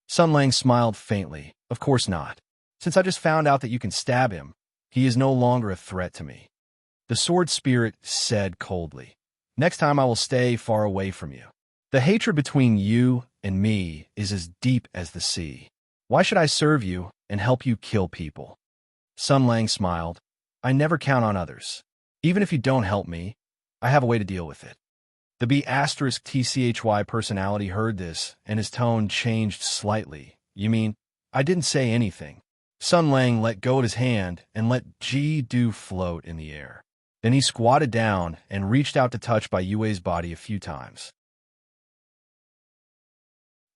Sun Lang smiled faintly. "Of course not. Since I just found out that you can stab him, he is no longer a threat to me." The sword spirit said coldly, "Next time I will stay far away from you. The hatred between you and me is as deep as the sea. Why should I serve you and help you kill people?" Sun Lang smiled. "I never count on others. Even if you don't help me, I have a way to deal with it." The B*TCHY personality heard this, and his tone changed slightly. "You mean, I didn't say anything?" Sun Lang let go of his hand and let Ji-Du float in the air. Then he squatted down and reached out to touch Bai Yue's body a few times.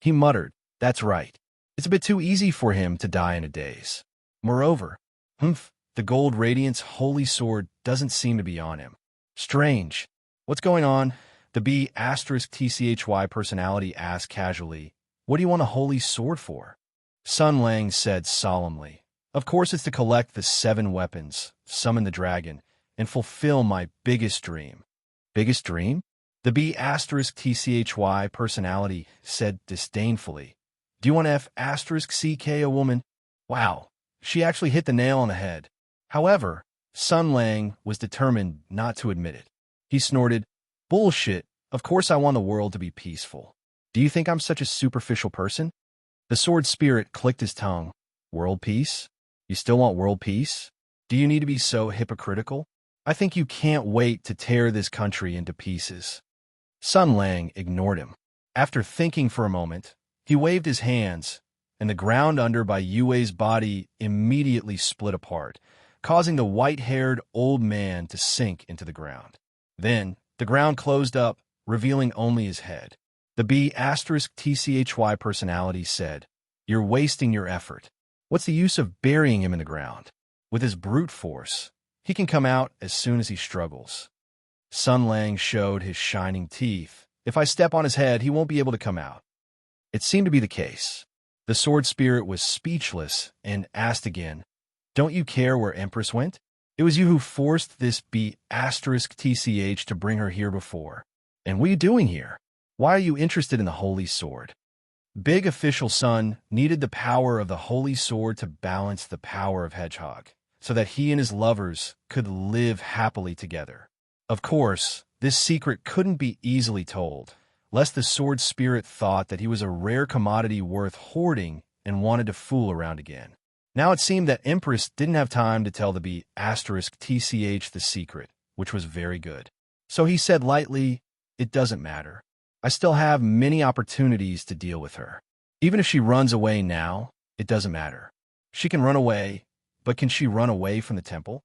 He muttered, "That's right. It's a bit too easy for him to die in a daze. Moreover, the Gold Radiant's holy sword doesn't seem to be on him. Strange. What's going on?" The B*TCHY personality asked casually, "What do you want a holy sword for?" Sun Lang said solemnly, "Of course it's to collect the 7 weapons, summon the dragon, and fulfill my biggest dream." "Biggest dream?" The B*TCHY personality said disdainfully, "Do you want to F*CK a woman?" Wow, she actually hit the nail on the head. However, Sun Lang was determined not to admit it. He snorted, "Bullshit, of course I want the world to be peaceful. Do you think I'm such a superficial person?" The sword spirit clicked his tongue. "World peace? You still want world peace? Do you need to be so hypocritical? I think you can't wait to tear this country into pieces." Sun Lang ignored him. After thinking for a moment, he waved his hands, and the ground under Bai Yue's body immediately split apart, causing the white-haired old man to sink into the ground. Then, the ground closed up, revealing only his head. The B*TCHY personality said, "You're wasting your effort. What's the use of burying him in the ground? With his brute force, he can come out as soon as he struggles." Sun Lang showed his shining teeth. "If I step on his head, he won't be able to come out." It seemed to be the case. The sword spirit was speechless and asked again, "Don't you care where Empress went? It was you who forced this B*TCH to bring her here before. And what are you doing here? Why are you interested in the holy sword?" Big Official Sun needed the power of the holy sword to balance the power of Hedgehog, so that he and his lovers could live happily together. Of course, this secret couldn't be easily told, lest the sword spirit thought that he was a rare commodity worth hoarding and wanted to fool around again. Now it seemed that Empress didn't have time to tell the bee *TCH the secret, which was very good. So he said lightly, "It doesn't matter. I still have many opportunities to deal with her. Even if she runs away now, it doesn't matter. She can run away, but can she run away from the temple?"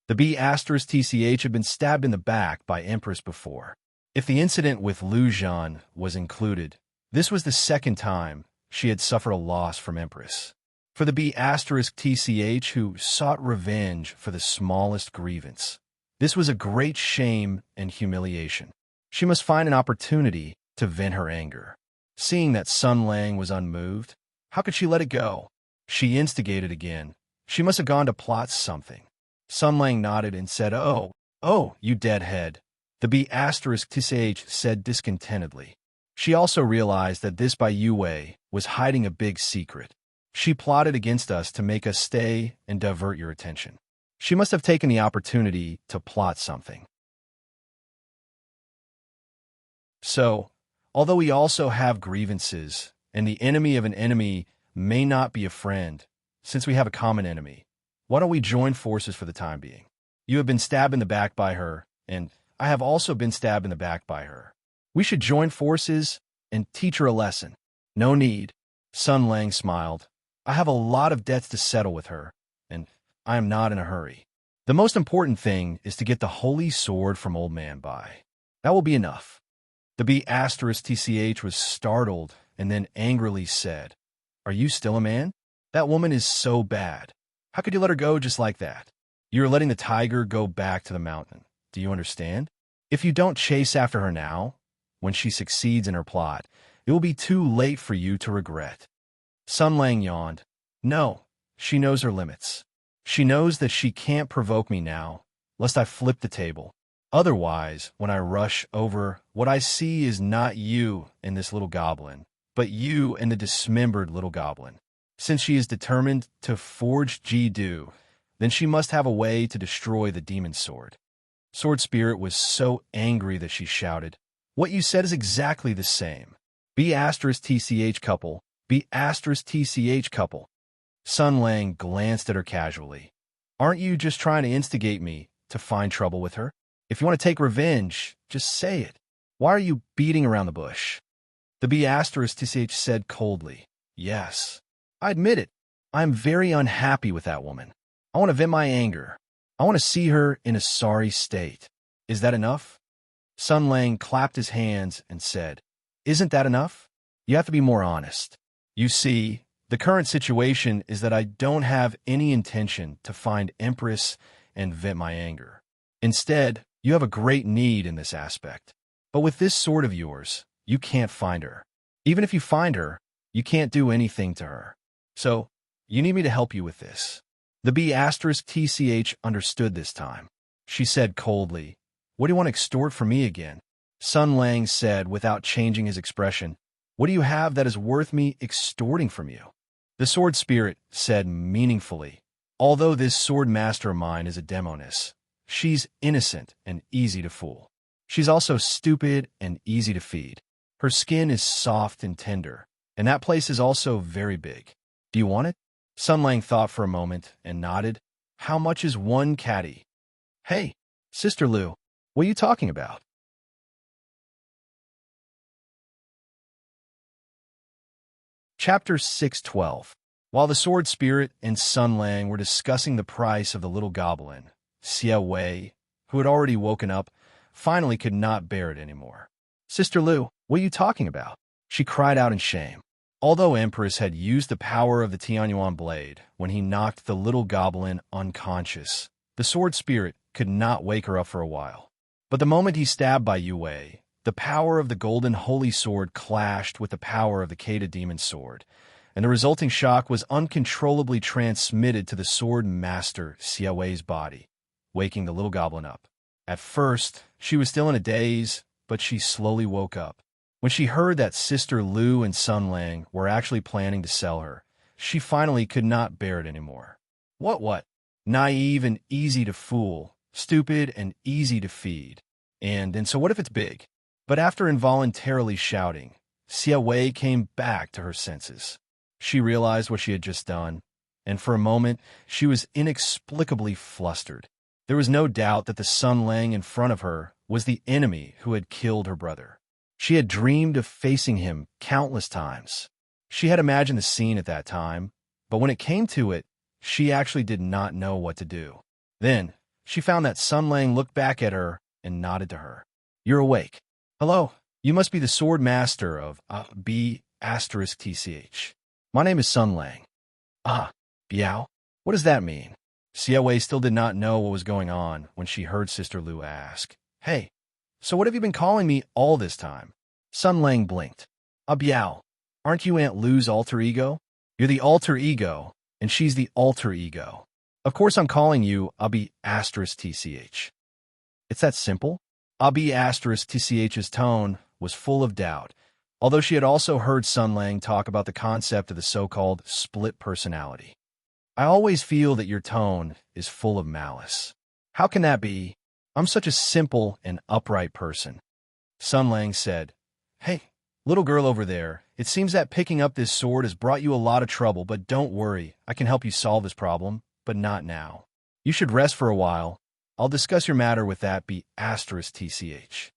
The bee *TCH had been stabbed in the back by Empress before. If the incident with Lu Zhan was included, this was the second time she had suffered a loss from Empress. For the bee *TCH who sought revenge for the smallest grievance, this was a great shame and humiliation. She must find an opportunity to vent her anger. Seeing that Sun Lang was unmoved, how could she let it go? She instigated again. She must have gone to plot something. Sun Lang nodded and said, Oh, you deadhead. The bee *TCH said discontentedly. She also realized that this by Yue was hiding a big secret. She plotted against us to make us stay and divert your attention. She must have taken the opportunity to plot something. So, although we also have grievances, and the enemy of an enemy may not be a friend, since we have a common enemy, why don't we join forces for the time being? You have been stabbed in the back by her, and I have also been stabbed in the back by her. We should join forces and teach her a lesson. No need. Sun Lang smiled. I have a lot of debts to settle with her, and I am not in a hurry. The most important thing is to get the holy sword from Old Man Bai. That will be enough. The bee *TCH was startled and then angrily said, Are you still a man? That woman is so bad. How could you let her go just like that? You are letting the tiger go back to the mountain. Do you understand? If you don't chase after her now, when she succeeds in her plot, it will be too late for you to regret. Sun Lang yawned. No, she knows her limits. She knows that she can't provoke me now, lest I flip the table. Otherwise, when I rush over, what I see is not you and this little goblin, but you and the dismembered little goblin. Since she is determined to forge Ji-Du, then she must have a way to destroy the demon sword. Sword Spirit was so angry that she shouted, What you said is exactly the same. Be *TCH couple, be *TCH couple. Sun Lang glanced at her casually. Aren't you just trying to instigate me to find trouble with her? If you want to take revenge, just say it. Why are you beating around the bush? The bee *TCH said coldly, Yes, I admit it. I am very unhappy with that woman. I want to vent my anger. I want to see her in a sorry state. Is that enough? Sun Lang clapped his hands and said, Isn't that enough? You have to be more honest. You see, the current situation is that I don't have any intention to find Empress and vent my anger. Instead, you have a great need in this aspect. But with this sword of yours, you can't find her. Even if you find her, you can't do anything to her. So, you need me to help you with this. The bee *TCH understood this time. She said coldly, What do you want to extort from me again? Sun Lang said without changing his expression, What do you have that is worth me extorting from you? The sword spirit said meaningfully, Although this sword master of mine is a demoness, she's innocent and easy to fool. She's also stupid and easy to feed. Her skin is soft and tender, and that place is also very big. Do you want it? Sun Lang thought for a moment and nodded. How much is one caddy? Hey, Sister Lu, what are you talking about? Chapter 612. While the sword spirit and Sun Lang were discussing the price of the little goblin, Xia Wei, who had already woken up, finally could not bear it anymore. Sister Lu, what are you talking about? She cried out in shame. Although Empress had used the power of the Tianyuan blade when he knocked the little goblin unconscious, the sword spirit could not wake her up for a while. But the moment he stabbed by Yue, the power of the golden holy sword clashed with the power of the Kata demon sword, and the resulting shock was uncontrollably transmitted to the sword master Xia Wei's body, waking the little goblin up. At first, she was still in a daze, but she slowly woke up. When she heard that Sister Lu and Sun Lang were actually planning to sell her, she finally could not bear it anymore. What? Naive and easy to fool, stupid, and easy to feed. And so what if it's big? But after involuntarily shouting, Xia Wei came back to her senses. She realized what she had just done, and for a moment she was inexplicably flustered. There was no doubt that the Sun laying in front of her was the enemy who had killed her brother. She had dreamed of facing him countless times. She had imagined the scene at that time, but when it came to it, she actually did not know what to do. Then, she found that Sun Lang looked back at her and nodded to her. "You're awake. Hello, you must be the sword master of B*TCH. My name is Sun Lang." "Ah, Biao? What does that mean?" Xia Wei still did not know what was going on when she heard Sister Lu ask, "Hey, so what have you been calling me all this time?" Sun Lang blinked. Biao, aren't you Aunt Lu's alter ego? You're the alter ego, and she's the alter ego. Of course I'm calling you B*TCH. It's that simple?" B*TCH's tone was full of doubt, although she had also heard Sun Lang talk about the concept of the so-called split personality. "I always feel that your tone is full of malice. How can that be? I'm such a simple and upright person." Sun Lang said, "Hey, little girl over there, it seems that picking up this sword has brought you a lot of trouble, but don't worry, I can help you solve this problem, but not now. You should rest for a while. I'll discuss your matter with that B*TCH.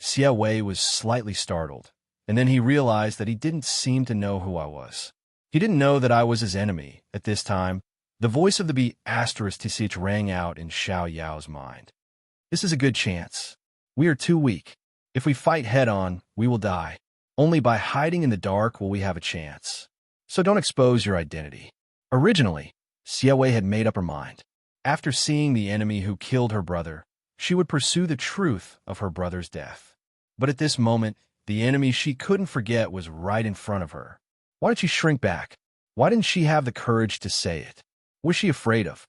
Xia Wei was slightly startled, and then he realized that he didn't seem to know who I was. He didn't know that I was his enemy. At this time, the voice of the B*TCH rang out in Xiao Yao's mind. "This is a good chance. We are too weak. If we fight head-on, we will die. Only by hiding in the dark will we have a chance. So don't expose your identity." Originally, Xia Wei had made up her mind. After seeing the enemy who killed her brother, she would pursue the truth of her brother's death. But at this moment, the enemy she couldn't forget was right in front of her. Why did she shrink back? Why didn't she have the courage to say it? What was she afraid of?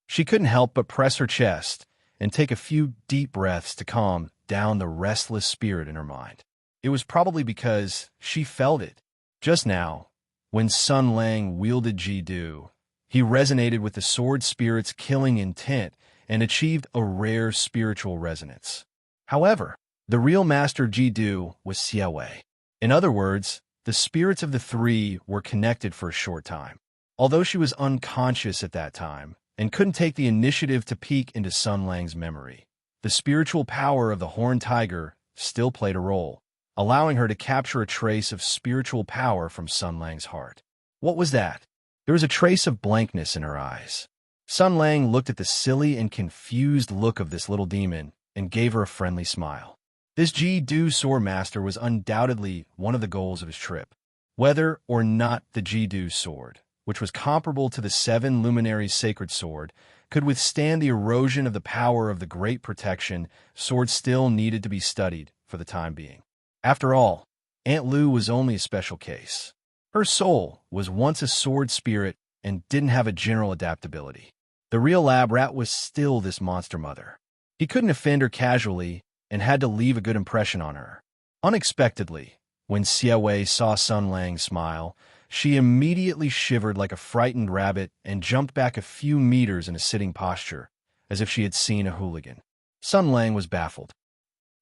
She couldn't help but press her chest and take a few deep breaths to calm down the restless spirit in her mind. It was probably because she felt it. Just now, when Sun Lang wielded Ji-Du, he resonated with the sword spirit's killing intent and achieved a rare spiritual resonance. However, the real master of Ji-Du was Xia Wei. In other words, the spirits of the three were connected for a short time. Although she was unconscious at that time and couldn't take the initiative to peek into Sun Lang's memory, the spiritual power of the horned tiger still played a role, allowing her to capture a trace of spiritual power from Sun Lang's heart. What was that? There was a trace of blankness in her eyes. Sun Lang looked at the silly and confused look of this little demon and gave her a friendly smile. This Ji-Du sword master was undoubtedly one of the goals of his trip. Whether or not the Ji-Du sword, which was comparable to the seven luminaries' sacred sword, could withstand the erosion of the power of the Great Protection, sword still needed to be studied for the time being. After all, Aunt Lu was only a special case. Her soul was once a sword spirit and didn't have a general adaptability. The real lab rat was still this monster mother. He couldn't offend her casually and had to leave a good impression on her. Unexpectedly, when Xia Wei saw Sun Lang smile, she immediately shivered like a frightened rabbit and jumped back a few meters in a sitting posture, as if she had seen a hooligan. Sun Lang was baffled.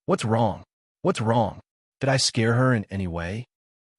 "What's wrong? What's wrong? Did I scare her in any way?"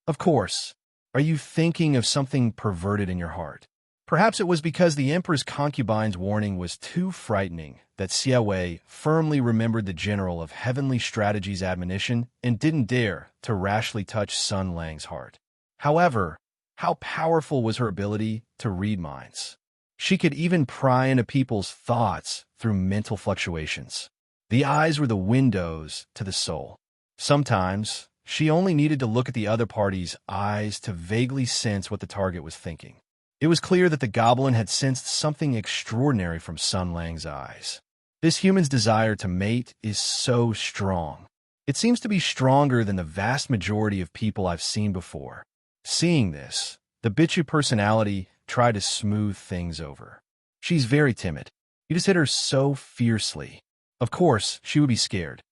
"Of course. Are you thinking of something perverted in your heart?" Perhaps it was because the Emperor's concubine's warning was too frightening that Xia Wei firmly remembered the general of heavenly strategy's admonition and didn't dare to rashly touch Sun Lang's heart. However, how powerful was her ability to read minds? She could even pry into people's thoughts through mental fluctuations. The eyes were the windows to the soul. Sometimes, she only needed to look at the other party's eyes to vaguely sense what the target was thinking. It was clear that the goblin had sensed something extraordinary from Sun Lang's eyes. This human's desire to mate is so strong. It seems to be stronger than the vast majority of people I've seen before. Seeing this, the bitchy personality tried to smooth things over. "She's very timid. You just hit her so fiercely. Of course, she would be scared."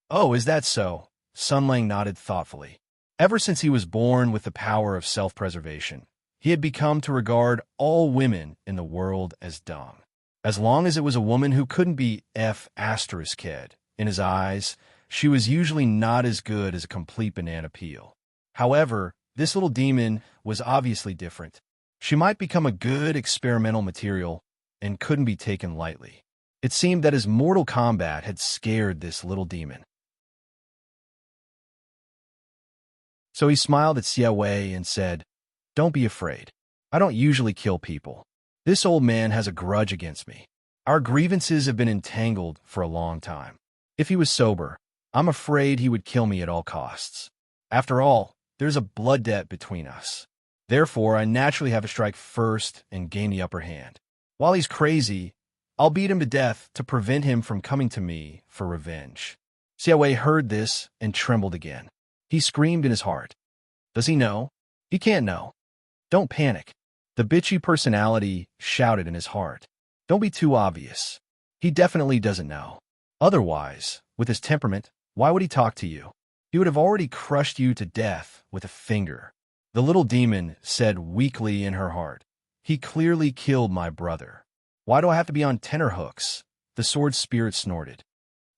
"Oh, is that so?" Sun Lang nodded thoughtfully. Ever since he was born with the power of self-preservation, he had become to regard all women in the world as dung. As long as it was a woman who couldn't be kid. In his eyes, she was usually not as good as a complete banana peel. However, this little demon was obviously different. She might become a good experimental material and couldn't be taken lightly. It seemed that his mortal combat had scared this little demon. So he smiled at Xie Wei and said, "Don't be afraid. I don't usually kill people. This old man has a grudge against me. Our grievances have been entangled for a long time. If he was sober, I'm afraid he would kill me at all costs. After all, there's a blood debt between us. Therefore, I naturally have to strike first and gain the upper hand. While he's crazy, I'll beat him to death to prevent him from coming to me for revenge." Xie Wei heard this and trembled again. He screamed in his heart. Does he know? He can't know. Don't panic. The bitchy personality shouted in his heart. Don't be too obvious. He definitely doesn't know. Otherwise, with his temperament, why would he talk to you? He would have already crushed you to death with a finger. The little demon said weakly in her heart. He clearly killed my brother. Why do I have to be on tenterhooks? The sword spirit snorted.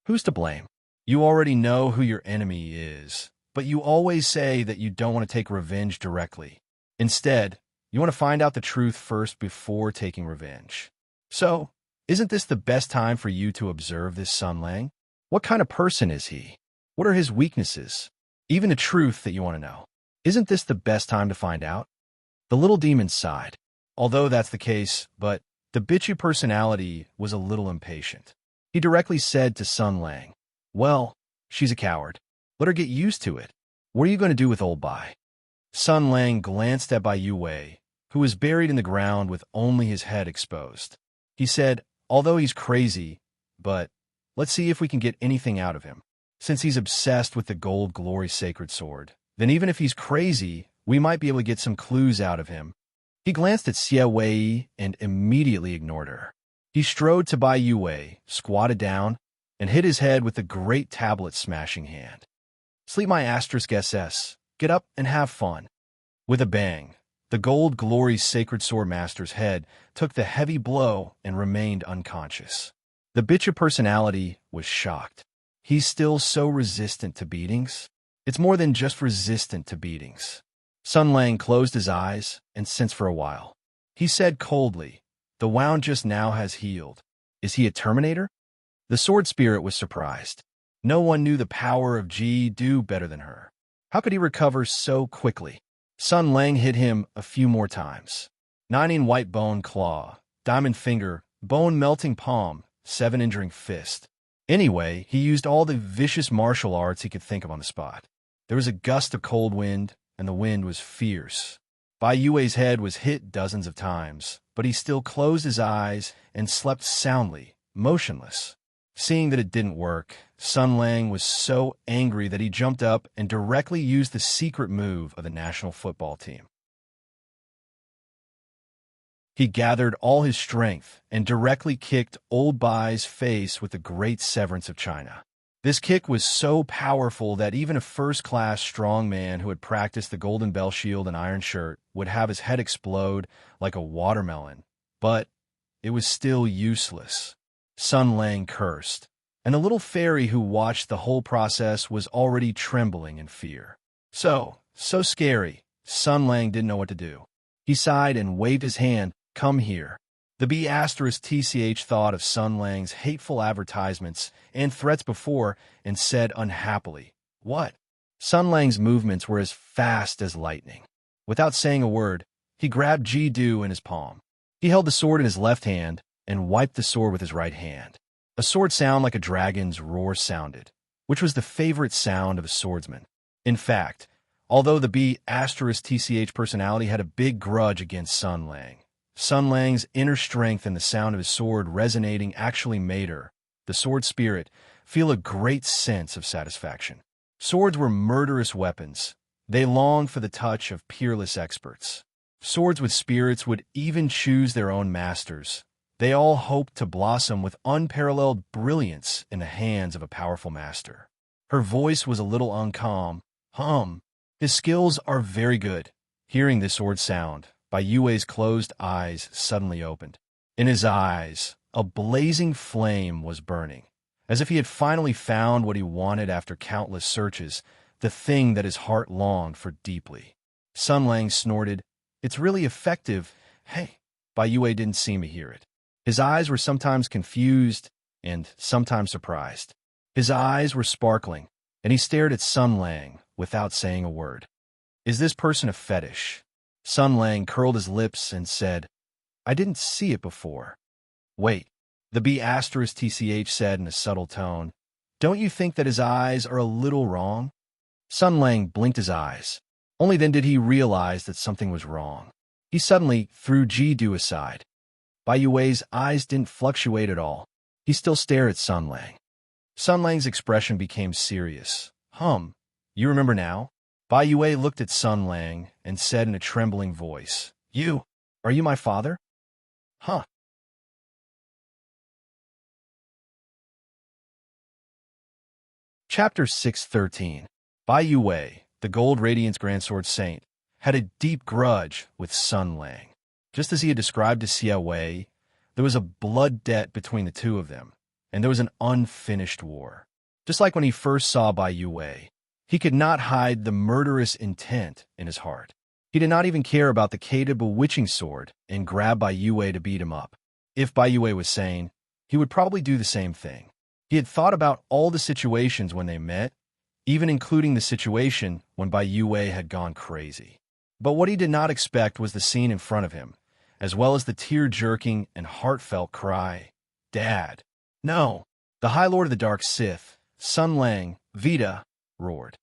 Who's to blame? You already know who your enemy is, but you always say that you don't want to take revenge directly. Instead, you want to find out the truth first before taking revenge. So, isn't this the best time for you to observe this Sun Lang? What kind of person is he? What are his weaknesses? Even the truth that you want to know. Isn't this the best time to find out? The little demon sighed. Although that's the case, but the bitchy personality was a little impatient. He directly said to Sun Lang, "Well, she's a coward. Let her get used to it. What are you going to do with old Bai?" Sun Lang glanced at Bai Yue, who was buried in the ground with only his head exposed. He said, "Although he's crazy, but let's see if we can get anything out of him. Since he's obsessed with the gold glory sacred sword, then even if he's crazy, we might be able to get some clues out of him." He glanced at Xie Wei and immediately ignored her. He strode to Bai Yue, squatted down, and hit his head with the great tablet smashing hand. "Sleep my *SS. Get up and have fun." With a bang, the gold glory sacred sword master's head took the heavy blow and remained unconscious. The bitch personality was shocked. He's still so resistant to beatings? It's more than just resistant to beatings. Sun Lang closed his eyes and sensed for a while. He said coldly, "The wound just now has healed. Is he a Terminator?" The sword spirit was surprised. No one knew the power of Ji-Do better than her. How could he recover so quickly? Sun Lang hit him a few more times. 9 in white bone claw, diamond finger, bone melting palm, 7 injuring fist. Anyway, he used all the vicious martial arts he could think of on the spot. There was a gust of cold wind, and the wind was fierce. Bai Yue's head was hit dozens of times, but he still closed his eyes and slept soundly, motionless. Seeing that it didn't work, Sun Lang was so angry that he jumped up and directly used the secret move of the national football team. He gathered all his strength and directly kicked old Bai's face with the great severance of China. This kick was so powerful that even a first-class strong man who had practiced the golden bell shield and iron shirt would have his head explode like a watermelon. But it was still useless. Sun Lang cursed, and the little fairy who watched the whole process was already trembling in fear. So scary, Sun Lang didn't know what to do. He sighed and waved his hand, "Come here." The B***TCH thought of Sun Lang's hateful advertisements and threats before and said unhappily, "What?" Sun Lang's movements were as fast as lightning. Without saying a word, he grabbed Ji-Do in his palm. He held the sword in his left hand and wiped the sword with his right hand. A sword sound like a dragon's roar sounded, which was the favorite sound of a swordsman. In fact, although the B***TCH personality had a big grudge against Sun Lang's inner strength and the sound of his sword resonating actually made her, the sword spirit, feel a great sense of satisfaction. Swords were murderous weapons. They longed for the touch of peerless experts. Swords with spirits would even choose their own masters. They all hoped to blossom with unparalleled brilliance in the hands of a powerful master. Her voice was a little uncalm. His skills are very good." Hearing the sword sound, Bai Yue's closed eyes suddenly opened. In his eyes, a blazing flame was burning. As if he had finally found what he wanted after countless searches, the thing that his heart longed for deeply. Sun Lang snorted, "It's really effective. Hey." Bai Yue didn't seem to hear it. His eyes were sometimes confused and sometimes surprised. His eyes were sparkling, and he stared at Sun Lang without saying a word. "Is this person a fetish?" Sun Lang curled his lips and said, "I didn't see it before." "Wait," the B*TCH said in a subtle tone. "Don't you think that his eyes are a little wrong?" Sun Lang blinked his eyes. Only then did he realize that something was wrong. He suddenly threw Ji-Du aside. Bai Yue's eyes didn't fluctuate at all. He still stared at Sun Lang. Sun Lang's expression became serious. You remember now?" Bai Yue looked at Sun Lang and said in a trembling voice, Are you my father?" "Huh." Chapter 613. Bai Yue, the Gold Radiance Grandsword Saint, had a deep grudge with Sun Lang. Just as he had described to Xia Wei, there was a blood debt between the two of them, and there was an unfinished war. Just like when he first saw Bai Yue, he could not hide the murderous intent in his heart. He did not even care about the Kata bewitching sword and grab Bai Yue to beat him up. If Bai Yue was sane, he would probably do the same thing. He had thought about all the situations when they met, even including the situation when Bai Yue had gone crazy. But what he did not expect was the scene in front of him, as well as the tear-jerking and heartfelt cry, "Dad, no!" The High Lord of the Dark Sith, Sun Lang, Vita, roared.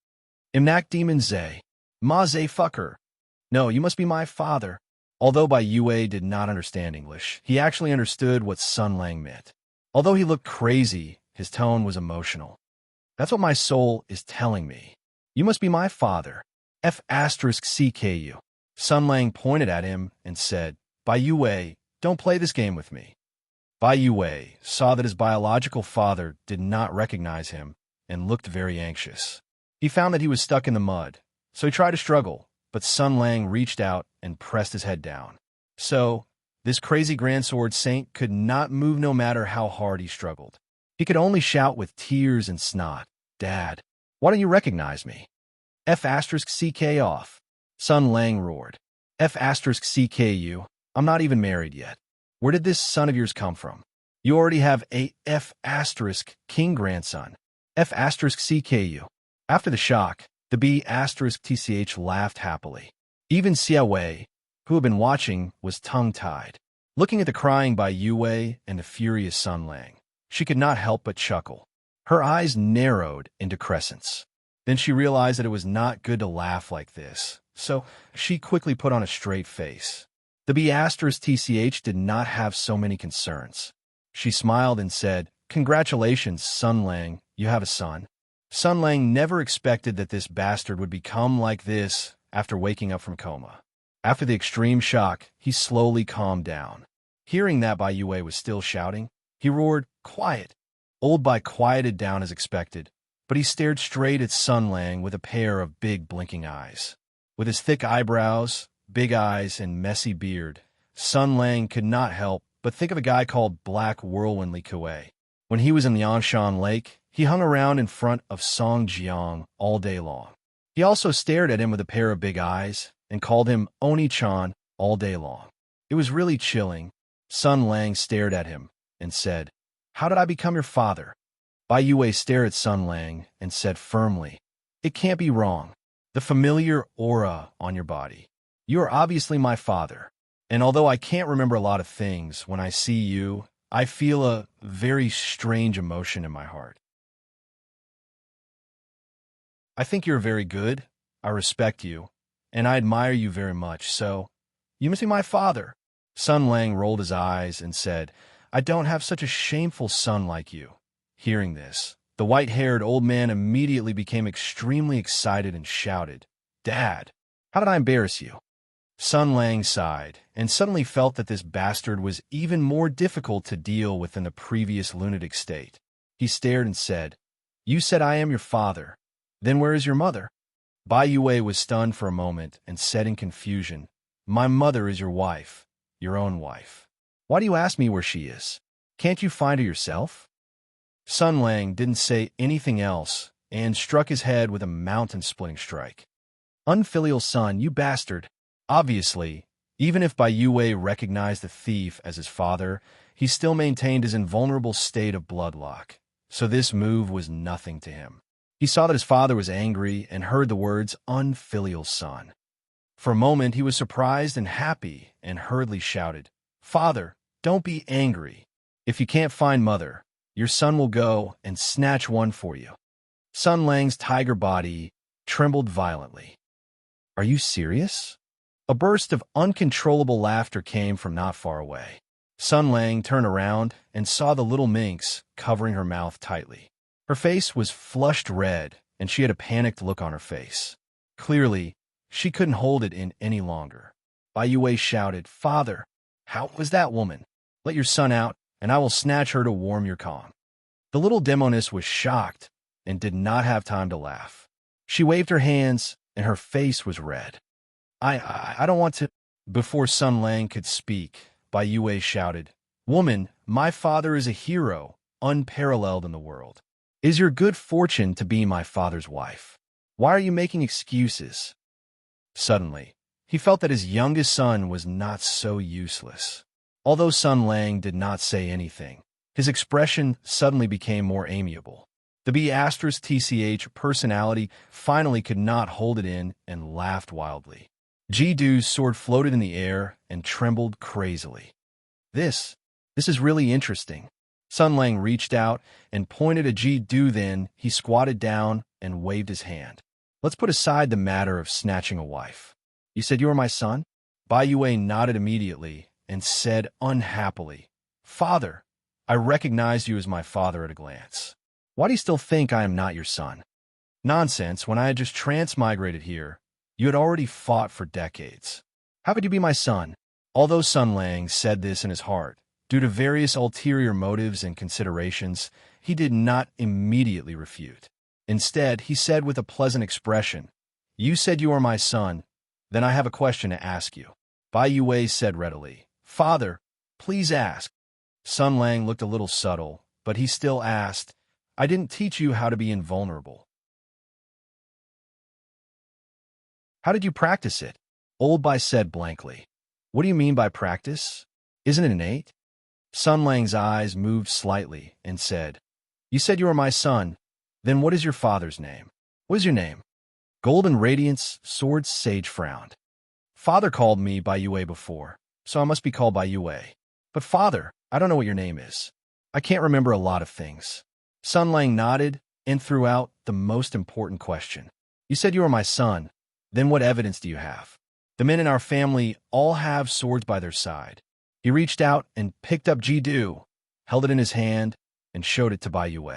"Imnak Demon Zay, Ma Zay fucker. No, you must be my father." Although Bai Yue did not understand English, he actually understood what Sun Lang meant. Although he looked crazy, his tone was emotional. "That's what my soul is telling me. You must be my father. F*CKU. Sun Lang pointed at him and said, "Bai Yue, don't play this game with me." Bai Yue saw that his biological father did not recognize him and looked very anxious. He found that he was stuck in the mud, so he tried to struggle, but Sun Lang reached out and pressed his head down. So, this crazy Grandsword Saint could not move no matter how hard he struggled. He could only shout with tears and snot, "Dad, why don't you recognize me?" F*CK off. Sun Lang roared. F*CKU, I'm not even married yet. Where did this son of yours come from? You already have a F** king grandson. F*CKU. After the shock, the B*TCH laughed happily. Even Xia Wei, who had been watching, was tongue-tied. Looking at the crying Bai Yue and the furious Sun Lang, she could not help but chuckle. Her eyes narrowed into crescents. Then she realized that it was not good to laugh like this, so she quickly put on a straight face. The B*TCH did not have so many concerns. She smiled and said, "Congratulations, Sun Lang, you have a son." Sun Lang never expected that this bastard would become like this after waking up from coma. After the extreme shock, he slowly calmed down. Hearing that Bai Yue was still shouting, he roared, "Quiet!" Old Bai quieted down as expected, but he stared straight at Sun Lang with a pair of big blinking eyes. With his thick eyebrows, big eyes, and messy beard, Sun Lang could not help but think of a guy called Black Whirlwind Li Kuei. When he was in the Anshan Lake, he hung around in front of Song Jiang all day long. He also stared at him with a pair of big eyes and called him Oni-chan all day long. It was really chilling. Sun Lang stared at him and said, "How did I become your father?" Bai Yue stared at Sun Lang and said firmly, "It can't be wrong. The familiar aura on your body. You are obviously my father. And although I can't remember a lot of things, when I see you, I feel a very strange emotion in my heart. I think you're very good, I respect you, and I admire you very much, so you must be my father." Sun Lang rolled his eyes and said, "I don't have such a shameful son like you." Hearing this, the white-haired old man immediately became extremely excited and shouted, "Dad, how did I embarrass you?" Sun Lang sighed and suddenly felt that this bastard was even more difficult to deal with than the previous lunatic state. He stared and said, "You said I am your father. Then where is your mother?" Bai Yue was stunned for a moment and said in confusion, "My mother is your wife, your own wife. Why do you ask me where she is?" Can't you find her yourself? Sun Lang didn't say anything else and struck his head with a mountain-splitting strike. Unfilial son, you bastard! Obviously, even if Bai Yue recognized the thief as his father, he still maintained his invulnerable state of bloodlock, so this move was nothing to him. He saw that his father was angry and heard the words, unfilial son. For a moment, he was surprised and happy and hurriedly shouted, Father, don't be angry. If you can't find mother, your son will go and snatch one for you. Sun Lang's tiger body trembled violently. Are you serious? A burst of uncontrollable laughter came from not far away. Sun Lang turned around and saw the little minx covering her mouth tightly. Her face was flushed red, and she had a panicked look on her face. Clearly, she couldn't hold it in any longer. Bai Yue shouted, Father, how was that woman? Let your son out, and I will snatch her to warm your calm. The little demoness was shocked and did not have time to laugh. She waved her hands, and her face was red. I don't want to... Before Sun Lang could speak, Bai Yue shouted, Woman, my father is a hero, unparalleled in the world. It is your good fortune to be my father's wife. Why are you making excuses? Suddenly, he felt that his youngest son was not so useless. Although Sun Lang did not say anything, his expression suddenly became more amiable. The B*TCH personality finally could not hold it in and laughed wildly. Ji-Du's sword floated in the air and trembled crazily. This is really interesting. Sun Lang reached out and pointed at Ji-Du, then he squatted down and waved his hand. Let's put aside the matter of snatching a wife. You said you were my son? Bai Yue nodded immediately and said unhappily, Father, I recognized you as my father at a glance. Why do you still think I am not your son? Nonsense, when I had just transmigrated here, you had already fought for decades. How could you be my son? Although Sun Lang said this in his heart, due to various ulterior motives and considerations, he did not immediately refute. Instead, he said with a pleasant expression, You said you are my son, then I have a question to ask you. Bai Yue said readily, Father, please ask. Sun Lang looked a little subtle, but he still asked, I didn't teach you how to be invulnerable. How did you practice it? Old Bai said blankly. What do you mean by practice? Isn't it innate? Sun Lang's eyes moved slightly and said, You said you were my son. Then what is your father's name? What is your name? Golden Radiance, Sword Sage frowned. Father called me Bai Yue before, so I must be called Bai Yue. But father, I don't know what your name is. I can't remember a lot of things. Sun Lang nodded and threw out the most important question. You said you were my son. Then what evidence do you have? The men in our family all have swords by their side. He reached out and picked up Ji-Du, held it in his hand, and showed it to Bai Yue.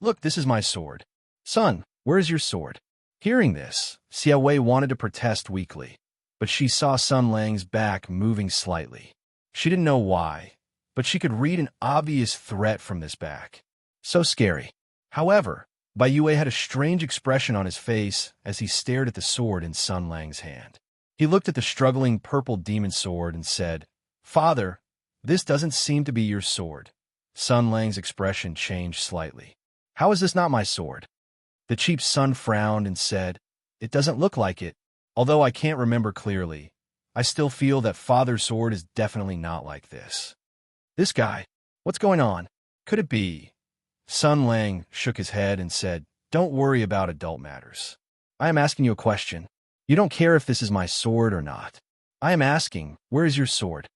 Look, this is my sword. Son, where is your sword? Hearing this, Xia Wei wanted to protest weakly, but she saw Sun Lang's back moving slightly. She didn't know why, but she could read an obvious threat from this back. So scary. However, Bai Yue had a strange expression on his face as he stared at the sword in Sun Lang's hand. He looked at the struggling purple demon sword and said, Father, this doesn't seem to be your sword. Sun Lang's expression changed slightly. How is this not my sword? The chief son frowned and said, It doesn't look like it. Although I can't remember clearly, I still feel that father's sword is definitely not like this. This guy, what's going on? Could it be? Sun Lang shook his head and said, Don't worry about adult matters. I am asking you a question. You don't care if this is my sword or not. I am asking, where is your sword?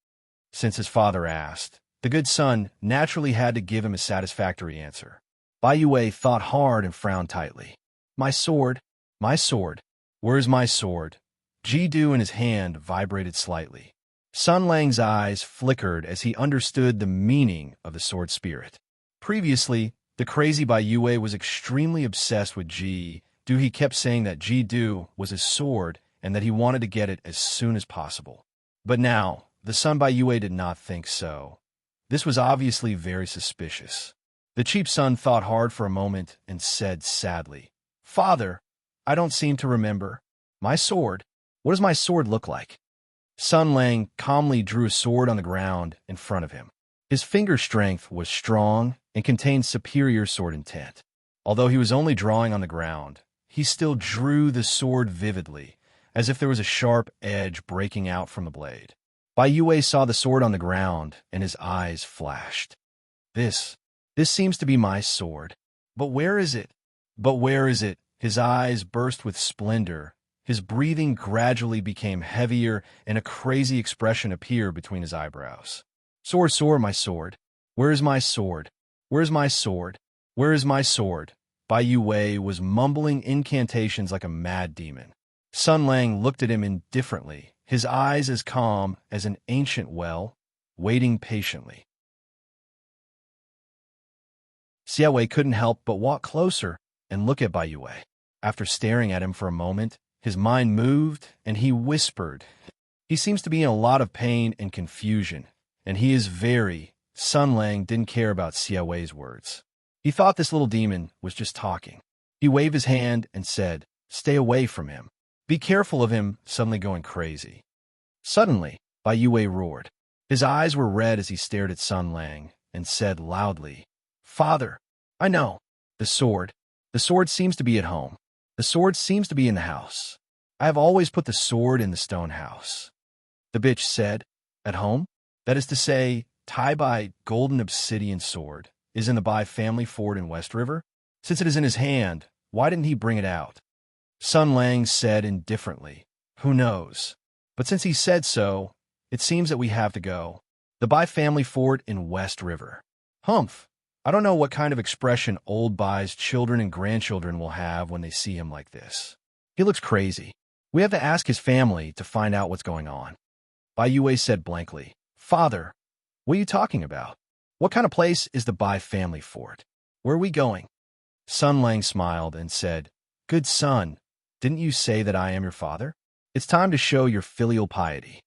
Since his father asked, the good son naturally had to give him a satisfactory answer. Bai Yue thought hard and frowned tightly. My sword, my sword. Where's my sword? Ji-Du in his hand vibrated slightly. Sun Lang's eyes flickered as he understood the meaning of the sword spirit. Previously, the crazy Bai Yue was extremely obsessed with Ji-Du. He kept saying that Ji-Du was his sword and that he wanted to get it as soon as possible. But now, the son Bai Yue did not think so. This was obviously very suspicious. The chief son thought hard for a moment and said sadly, Father, I don't seem to remember. My sword? What does my sword look like? Sun Lang calmly drew a sword on the ground in front of him. His finger strength was strong and contained superior sword intent. Although he was only drawing on the ground, he still drew the sword vividly, as if there was a sharp edge breaking out from the blade. Bai Yue saw the sword on the ground, and his eyes flashed. This seems to be my sword. But where is it? But where is it? His eyes burst with splendor. His breathing gradually became heavier, and a crazy expression appeared between his eyebrows. Sword, sword, my sword. Where is my sword? Where is my sword? Where is my sword? Bai Yue was mumbling incantations like a mad demon. Sun Lang looked at him indifferently, his eyes as calm as an ancient well, waiting patiently. Xie Wei couldn't help but walk closer and look at Bai Yue. After staring at him for a moment, his mind moved, and he whispered, "He seems to be in a lot of pain and confusion, and he is very—" Sun Lang didn't care about Xie Wei's words. He thought this little demon was just talking. He waved his hand and said, "Stay away from him. Be careful of him suddenly going crazy." Suddenly, Bai Yue roared. His eyes were red as he stared at Sun Lang and said loudly, "Father, I know. The sword. The sword seems to be at home. The sword seems to be in the house. I have always put the sword in the stone house." The bitch said, "At home? That is to say, Tai Bai golden obsidian sword is in the Bai family fort in West River? Since it is in his hand, why didn't he bring it out?" Sun Lang said indifferently, "Who knows? But since he said so, it seems that we have to go. The Bai family fort in West River. Humph. I don't know what kind of expression old Bai's children and grandchildren will have when they see him like this. He looks crazy. We have to ask his family to find out what's going on." Bai Yue said blankly, "Father, what are you talking about? What kind of place is the Bai family fort? Where are we going?" Sun Lang smiled and said, "Good son, didn't you say that I am your father? It's time to show your filial piety."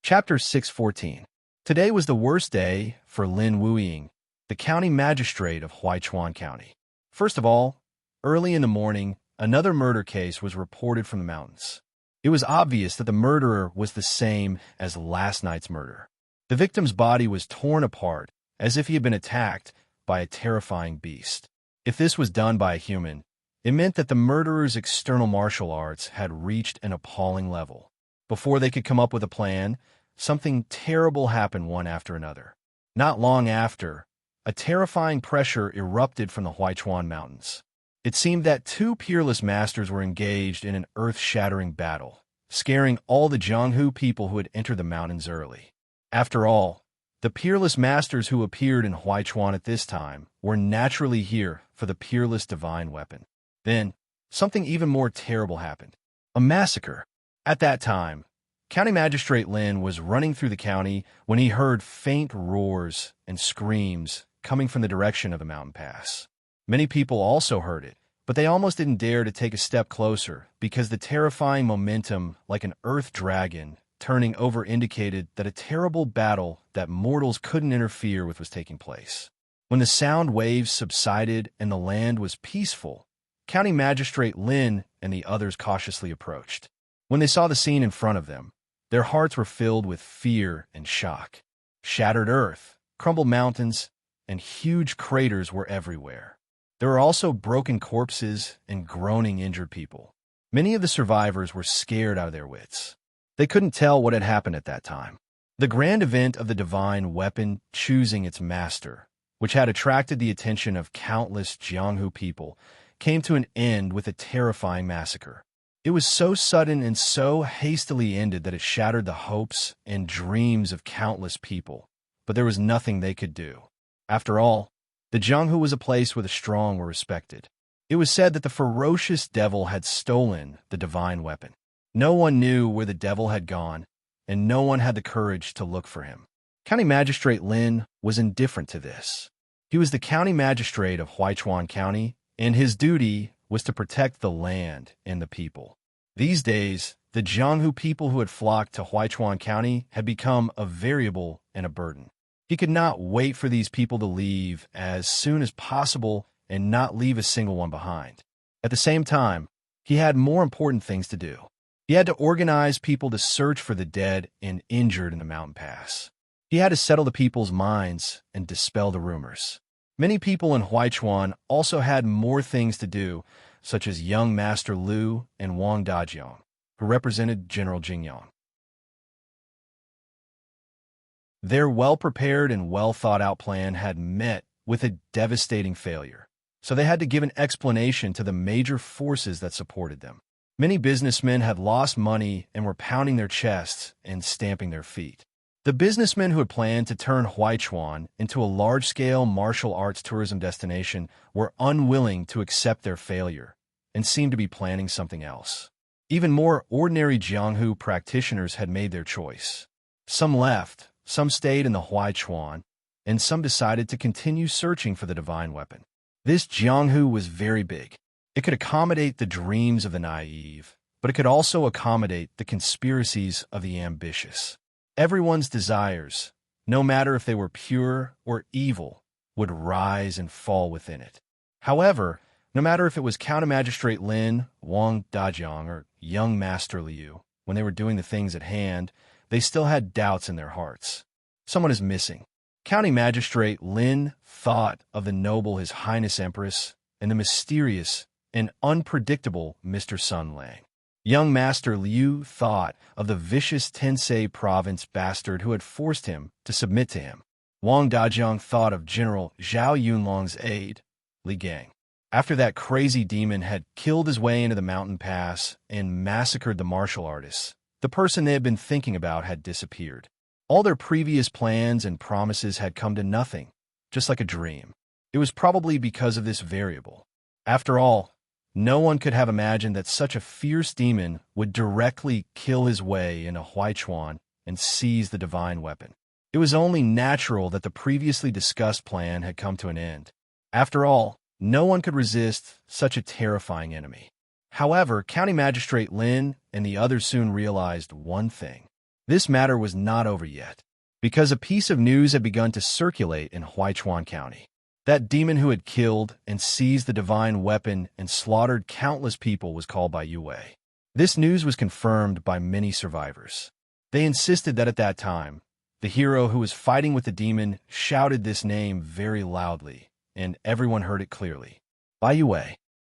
Chapter 614. Today was the worst day for Lin Wuying, the county magistrate of Huaichuan County. First of all, early in the morning, another murder case was reported from the mountains. It was obvious that the murderer was the same as last night's murder. The victim's body was torn apart, as if he had been attacked by a terrifying beast. If this was done by a human, it meant that the murderer's external martial arts had reached an appalling level. Before they could come up with a plan, something terrible happened one after another. Not long after, a terrifying pressure erupted from the Huaichuan Mountains. It seemed that two peerless masters were engaged in an earth-shattering battle, scaring all the Jianghu people who had entered the mountains early. After all, the peerless masters who appeared in Huaichuan at this time were naturally here for the peerless divine weapon. Then, something even more terrible happened. A massacre. At that time, County Magistrate Lin was running through the county when he heard faint roars and screams coming from the direction of the mountain pass. Many people also heard it, but they almost didn't dare to take a step closer because the terrifying momentum, like an earth dragon, turning over indicated that a terrible battle that mortals couldn't interfere with was taking place. When the sound waves subsided and the land was peaceful, County Magistrate Lin and the others cautiously approached. When they saw the scene in front of them, their hearts were filled with fear and shock. Shattered earth, crumbled mountains, and huge craters were everywhere. There were also broken corpses and groaning injured people. Many of the survivors were scared out of their wits. They couldn't tell what had happened at that time. The grand event of the divine weapon choosing its master, which had attracted the attention of countless Jianghu people, came to an end with a terrifying massacre. It was so sudden and so hastily ended that it shattered the hopes and dreams of countless people, but there was nothing they could do. After all, the Jianghu was a place where the strong were respected. It was said that the ferocious devil had stolen the divine weapon. No one knew where the devil had gone, and no one had the courage to look for him. County Magistrate Lin was indifferent to this. He was the county magistrate of Huaichuan County, and his duty was to protect the land and the people. These days, the Jianghu people who had flocked to Huaichuan County had become a variable and a burden. He could not wait for these people to leave as soon as possible and not leave a single one behind. At the same time, he had more important things to do. He had to organize people to search for the dead and injured in the mountain pass. He had to settle the people's minds and dispel the rumors. Many people in Huichuan also had more things to do, such as young Master Liu and Wang Dajiang, who represented General Jingyang. Their well-prepared and well-thought-out plan had met with a devastating failure, so they had to give an explanation to the major forces that supported them. Many businessmen had lost money and were pounding their chests and stamping their feet. The businessmen who had planned to turn Huichuan into a large-scale martial arts tourism destination were unwilling to accept their failure and seemed to be planning something else. Even more ordinary Jianghu practitioners had made their choice. Some left, some stayed in the Huichuan, and some decided to continue searching for the divine weapon. This Jianghu was very big. It could accommodate the dreams of the naive, but it could also accommodate the conspiracies of the ambitious. Everyone's desires, no matter if they were pure or evil, would rise and fall within it. However, no matter if it was Counter-Magistrate Lin, Wang Dajiang, or young Master Liu, when they were doing the things at hand, they still had doubts in their hearts. Someone is missing. County Magistrate Lin thought of the noble His Highness Empress and the mysterious and unpredictable Mr. Sun Lang. Young Master Liu thought of the vicious Tensei province bastard who had forced him to submit to him. Wang Dajiang thought of General Zhao Yunlong's aide, Li Gang. After that crazy demon had killed his way into the mountain pass and massacred the martial artists, the person they had been thinking about had disappeared. All their previous plans and promises had come to nothing, just like a dream. It was probably because of this variable. After all, no one could have imagined that such a fierce demon would directly kill his way into Huichuan and seize the divine weapon. It was only natural that the previously discussed plan had come to an end. After all, no one could resist such a terrifying enemy. However, County Magistrate Lin and the others soon realized one thing. This matter was not over yet, because a piece of news had begun to circulate in Huichuan County. That demon who had killed and seized the divine weapon and slaughtered countless people was called by Yue. This news was confirmed by many survivors. They insisted that at that time, the hero who was fighting with the demon shouted this name very loudly, and everyone heard it clearly. Bai Yue.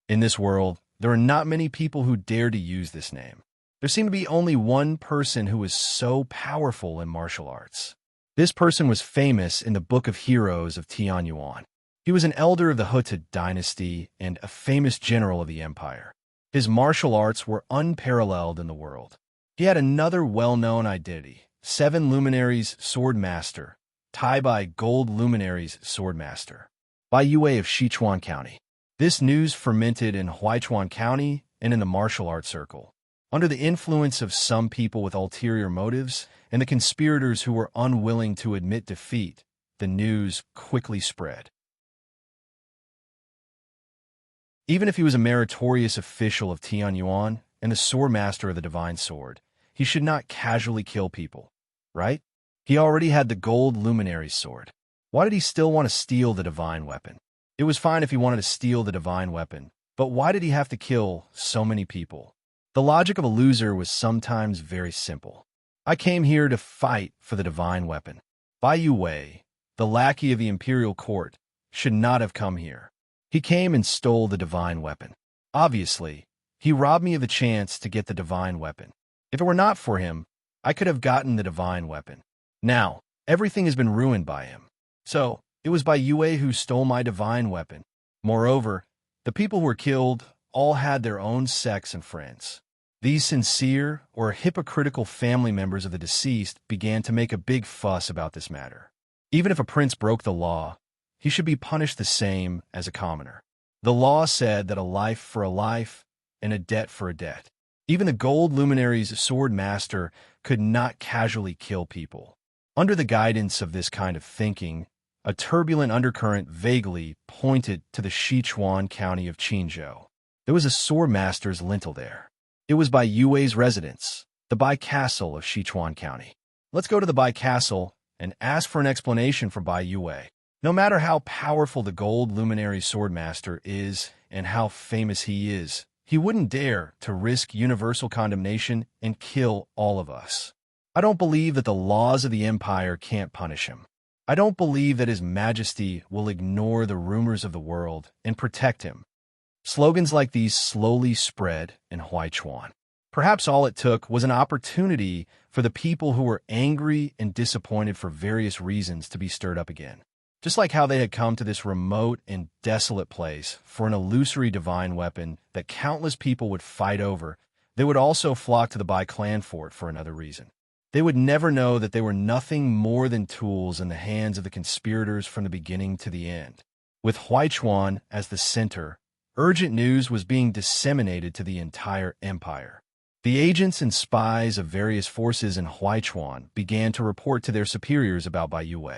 In this world, there are not many people who dare to use this name. There seemed to be only one person who was so powerful in martial arts. This person was famous in the Book of Heroes of Tianyuan. He was an elder of the Hutta dynasty and a famous general of the empire. His martial arts were unparalleled in the world. He had another well-known identity, 7 Luminaries Sword Master, Tai Bai Gold Luminaries Sword Master, Bai Yue of Sichuan County. This news fermented in Huichuan County and in the martial arts circle. Under the influence of some people with ulterior motives and the conspirators who were unwilling to admit defeat, the news quickly spread. Even if he was a meritorious official of Tianyuan and the sword master of the divine sword, he should not casually kill people, right? He already had the gold luminary's sword. Why did he still want to steal the divine weapon? It was fine if he wanted to steal the divine weapon, but why did he have to kill so many people? The logic of a loser was sometimes very simple. I came here to fight for the divine weapon. Bai Yue, the lackey of the imperial court, should not have come here. He came and stole the divine weapon. Obviously, he robbed me of the chance to get the divine weapon. If it were not for him, I could have gotten the divine weapon. Now, everything has been ruined by him. So, it was Bai Yue who stole my divine weapon. Moreover, the people who were killed all had their own sects and friends. These sincere or hypocritical family members of the deceased began to make a big fuss about this matter. Even if a prince broke the law, he should be punished the same as a commoner. The law said that a life for a life and a debt for a debt. Even the gold luminary's sword master could not casually kill people. Under the guidance of this kind of thinking, a turbulent undercurrent vaguely pointed to the Sichuan county of Qinzhou. There was a sword master's lintel there. It was Bai Yue's residence, the Bai Castle of Sichuan County. Let's go to the Bai Castle and ask for an explanation from Bai Yue. No matter how powerful the gold luminary swordmaster is and how famous he is, He wouldn't dare to risk universal condemnation and kill all of us. I don't believe that the laws of the Empire can't punish him. I don't believe that His Majesty will ignore the rumors of the world and protect him. Slogans like these slowly spread in Huichuan. Perhaps all it took was an opportunity for the people who were angry and disappointed for various reasons to be stirred up again. Just like how they had come to this remote and desolate place for an illusory divine weapon that countless people would fight over, they would also flock to the Bai clan fort for another reason. They would never know that they were nothing more than tools in the hands of the conspirators from the beginning to the end. With Huichuan as the center, urgent news was being disseminated to the entire empire. The agents and spies of various forces in Huichuan began to report to their superiors about Bai Yue.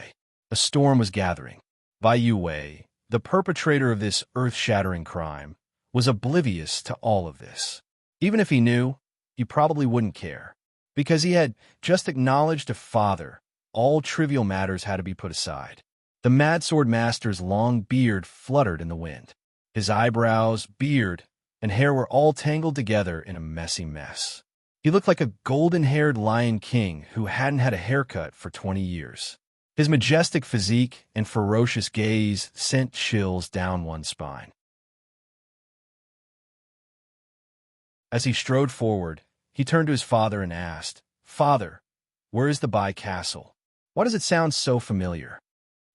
A storm was gathering. Bai Yue, the perpetrator of this earth-shattering crime, was oblivious to all of this. Even if he knew, he probably wouldn't care. Because he had just acknowledged to Father, all trivial matters had to be put aside. The Mad Sword Master's long beard fluttered in the wind. His eyebrows, beard, and hair were all tangled together in a messy mess. He looked like a golden-haired Lion King who hadn't had a haircut for 20 years. His majestic physique and ferocious gaze sent chills down one's spine. As he strode forward, he turned to his father and asked, "Father, where is the Bai Castle? Why does it sound so familiar?"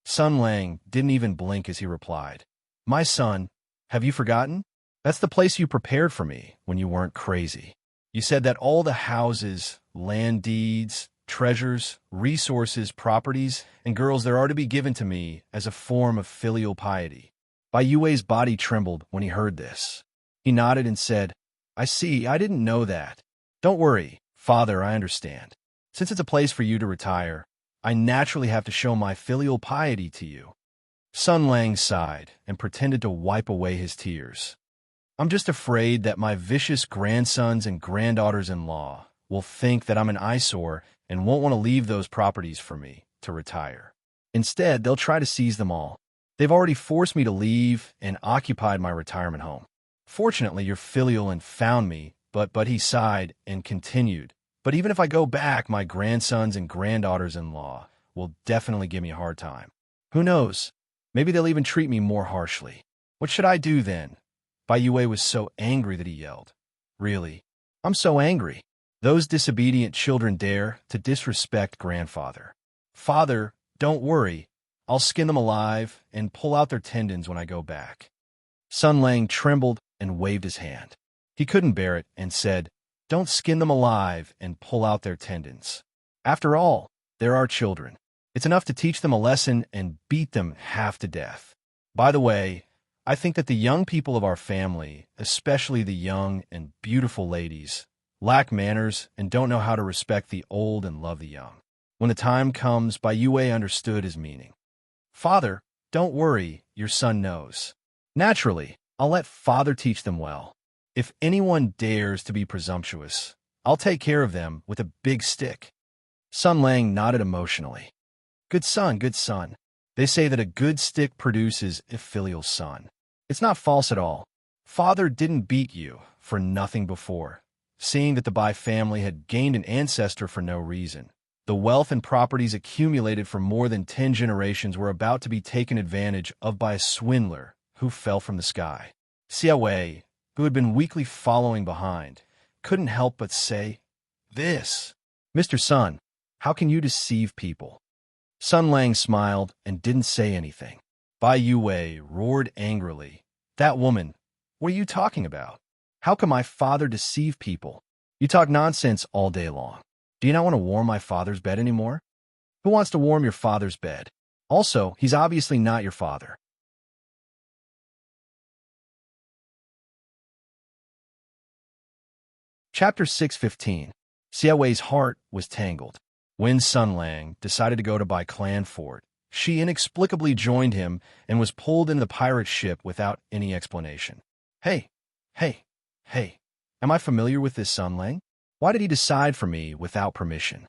Sun Lang didn't even blink as he replied, "My son, have you forgotten? That's the place you prepared for me when you weren't crazy. You said that all the houses, land deeds, treasures, resources, properties, and girls there are to be given to me as a form of filial piety." Bai Yue's body trembled when he heard this. He nodded and said, "I see, I didn't know that. Don't worry, Father, I understand. Since it's a place for you to retire, I naturally have to show my filial piety to you." Sun Lang sighed and pretended to wipe away his tears. "I'm just afraid that my vicious grandsons and granddaughters-in-law will think that I'm an eyesore and won't want to leave those properties for me to retire. Instead, they'll try to seize them all. They've already forced me to leave and occupied my retirement home. Fortunately, you're filial and found me, but he sighed and continued, but even if I go back, my grandsons and granddaughters-in-law will definitely give me a hard time. Who knows? Maybe they'll even treat me more harshly. What should I do then?" Bai Yue was so angry that he yelled, "Really? I'm so angry. Those disobedient children dare to disrespect grandfather. Father, don't worry. I'll skin them alive and pull out their tendons when I go back." Sun Lang trembled and waved his hand. He couldn't bear it and said, "Don't skin them alive and pull out their tendons. After all, they're our children. It's enough to teach them a lesson and beat them half to death. By the way, I think that the young people of our family, especially the young and beautiful ladies, lack manners and don't know how to respect the old and love the young." When the time comes, Bai Yue understood his meaning. "Father, don't worry, your son knows. Naturally, I'll let Father teach them well. If anyone dares to be presumptuous, I'll take care of them with a big stick." Sun Lang nodded emotionally. Good son, good son. They say that a good stick produces a filial son. It's not false at all. Father didn't beat you for nothing before. Seeing that the Bai family had gained an ancestor for no reason, the wealth and properties accumulated for more than 10 generations were about to be taken advantage of by a swindler who fell from the sky. Xia Wei, who had been weakly following behind, couldn't help but say, "This, Mr. Sun, how can you deceive people?" Sun Lang smiled and didn't say anything. Bai Yue roared angrily, "That woman, what are you talking about? How can my father deceive people? You talk nonsense all day long. Do you not want to warm my father's bed anymore? Who wants to warm your father's bed? Also, he's obviously not your father." Chapter 615. Xia Wei's heart was tangled. When Sun Lang decided to go to Bai Clan Fort, she inexplicably joined him and was pulled into the pirate ship without any explanation. Hey, am I familiar with this Sun Lang? Why did he decide for me without permission?"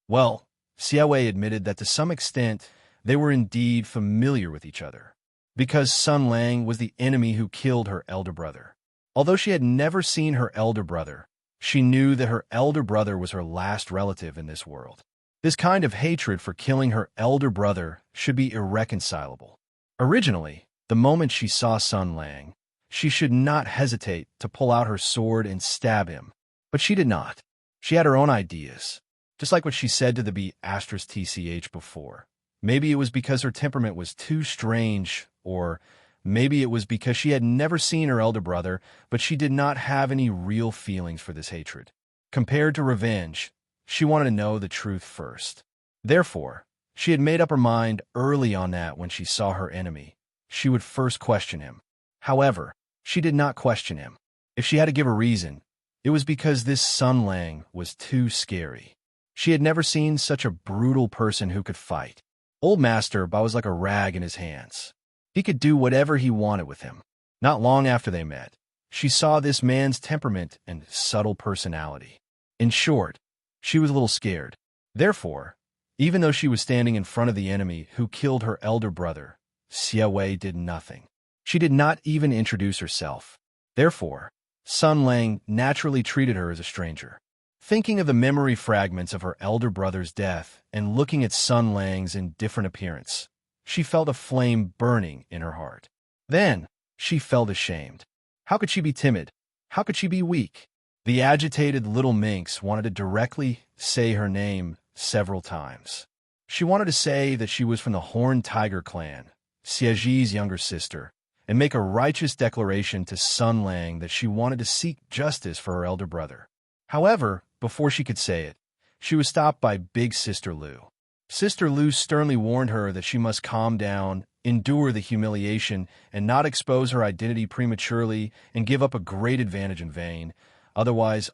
Well, Xia Wei admitted that to some extent they were indeed familiar with each other, because Sun Lang was the enemy who killed her elder brother. Although she had never seen her elder brother, she knew that her elder brother was her last relative in this world. This kind of hatred for killing her elder brother should be irreconcilable. Originally, the moment she saw Sun Lang, she should not hesitate to pull out her sword and stab him. But she did not. She had her own ideas, just like what she said to the bee *tch before. Maybe it was because her temperament was too strange, or maybe it was because she had never seen her elder brother, but she did not have any real feelings for this hatred. Compared to revenge, she wanted to know the truth first. Therefore, she had made up her mind early on that when she saw her enemy, she would first question him. However, she did not question him. If she had to give a reason, it was because this Sun Lang was too scary. She had never seen such a brutal person who could fight. Old Master Ba was like a rag in his hands. He could do whatever he wanted with him. Not long after they met, she saw this man's temperament and subtle personality. In short, she was a little scared. Therefore, even though she was standing in front of the enemy who killed her elder brother, Xie Wei did nothing. She did not even introduce herself. Therefore, Sun Lang naturally treated her as a stranger. Thinking of the memory fragments of her elder brother's death and looking at Sun Lang's indifferent appearance, she felt a flame burning in her heart. Then, she felt ashamed. How could she be timid? How could she be weak? The agitated little minx wanted to directly say her name several times. She wanted to say that she was from the Horned Tiger clan, Xieji's younger sister, and make a righteous declaration to Sun Lang that she wanted to seek justice for her elder brother. However, before she could say it, she was stopped by Big Sister Lu. Sister Lu sternly warned her that she must calm down, endure the humiliation, and not expose her identity prematurely and give up a great advantage in vain. Otherwise,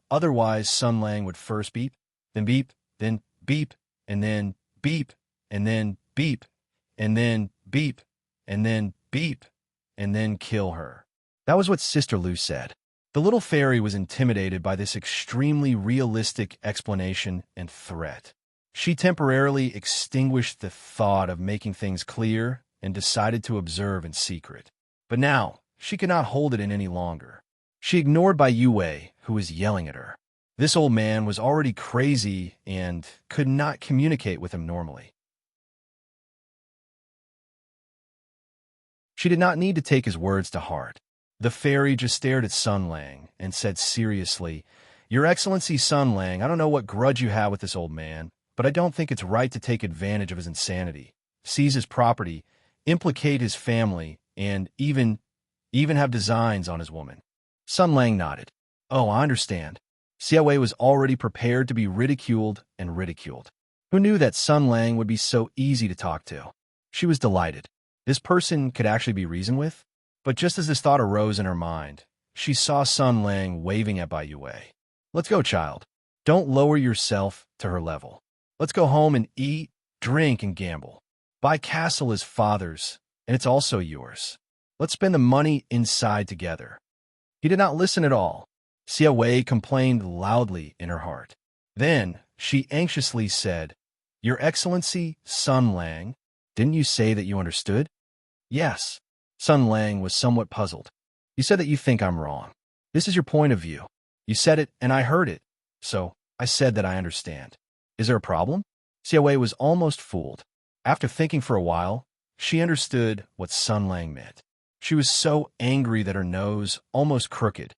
Sun Lang would first beep, then beep, then beep, and then beep, and then beep, and then beep, and then beep, and then kill her. That was what Sister Lu said. The little fairy was intimidated by this extremely realistic explanation and threat. She temporarily extinguished the thought of making things clear and decided to observe in secret. But now, she could not hold it in any longer. She ignored Bai Yue, who was yelling at her. This old man was already crazy and could not communicate with him normally. She did not need to take his words to heart. The fairy just stared at Sun Lang and said seriously, "Your Excellency Sun Lang, I don't know what grudge you have with this old man, but I don't think it's right to take advantage of his insanity, seize his property, implicate his family, and even have designs on his woman." Sun Lang nodded. "Oh, I understand." Xie Wei was already prepared to be ridiculed and ridiculed. Who knew that Sun Lang would be so easy to talk to? She was delighted. This person could actually be reasoned with. But just as this thought arose in her mind, she saw Sun Lang waving at Bai Yue. "Let's go, child. Don't lower yourself to her level. Let's go home and eat, drink, and gamble. Bai Castle is father's, and it's also yours. Let's spend the money inside together." He did not listen at all. Xie Wei complained loudly in her heart. Then she anxiously said, "Your Excellency, Sun Lang, didn't you say that you understood?" "Yes." Sun Lang was somewhat puzzled. "You said that you think I'm wrong. This is your point of view. You said it, and I heard it. So I said that I understand. Is there a problem?" Xie Wei was almost fooled. After thinking for a while, she understood what Sun Lang meant. She was so angry that her nose almost crooked.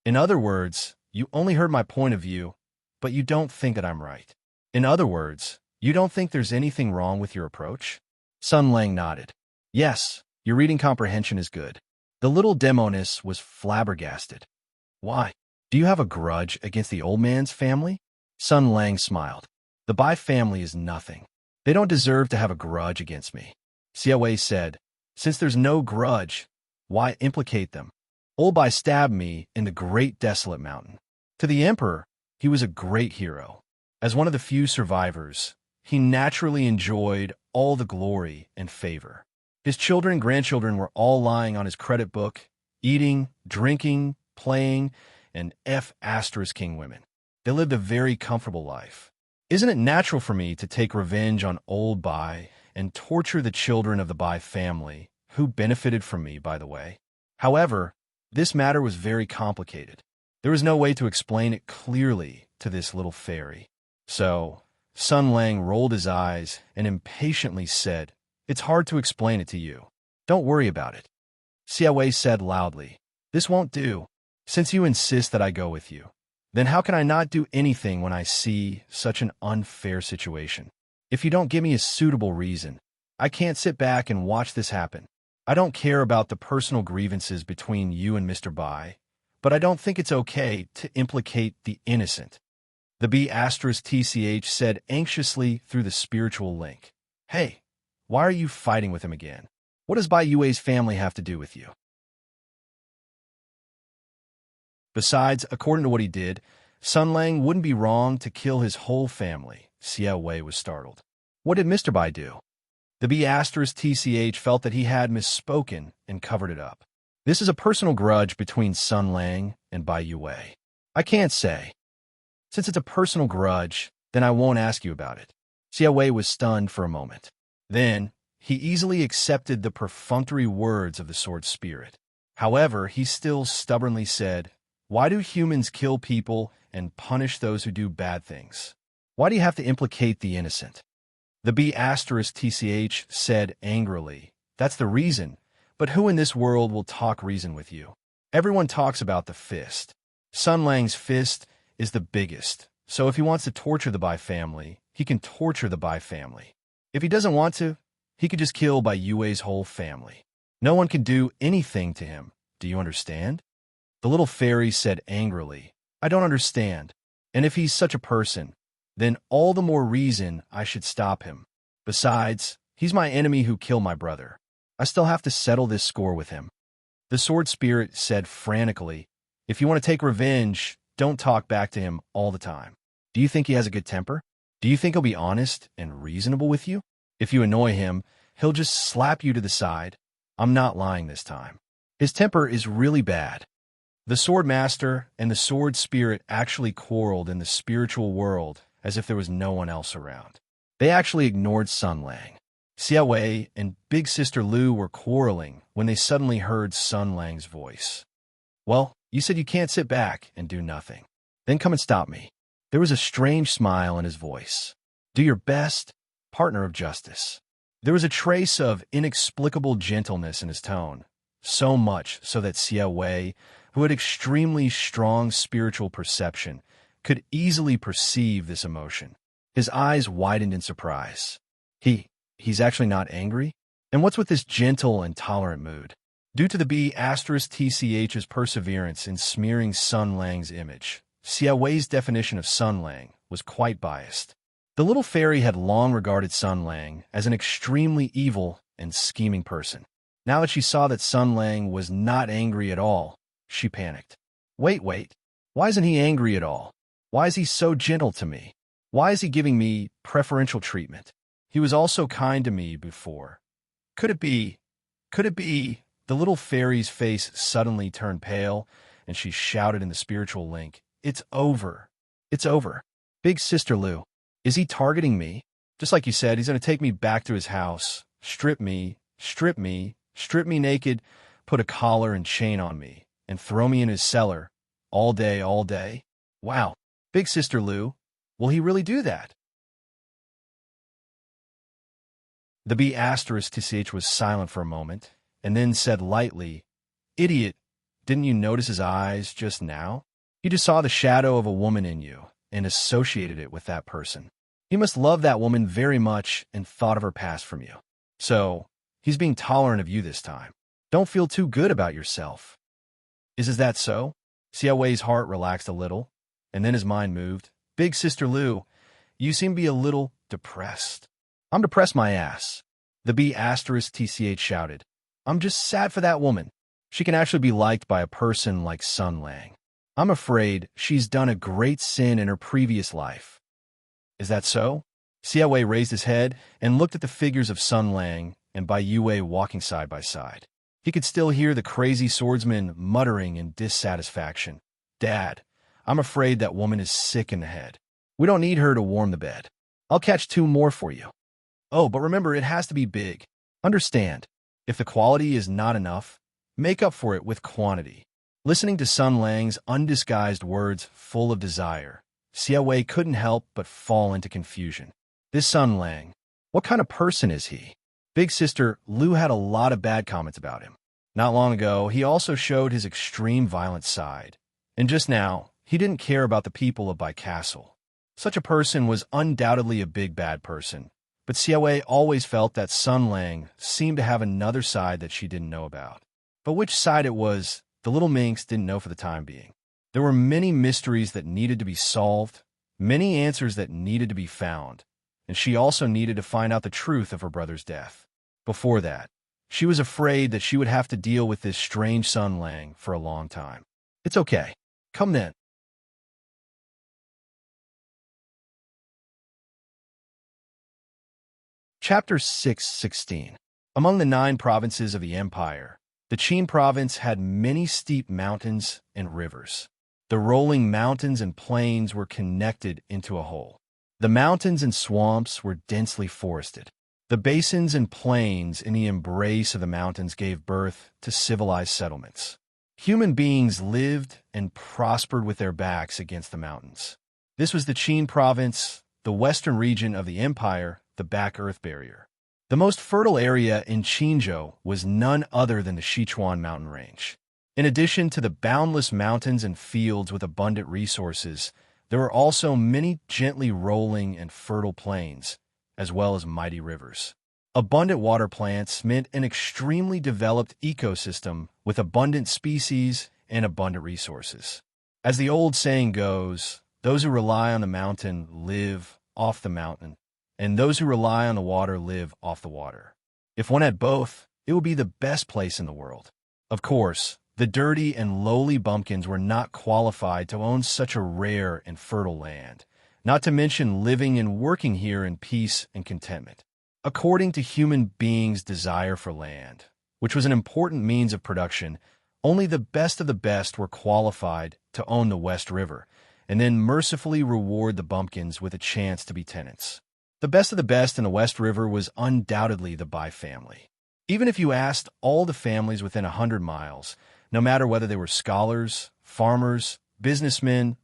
"In other words, you only heard my point of view, but you don't think that I'm right. In other words, you don't think there's anything wrong with your approach?" Sun Lang nodded. "Yes. Your reading comprehension is good." The little demoness was flabbergasted. "Why? Do you have a grudge against the old man's family?" Sun Lang smiled. "The Bai family is nothing. They don't deserve to have a grudge against me." Xie Wei said, "Since there's no grudge, why implicate them? Old Bai stabbed me in the great desolate mountain. To the emperor, he was a great hero. As one of the few survivors, he naturally enjoyed all the glory and favor. His children and grandchildren were all lying on his credit book, eating, drinking, playing, and *king women. They lived a very comfortable life. Isn't it natural for me to take revenge on old Bai and torture the children of the Bai family, who benefited from me, by the way? However, This matter was very complicated. There was no way to explain it clearly to this little fairy. So, Sun Lang rolled his eyes and impatiently said, "It's hard to explain it to you. Don't worry about it." Xia Wei said loudly, "This won't do. Since you insist that I go with you, then how can I not do anything when I see such an unfair situation? If you don't give me a suitable reason, I can't sit back and watch this happen. I don't care about the personal grievances between you and Mr. Bai, but I don't think it's okay to implicate the innocent." The B*TCH said anxiously through the spiritual link, "Hey, why are you fighting with him again? What does Bai Yue's family have to do with you? Besides, according to what he did, Sun Lang wouldn't be wrong to kill his whole family." Xia Wei was startled. "What did Mr. Bai do?" The B*TCH felt that he had misspoken and covered it up. "This is a personal grudge between Sun Lang and Bai Yue. I can't say. Since it's a personal grudge, then I won't ask you about it." Xia Wei was stunned for a moment. Then, he easily accepted the perfunctory words of the sword spirit. However, he still stubbornly said, "Why do humans kill people and punish those who do bad things? Why do you have to implicate the innocent?" The B*TCH said angrily, "That's the reason, but who in this world will talk reason with you? Everyone talks about the fist. Sun Lang's fist is the biggest, so if he wants to torture the Bai family, he can torture the Bai family. If he doesn't want to, he could just kill Bai Yue's whole family. No one can do anything to him. Do you understand?" The little fairy said angrily, "I don't understand. And if he's such a person, then all the more reason I should stop him. Besides, he's my enemy who killed my brother. I still have to settle this score with him." The sword spirit said frantically, "If you want to take revenge, don't talk back to him all the time. Do you think he has a good temper? Do you think he'll be honest and reasonable with you? If you annoy him, he'll just slap you to the side. I'm not lying this time. His temper is really bad." The sword master and the sword spirit actually quarreled in the spiritual world as if there was no one else around. They actually ignored Sun Lang. Xia Wei and Big Sister Lu were quarreling when they suddenly heard Sun Lang's voice. "Well, you said you can't sit back and do nothing. Then come and stop me." There was a strange smile in his voice. "Do your best, partner of justice." There was a trace of inexplicable gentleness in his tone, so much so that Xia Wei, who had extremely strong spiritual perception, could easily perceive this emotion. His eyes widened in surprise. He's actually not angry? And what's with this gentle and tolerant mood? Due to the B*TCH's perseverance in smearing Sun Lang's image, Xia Wei's definition of Sun Lang was quite biased. The little fairy had long regarded Sun Lang as an extremely evil and scheming person. Now that she saw that Sun Lang was not angry at all, she panicked. Wait, why isn't he angry at all? Why is he so gentle to me? Why is he giving me preferential treatment? He was also kind to me before. Could it be? The little fairy's face suddenly turned pale, and she shouted in the spiritual link, "It's over. It's over. Big Sister Lu, is he targeting me? Just like you said, he's going to take me back to his house, strip me naked, put a collar and chain on me, and throw me in his cellar, all day. Wow, Big Sister Lu, will he really do that?" The B*TCH was silent for a moment, and then said lightly, "Idiot, didn't you notice his eyes just now? He just saw the shadow of a woman in you, and associated it with that person. He must love that woman very much and thought of her past from you. So, he's being tolerant of you this time. Don't feel too good about yourself." Is that so? Xia Wei's heart relaxed a little, and then his mind moved. "Big Sister Lu, you seem to be a little depressed." "I'm depressed my ass," the B*TCH shouted. "I'm just sad for that woman. She can actually be liked by a person like Sun Lang. I'm afraid she's done a great sin in her previous life." Is that so? Xia Wei raised his head and looked at the figures of Sun Lang and Bai Yue walking side by side. He could still hear the crazy swordsman muttering in dissatisfaction. "Dad, I'm afraid that woman is sick in the head. We don't need her to warm the bed. I'll catch 2 more for you. Oh, but remember, it has to be big. Understand, if the quality is not enough, make up for it with quantity. Listening to Sun Lang's undisguised words full of desire, Xiaowei couldn't help but fall into confusion. This Sun Lang, what kind of person is he? Big sister Lu had a lot of bad comments about him. Not long ago, he also showed his extreme violent side. And just now, he didn't care about the people of Bai Castle. Such a person was undoubtedly a big bad person, but Xiaowei always felt that Sun Lang seemed to have another side that she didn't know about. But which side it was, the little minx didn't know for the time being. There were many mysteries that needed to be solved, many answers that needed to be found, and she also needed to find out the truth of her brother's death. Before that, she was afraid that she would have to deal with this strange Sun Lang for a long time. It's okay. Come then. Chapter 6:16. Among the 9 provinces of the empire, the Qin province had many steep mountains and rivers. The rolling mountains and plains were connected into a whole. The mountains and swamps were densely forested. The basins and plains in the embrace of the mountains gave birth to civilized settlements. Human beings lived and prospered with their backs against the mountains. This was the Qin province, the western region of the empire, the back earth barrier. The most fertile area in Qinzhou was none other than the Sichuan mountain range. In addition to the boundless mountains and fields with abundant resources, there were also many gently rolling and fertile plains, as well as mighty rivers. Abundant water plants meant an extremely developed ecosystem with abundant species and abundant resources. As the old saying goes, those who rely on the mountain live off the mountain, and those who rely on the water live off the water. If one had both, it would be the best place in the world. Of course, the dirty and lowly bumpkins were not qualified to own such a rare and fertile land, not to mention living and working here in peace and contentment. According to human beings' desire for land, which was an important means of production, only the best of the best were qualified to own the West River, and then mercifully reward the bumpkins with a chance to be tenants. The best of the best in the West River was undoubtedly the Bai family. Even if you asked all the families within 100 miles, no matter whether they were scholars, farmers, businessmen,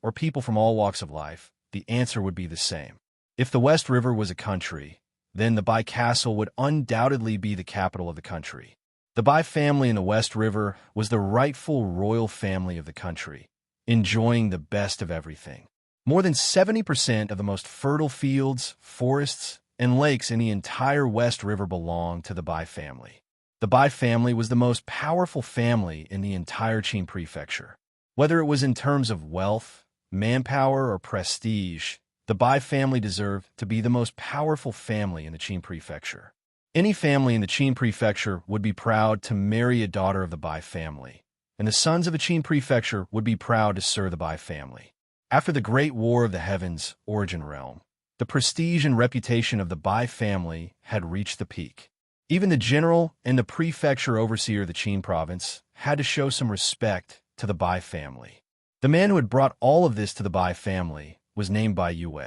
or people from all walks of life, the answer would be the same. If the West River was a country, then the Bai Castle would undoubtedly be the capital of the country. The Bai family in the West River was the rightful royal family of the country, enjoying the best of everything. More than 70% of the most fertile fields, forests, and lakes in the entire West River belonged to the Bai family. The Bai family was the most powerful family in the entire Qin prefecture. Whether it was in terms of wealth, manpower, or prestige, the Bai family deserved to be the most powerful family in the Qin prefecture. Any family in the Qin prefecture would be proud to marry a daughter of the Bai family, and the sons of a Qin prefecture would be proud to serve the Bai family. After the Great War of the Heavens, Origin Realm, the prestige and reputation of the Bai family had reached the peak. Even the general and the prefecture overseer of the Qin province had to show some respect to the Bai family. The man who had brought all of this to the Bai family was named Bai Yue.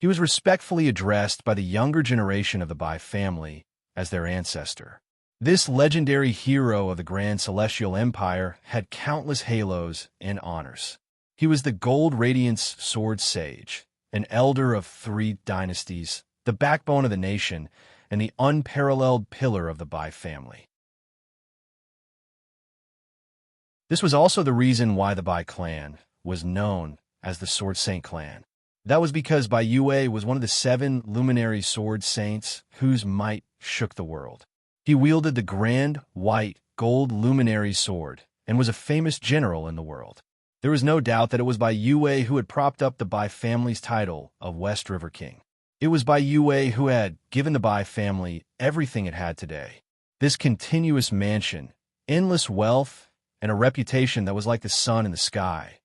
He was respectfully addressed by the younger generation of the Bai family as their ancestor. This legendary hero of the Grand Celestial Empire had countless halos and honors. He was the Gold Radiance Sword Sage, an elder of 3 dynasties, the backbone of the nation, and the unparalleled pillar of the Bai family. This was also the reason why the Bai clan was known as the Sword Saint clan. That was because Bai Yue was one of the 7 luminary sword saints whose might shook the world. He wielded the grand, white, gold luminary sword and was a famous general in the world. There was no doubt that it was Bai Yue who had propped up the Bai family's title of West River King. It was Bai Yue who had given the Bai family everything it had today. This continuous mansion, endless wealth, and a reputation that was like the sun in the sky,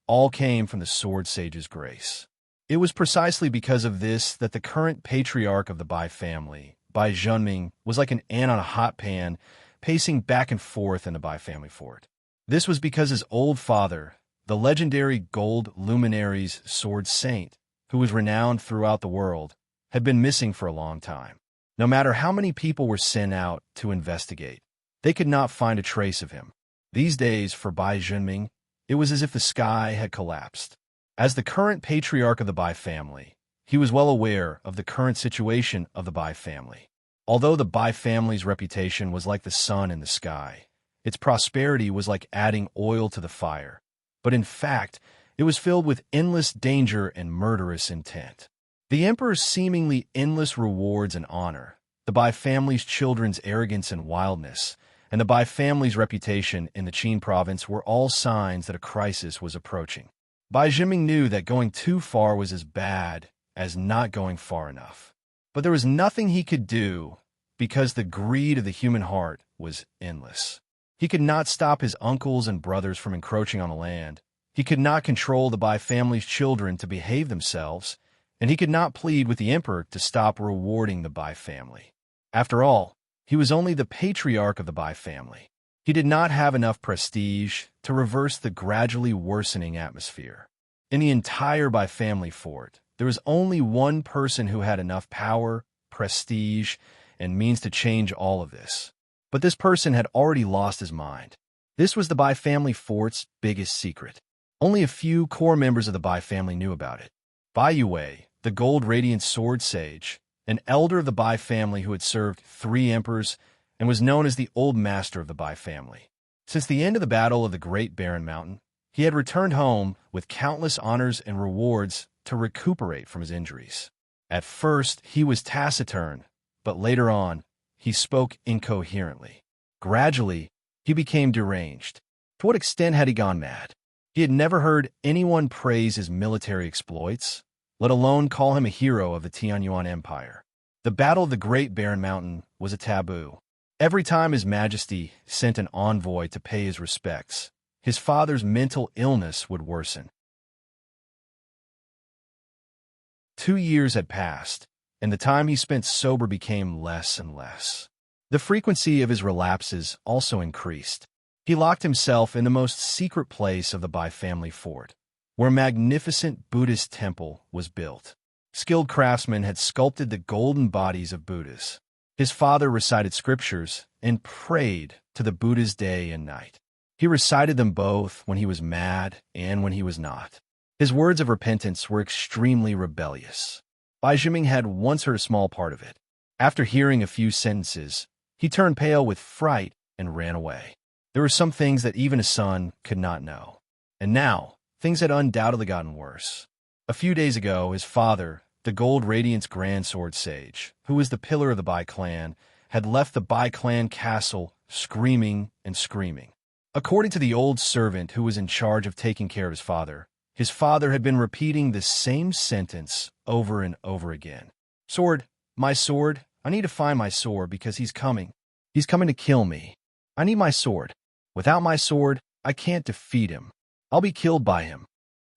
all came from the Sword Sage's grace. It was precisely because of this that the current patriarch of the Bai family, Bai Zhenming, was like an ant on a hot pan, pacing back and forth in the Bai family fort. This was because his old father, the legendary Gold Luminary's Sword Saint, who was renowned throughout the world, had been missing for a long time. No matter how many people were sent out to investigate, they could not find a trace of him. These days, for Bai Junming, it was as if the sky had collapsed. As the current patriarch of the Bai family, he was well aware of the current situation of the Bai family. Although the Bai family's reputation was like the sun in the sky, its prosperity was like adding oil to the fire. But in fact, it was filled with endless danger and murderous intent. The emperor's seemingly endless rewards and honor, the Bai family's children's arrogance and wildness, and the Bai family's reputation in the Qin province were all signs that a crisis was approaching. Bai Junming knew that going too far was as bad as not going far enough. But there was nothing he could do because the greed of the human heart was endless. He could not stop his uncles and brothers from encroaching on the land. He could not control the Bai family's children to behave themselves, and he could not plead with the emperor to stop rewarding the Bai family. After all, he was only the patriarch of the Bai family. He did not have enough prestige to reverse the gradually worsening atmosphere. In the entire Bai family fort, there was only one person who had enough power, prestige, and means to change all of this. But this person had already lost his mind. This was the Bai family fort's biggest secret. Only a few core members of the Bai family knew about it. Bai Yue, the gold-radiant sword sage, an elder of the Bai family who had served 3 emperors and was known as the Old Master of the Bai family. Since the end of the Battle of the Great Barren Mountain, he had returned home with countless honors and rewards to recuperate from his injuries. At first, he was taciturn, but later on, he spoke incoherently. Gradually, he became deranged. To what extent had he gone mad? He had never heard anyone praise his military exploits, let alone call him a hero of the Tianyuan Empire. The Battle of the Great Barren Mountain was a taboo. Every time His Majesty sent an envoy to pay his respects, his father's mental illness would worsen. 2 years had passed, and the time he spent sober became less and less. The frequency of his relapses also increased. He locked himself in the most secret place of the Bai family fort, where a magnificent Buddhist temple was built. Skilled craftsmen had sculpted the golden bodies of Buddhas. His father recited scriptures and prayed to the Buddhas day and night. He recited them both when he was mad and when he was not. His words of repentance were extremely rebellious. Bai Junming had once heard a small part of it. After hearing a few sentences, he turned pale with fright and ran away. There were some things that even a son could not know. And now, things had undoubtedly gotten worse. A few days ago, his father, the Gold Radiance Grand Sword Sage, who was the pillar of the Bai clan, had left the Bai clan castle screaming and screaming. According to the old servant who was in charge of taking care of his father had been repeating the same sentence over and over again. Sword, my sword, I need to find my sword because he's coming. He's coming to kill me. I need my sword. Without my sword, I can't defeat him. I'll be killed by him.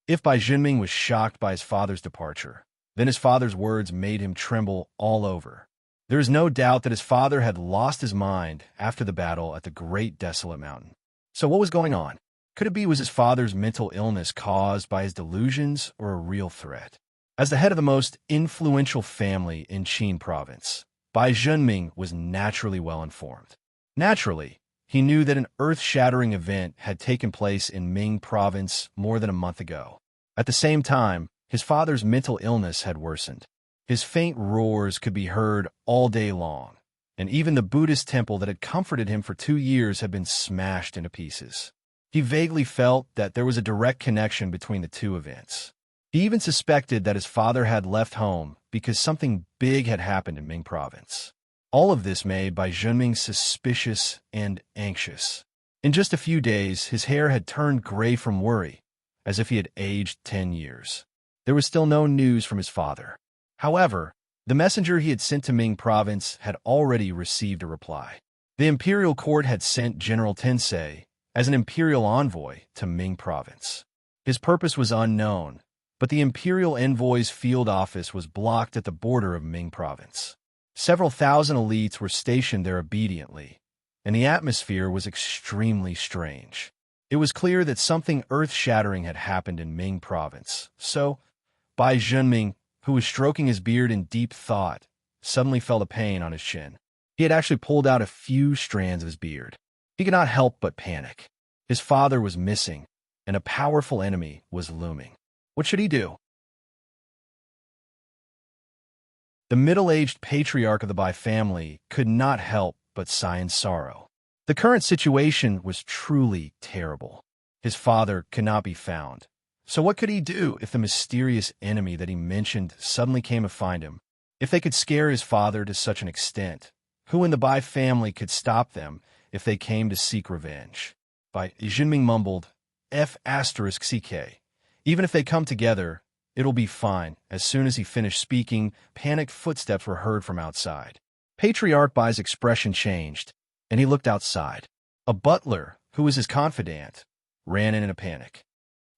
If Bai Junming was shocked by his father's departure, then his father's words made him tremble all over. There is no doubt that his father had lost his mind after the battle at the Great Desolate Mountain. So what was going on? Could it be was his father's mental illness caused by his delusions or a real threat? As the head of the most influential family in Qin province, Bai Junming was naturally well informed. Naturally, he knew that an earth-shattering event had taken place in Ming province more than a month ago. At the same time, his father's mental illness had worsened. His faint roars could be heard all day long, and even the Buddhist temple that had comforted him for 2 years had been smashed into pieces. He vaguely felt that there was a direct connection between the two events. He even suspected that his father had left home because something big had happened in Ming province. All of this made Bai Junming suspicious and anxious. In just a few days, his hair had turned gray from worry, as if he had aged 10 years. There was still no news from his father. However, the messenger he had sent to Ming province had already received a reply. The imperial court had sent General Tensei as an imperial envoy to Ming province. His purpose was unknown, but the imperial envoy's field office was blocked at the border of Ming province. Several thousand elites were stationed there obediently, and the atmosphere was extremely strange. It was clear that something earth-shattering had happened in Ming province, so Bai Junming, who was stroking his beard in deep thought, suddenly felt a pain on his chin. He had actually pulled out a few strands of his beard. He could not help but panic. His father was missing, and a powerful enemy was looming. What should he do? The middle-aged patriarch of the Bai family could not help but sigh in sorrow. The current situation was truly terrible. His father could not be found. So what could he do if the mysterious enemy that he mentioned suddenly came to find him? If they could scare his father to such an extent, who in the Bai family could stop them if they came to seek revenge? By Jinming mumbled, F***CK. Even if they come together, it'll be fine. As soon as he finished speaking, panicked footsteps were heard from outside. Patriarch Bai's expression changed, and he looked outside. A butler, who was his confidant, ran in a panic.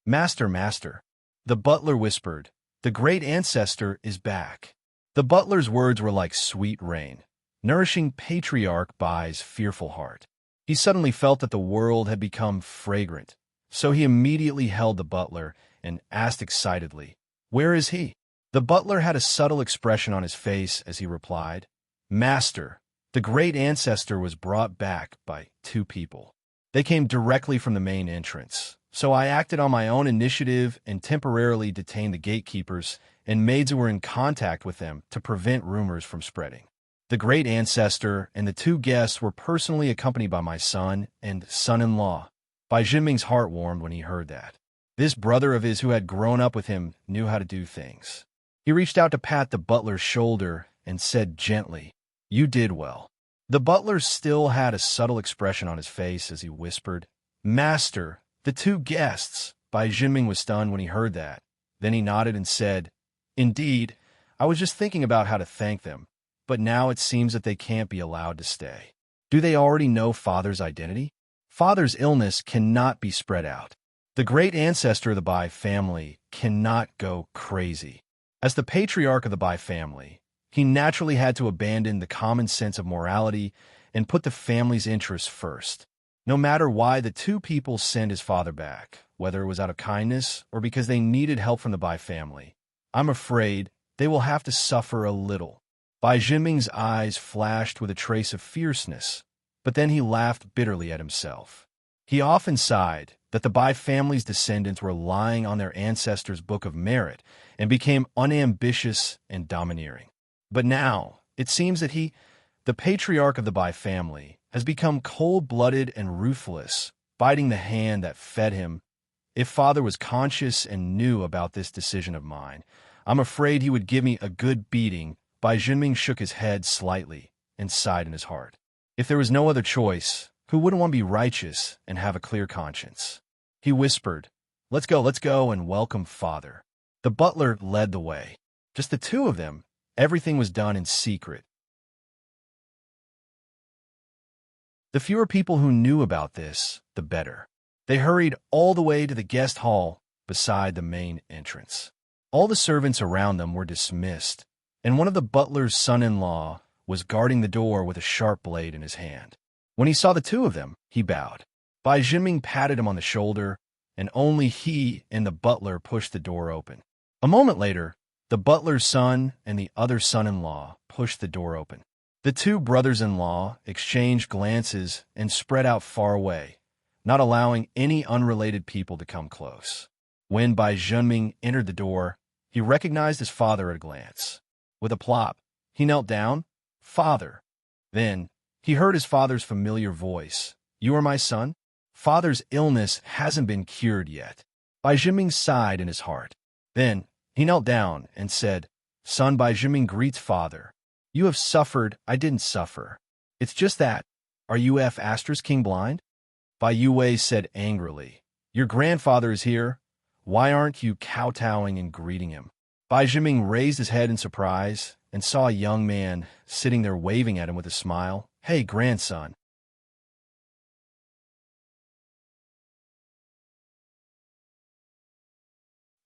Master, master, the butler whispered, the great ancestor is back. The butler's words were like sweet rain, nourishing Patriarch Bai's fearful heart. He suddenly felt that the world had become fragrant, so he immediately held the butler and asked excitedly, where is he? The butler had a subtle expression on his face as he replied, Master, the great ancestor was brought back by two people. They came directly from the main entrance, so I acted on my own initiative and temporarily detained the gatekeepers and maids who were in contact with them to prevent rumors from spreading. The great ancestor and the two guests were personally accompanied by my son and son-in-law. Bai Jinming's heart warmed when he heard that. This brother of his who had grown up with him knew how to do things. He reached out to pat the butler's shoulder and said gently, you did well. The butler still had a subtle expression on his face as he whispered, Master, the two guests. Bai Jinming was stunned when he heard that. Then he nodded and said, Indeed, I was just thinking about how to thank them, but now it seems that they can't be allowed to stay. Do they already know Father's identity? Father's illness cannot be spread out. The great ancestor of the Bai family cannot go crazy. As the patriarch of the Bai family, he naturally had to abandon the common sense of morality and put the family's interests first. No matter why the two people sent his father back, whether it was out of kindness or because they needed help from the Bai family, I'm afraid they will have to suffer a little. Bai Jinming's eyes flashed with a trace of fierceness, but then he laughed bitterly at himself. He often sighed that the Bai family's descendants were lying on their ancestors' book of merit and became unambitious and domineering. But now, it seems that he, the patriarch of the Bai family, has become cold-blooded and ruthless, biting the hand that fed him. If Father was conscious and knew about this decision of mine, I'm afraid he would give me a good beating. Bai Jinming shook his head slightly and sighed in his heart. If there was no other choice, who wouldn't want to be righteous and have a clear conscience? He whispered, let's go and welcome Father. The butler led the way. Just the two of them. Everything was done in secret. The fewer people who knew about this, the better. They hurried all the way to the guest hall beside the main entrance. All the servants around them were dismissed, and one of the butler's son-in-law was guarding the door with a sharp blade in his hand. When he saw the two of them, he bowed. Bai Jinming patted him on the shoulder, and only he and the butler pushed the door open. A moment later, the butler's son and the other son-in-law pushed the door open. The two brothers-in-law exchanged glances and spread out far away, not allowing any unrelated people to come close. When Bai Jinming entered the door, he recognized his father at a glance. With a plop, he knelt down. Father. Then, he heard his father's familiar voice. You are my son? Father's illness hasn't been cured yet. Bai Jinming sighed in his heart. Then, he knelt down and said, Son, Bai Jinming greets Father. You have suffered, I didn't suffer. It's just that. Are you King blind? Bai Yue said angrily, Your grandfather is here. Why aren't you kowtowing and greeting him? Bai Jinming raised his head in surprise and saw a young man sitting there waving at him with a smile. Hey, grandson.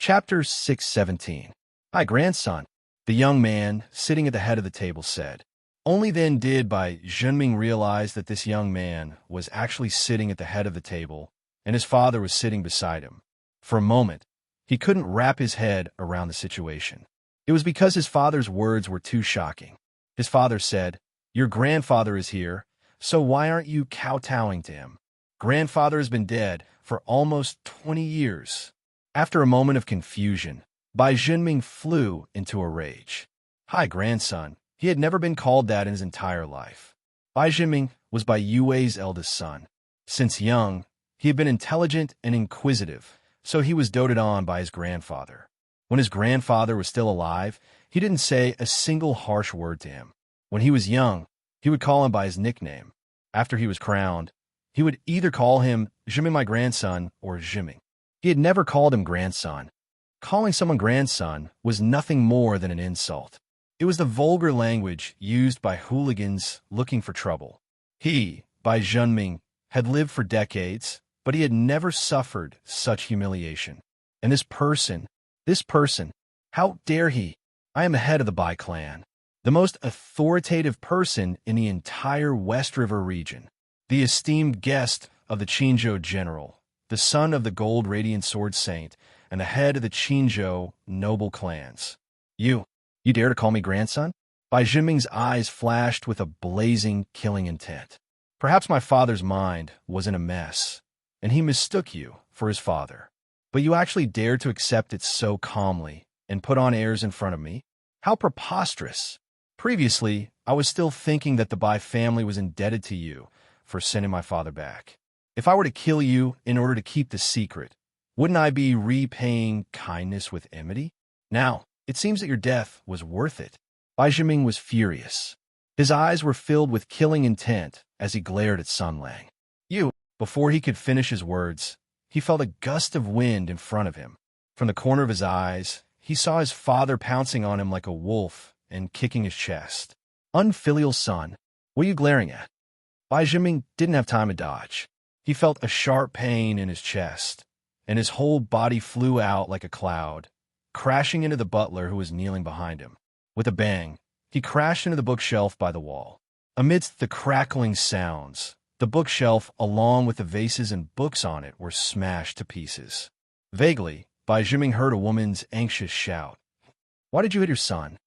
Chapter 617. Hi, grandson. The young man, sitting at the head of the table, said. Only then did Bai Jinming realize that this young man was actually sitting at the head of the table, and his father was sitting beside him. For a moment, he couldn't wrap his head around the situation. It was because his father's words were too shocking. His father said, Your grandfather is here, so why aren't you kowtowing to him? Grandfather has been dead for almost 20 years. After a moment of confusion, Bai Junming flew into a rage. Hi, grandson. He had never been called that in his entire life. Bai Junming was Bai Yue's eldest son. Since young, he had been intelligent and inquisitive, so he was doted on by his grandfather. When his grandfather was still alive, he didn't say a single harsh word to him. When he was young, he would call him by his nickname. After he was crowned, he would either call him Junming my grandson or Junming. He had never called him grandson. Calling someone grandson was nothing more than an insult. It was the vulgar language used by hooligans looking for trouble. He, Bai Junming, had lived for decades, but he had never suffered such humiliation. And this person, how dare he? I am the head of the Bai clan, the most authoritative person in the entire West River region, the esteemed guest of the Qinzhou general, the son of the gold radiant sword saint, and the head of the Qinzhou noble clans. You dare to call me grandson? Bai Junming's eyes flashed with a blazing, killing intent. Perhaps my father's mind was in a mess, and he mistook you for his father. But you actually dared to accept it so calmly and put on airs in front of me? How preposterous! Previously, I was still thinking that the Bai family was indebted to you for sending my father back. If I were to kill you in order to keep the secret, wouldn't I be repaying kindness with enmity? Now, it seems that your death was worth it. Bai Junming was furious. His eyes were filled with killing intent as he glared at Sun Lang. Before he could finish his words, he felt a gust of wind in front of him. From the corner of his eyes, he saw his father pouncing on him like a wolf and kicking his chest. Unfilial son, what are you glaring at? Bai Junming didn't have time to dodge. He felt a sharp pain in his chest, and his whole body flew out like a cloud, crashing into the butler who was kneeling behind him. With a bang, he crashed into the bookshelf by the wall. Amidst the crackling sounds, the bookshelf, along with the vases and books on it, were smashed to pieces. Vaguely, Bai Junming heard a woman's anxious shout. Why did you hit your son?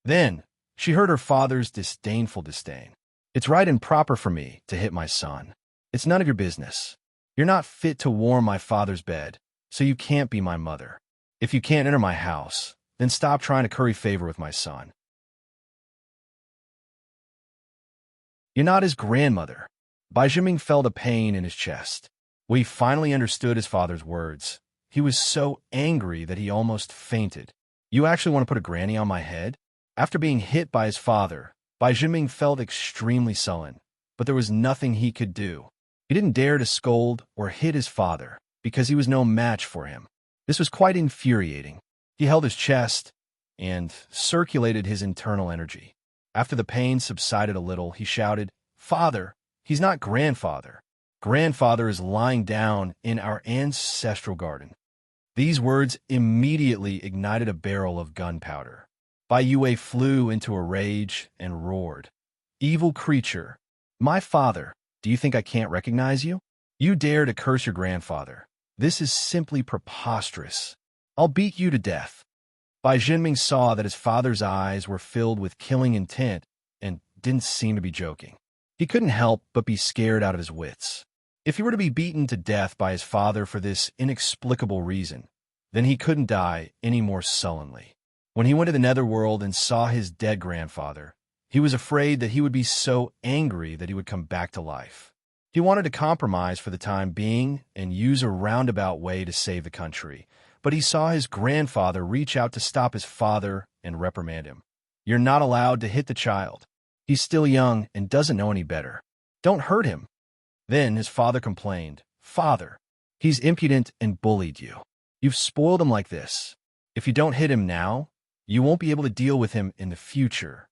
Then, she heard her father's disdainful disdain. It's right and proper for me to hit my son. It's none of your business. You're not fit to warm my father's bed, so you can't be my mother. If you can't enter my house, then stop trying to curry favor with my son. You're not his grandmother. Bai Junming felt a pain in his chest. When he finally understood his father's words, he was so angry that he almost fainted. You actually want to put a granny on my head? After being hit by his father, Bai Junming felt extremely sullen, but there was nothing he could do. He didn't dare to scold or hit his father because he was no match for him. This was quite infuriating. He held his chest and circulated his internal energy. After the pain subsided a little, he shouted, Father, he's not grandfather. Grandfather is lying down in our ancestral garden. These words immediately ignited a barrel of gunpowder. Bai Yue flew into a rage and roared. Evil creature, my father, do you think I can't recognize you? You dare to curse your grandfather. This is simply preposterous. I'll beat you to death. Bai Junming saw that his father's eyes were filled with killing intent and didn't seem to be joking. He couldn't help but be scared out of his wits. If he were to be beaten to death by his father for this inexplicable reason, then he couldn't die any more sullenly. When he went to the netherworld and saw his dead grandfather, he was afraid that he would be so angry that he would come back to life. He wanted to compromise for the time being and use a roundabout way to save the country, but he saw his grandfather reach out to stop his father and reprimand him. You're not allowed to hit the child. He's still young and doesn't know any better. Don't hurt him. Then his father complained, Father, he's impudent and bullied you. You've spoiled him like this. If you don't hit him now, you won't be able to deal with him in the future.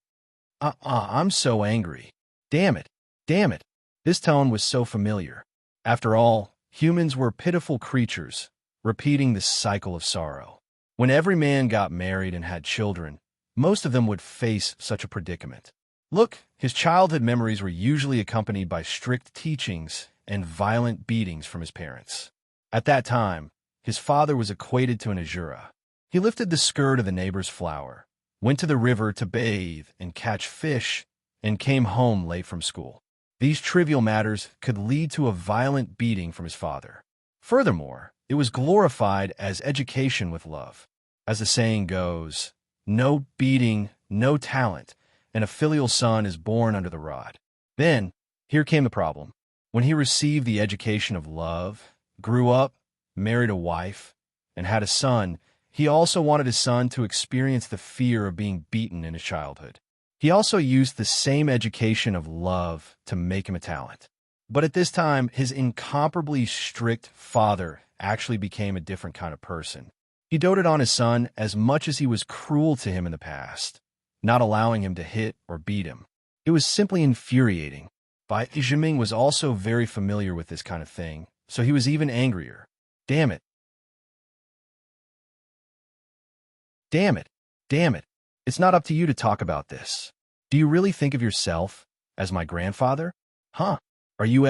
I'm so angry. Damn it. This tone was so familiar. After all, humans were pitiful creatures, repeating this cycle of sorrow. When every man got married and had children, most of them would face such a predicament. Look, his childhood memories were usually accompanied by strict teachings and violent beatings from his parents. At that time, his father was equated to an Azura. He lifted the skirt of the neighbor's flower, went to the river to bathe and catch fish, and came home late from school. These trivial matters could lead to a violent beating from his father. Furthermore, it was glorified as education with love. As the saying goes, no beating, no talent, and a filial son is born under the rod. Then, here came the problem. When he received the education of love, grew up, married a wife, and had a son, he also wanted his son to experience the fear of being beaten in his childhood. He also used the same education of love to make him a talent. But at this time, his incomparably strict father actually became a different kind of person. He doted on his son as much as he was cruel to him in the past, not allowing him to hit or beat him. It was simply infuriating. Bai Zhiming was also very familiar with this kind of thing, so he was even angrier. Damn it. Damn it. Damn it. It's not up to you to talk about this. Do you really think of yourself as my grandfather? Huh? Are you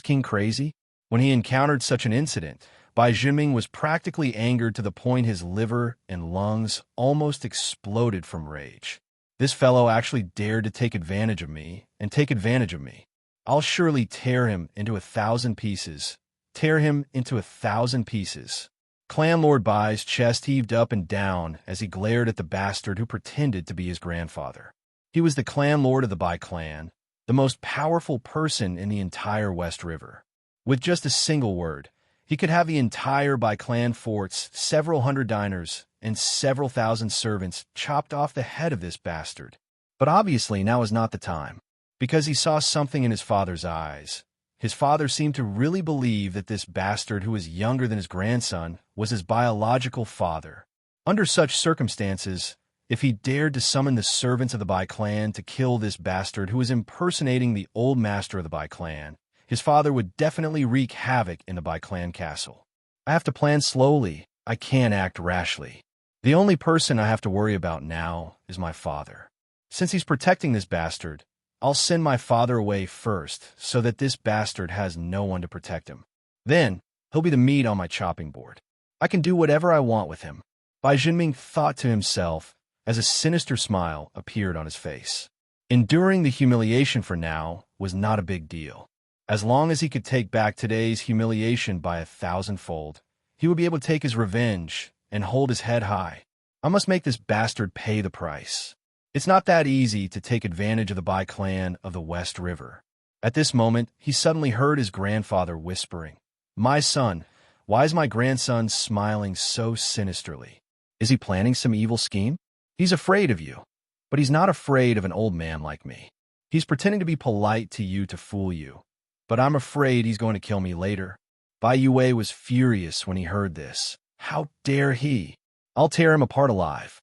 King crazy? When he encountered such an incident, Bai Zhiming was practically angered to the point his liver and lungs almost exploded from rage. This fellow actually dared to take advantage of me and take advantage of me. I'll surely tear him into 1,000 pieces. Tear him into 1,000 pieces. Clan Lord Bai's chest heaved up and down as he glared at the bastard who pretended to be his grandfather. He was the clan lord of the Bai clan, the most powerful person in the entire West River. With just a single word, he could have the entire Bai clan forts, several hundred diners, and several thousand servants chopped off the head of this bastard. But obviously now is not the time, because he saw something in his father's eyes. His father seemed to really believe that this bastard, who was younger than his grandson, was his biological father. Under such circumstances, if he dared to summon the servants of the Bai clan to kill this bastard who was impersonating the old master of the Bai clan, his father would definitely wreak havoc in the Bai clan castle. I have to plan slowly. I can't act rashly. The only person I have to worry about now is my father. Since he's protecting this bastard, I'll send my father away first so that this bastard has no one to protect him. Then, he'll be the meat on my chopping board. I can do whatever I want with him. Bai Zhiming thought to himself as a sinister smile appeared on his face. Enduring the humiliation for now was not a big deal. As long as he could take back today's humiliation by 1,000-fold, he would be able to take his revenge and hold his head high. I must make this bastard pay the price. It's not that easy to take advantage of the Bai clan of the West River. At this moment, he suddenly heard his grandfather whispering, "My son, why is my grandson smiling so sinisterly? Is he planning some evil scheme? He's afraid of you, but he's not afraid of an old man like me. He's pretending to be polite to you to fool you, but I'm afraid he's going to kill me later." Bai Yue was furious when he heard this. How dare he? I'll tear him apart alive.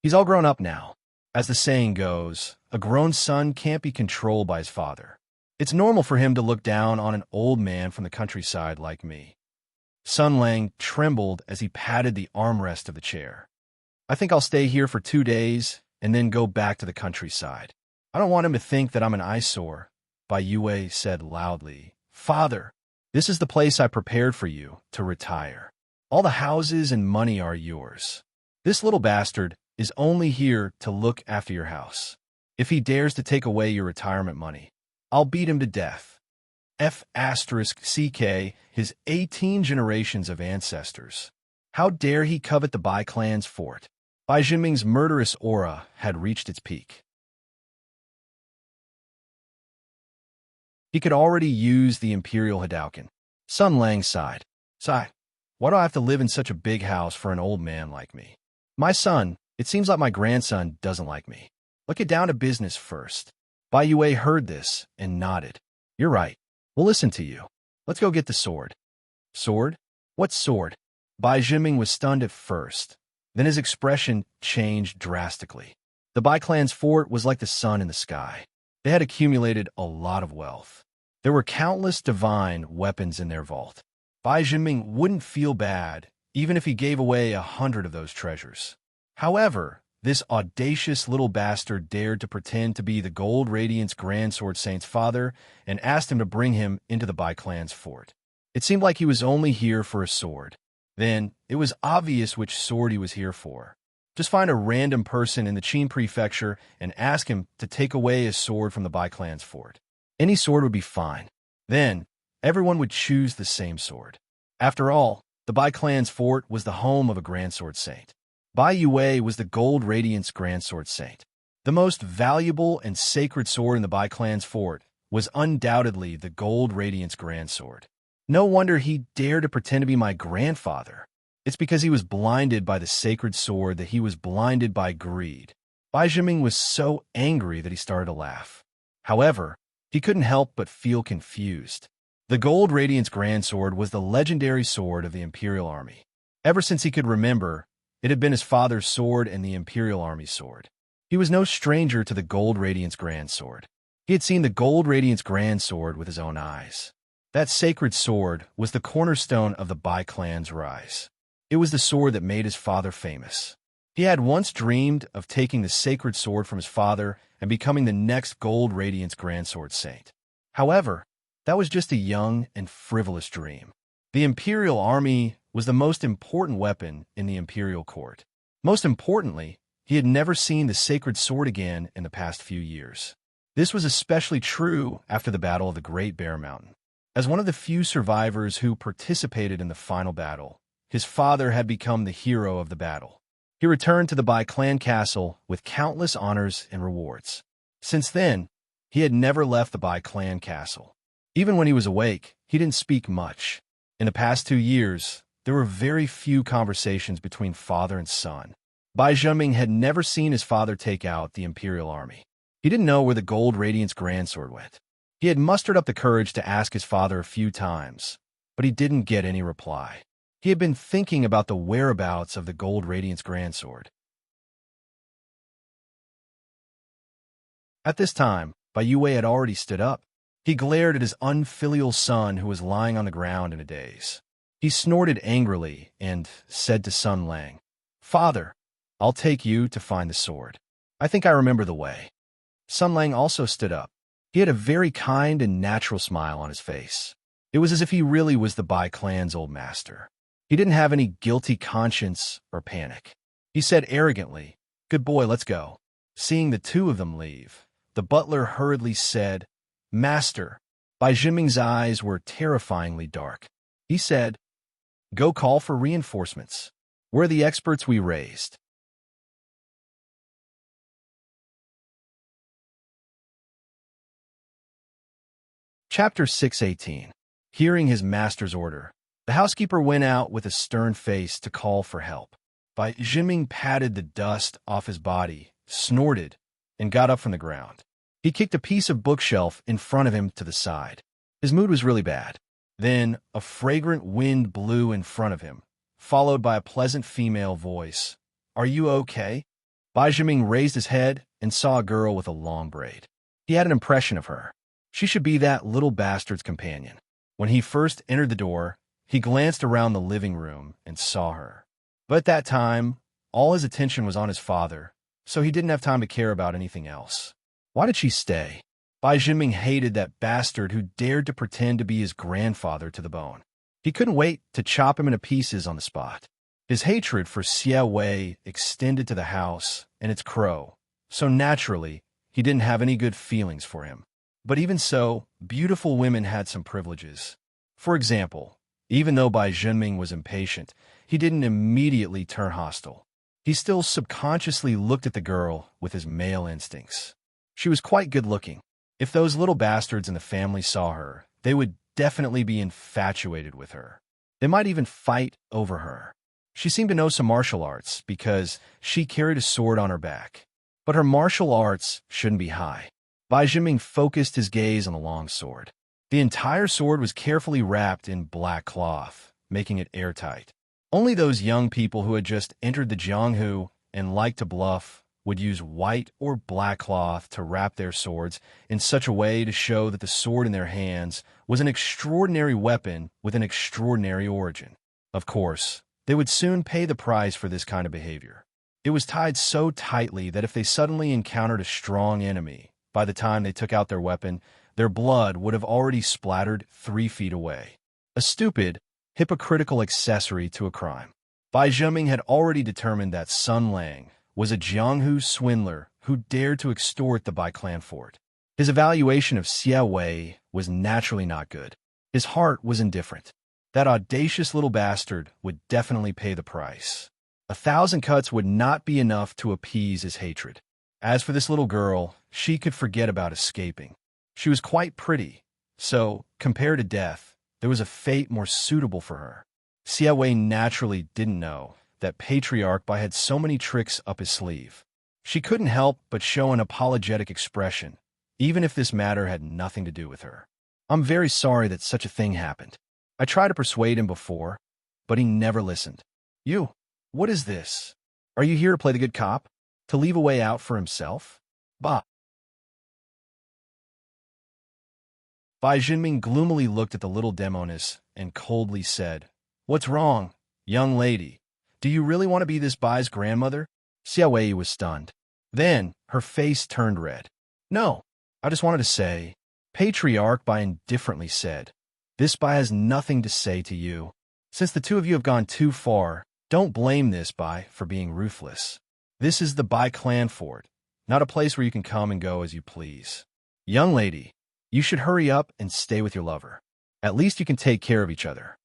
He's all grown up now. As the saying goes, a grown son can't be controlled by his father. It's normal for him to look down on an old man from the countryside like me. Sun Lang trembled as he patted the armrest of the chair. I think I'll stay here for 2 days and then go back to the countryside. I don't want him to think that I'm an eyesore, Bai Yue said loudly. Father, this is the place I prepared for you to retire. All the houses and money are yours. This little bastard is only here to look after your house. If he dares to take away your retirement money, I'll beat him to death. F***CK, his 18 generations of ancestors. How dare he covet the Bai clan's fort? Bai Zhiming's murderous aura had reached its peak. He could already use the Imperial Hadouken. Sun Lang sighed. Sigh, why do I have to live in such a big house for an old man like me? My son, it seems like my grandson doesn't like me. Let's get down to business first. Bai Yue heard this and nodded. You're right. We'll listen to you. Let's go get the sword. Sword? What sword? Bai Zhiming was stunned at first. Then his expression changed drastically. The Bai clan's fort was like the sun in the sky. They had accumulated a lot of wealth. There were countless divine weapons in their vault. Bai Zhiming wouldn't feel bad even if he gave away 100 of those treasures. However, this audacious little bastard dared to pretend to be the Gold Radiance Grand Sword Saint's father and asked him to bring him into the Bai clan's fort. It seemed like he was only here for a sword. Then, it was obvious which sword he was here for. Just find a random person in the Qin prefecture and ask him to take away a sword from the Bai clan's fort. Any sword would be fine. Then, everyone would choose the same sword. After all, the Bai clan's fort was the home of a Grand Sword Saint. Bai Yue was the Gold Radiance Grand Sword Saint. The most valuable and sacred sword in the Bai clan's fort was undoubtedly the Gold Radiance Grand Sword. No wonder he dared to pretend to be my grandfather. It's because he was blinded by the sacred sword that he was blinded by greed. Bai Zhiming was so angry that he started to laugh. However, he couldn't help but feel confused. The Gold Radiance Grand Sword was the legendary sword of the Imperial Army. Ever since he could remember, it had been his father's sword and the Imperial Army's sword. He was no stranger to the Gold Radiance Grand Sword. He had seen the Gold Radiance Grand Sword with his own eyes. That sacred sword was the cornerstone of the Bai clan's rise. It was the sword that made his father famous. He had once dreamed of taking the sacred sword from his father and becoming the next Gold Radiance Grand Sword Saint. However, that was just a young and frivolous dream. The Imperial Army was the most important weapon in the Imperial Court. Most importantly, he had never seen the sacred sword again in the past few years. This was especially true after the Battle of the Great Bear Mountain. As one of the few survivors who participated in the final battle, his father had become the hero of the battle. He returned to the Bai clan castle with countless honors and rewards. Since then, he had never left the Bai clan castle. Even when he was awake, he didn't speak much. In the past 2 years, there were very few conversations between father and son. Bai Zhiming had never seen his father take out the Imperial Army. He didn't know where the Gold Radiance Grand Sword went. He had mustered up the courage to ask his father a few times, but he didn't get any reply. He had been thinking about the whereabouts of the Gold Radiance Grand Sword. At this time, Bai Yue had already stood up. He glared at his unfilial son who was lying on the ground in a daze. He snorted angrily and said to Sun Lang, "Father, I'll take you to find the sword. I think I remember the way." Sun Lang also stood up. He had a very kind and natural smile on his face. It was as if he really was the Bai clan's old master. He didn't have any guilty conscience or panic. He said arrogantly, "Good boy, let's go." Seeing the two of them leave, the butler hurriedly said, "Master." Bai Zhiming's eyes were terrifyingly dark. He said, "Go call for reinforcements. We're the experts we raised." Chapter 618. Hearing his master's order, the housekeeper went out with a stern face to call for help. Bai Zhiming patted the dust off his body, snorted, and got up from the ground. He kicked a piece of bookshelf in front of him to the side. His mood was really bad. Then a fragrant wind blew in front of him, followed by a pleasant female voice. "Are you okay?" Bai Zhiming raised his head and saw a girl with a long braid. He had an impression of her. She should be that little bastard's companion. When he first entered the door, he glanced around the living room and saw her. But at that time, all his attention was on his father, so he didn't have time to care about anything else. Why did she stay? Bai Zhiming hated that bastard who dared to pretend to be his grandfather to the bone. He couldn't wait to chop him into pieces on the spot. His hatred for Xie Wei extended to the house and its crow, so naturally, he didn't have any good feelings for him. But even so, beautiful women had some privileges. For example, even though Bai Zhiming was impatient, he didn't immediately turn hostile. He still subconsciously looked at the girl with his male instincts. She was quite good-looking. If those little bastards in the family saw her, they would definitely be infatuated with her. They might even fight over her. She seemed to know some martial arts because she carried a sword on her back. But her martial arts shouldn't be high. Bai Zhiming focused his gaze on the long sword. The entire sword was carefully wrapped in black cloth, making it airtight. Only those young people who had just entered the Jianghu and liked to bluff would use white or black cloth to wrap their swords in such a way to show that the sword in their hands was an extraordinary weapon with an extraordinary origin. Of course, they would soon pay the price for this kind of behavior. It was tied so tightly that if they suddenly encountered a strong enemy, by the time they took out their weapon, their blood would have already splattered 3 feet away. A stupid, hypocritical accessory to a crime. Bai Zhiming had already determined that Sun Lang was a Jianghu swindler who dared to extort the Bai clan fort. His evaluation of Xie Wei was naturally not good. His heart was indifferent. That audacious little bastard would definitely pay the price. 1,000 cuts would not be enough to appease his hatred. As for this little girl, she could forget about escaping. She was quite pretty, so, compared to death, there was a fate more suitable for her. Xie Wei naturally didn't know that Patriarch Bai had so many tricks up his sleeve. She couldn't help but show an apologetic expression, even if this matter had nothing to do with her. I'm very sorry that such a thing happened. I tried to persuade him before, but he never listened. You, what is this? Are you here to play the good cop? To leave a way out for himself? Bah. Bai Jinming gloomily looked at the little demoness and coldly said, What's wrong, young lady? Do you really want to be this Bai's grandmother? Xie Wei was stunned. Then, her face turned red. No, I just wanted to say, Patriarch Bai indifferently said, This Bai has nothing to say to you. Since the two of you have gone too far, don't blame this Bai for being ruthless. This is the Bai clan fort, not a place where you can come and go as you please. Young lady, you should hurry up and stay with your lover. At least you can take care of each other.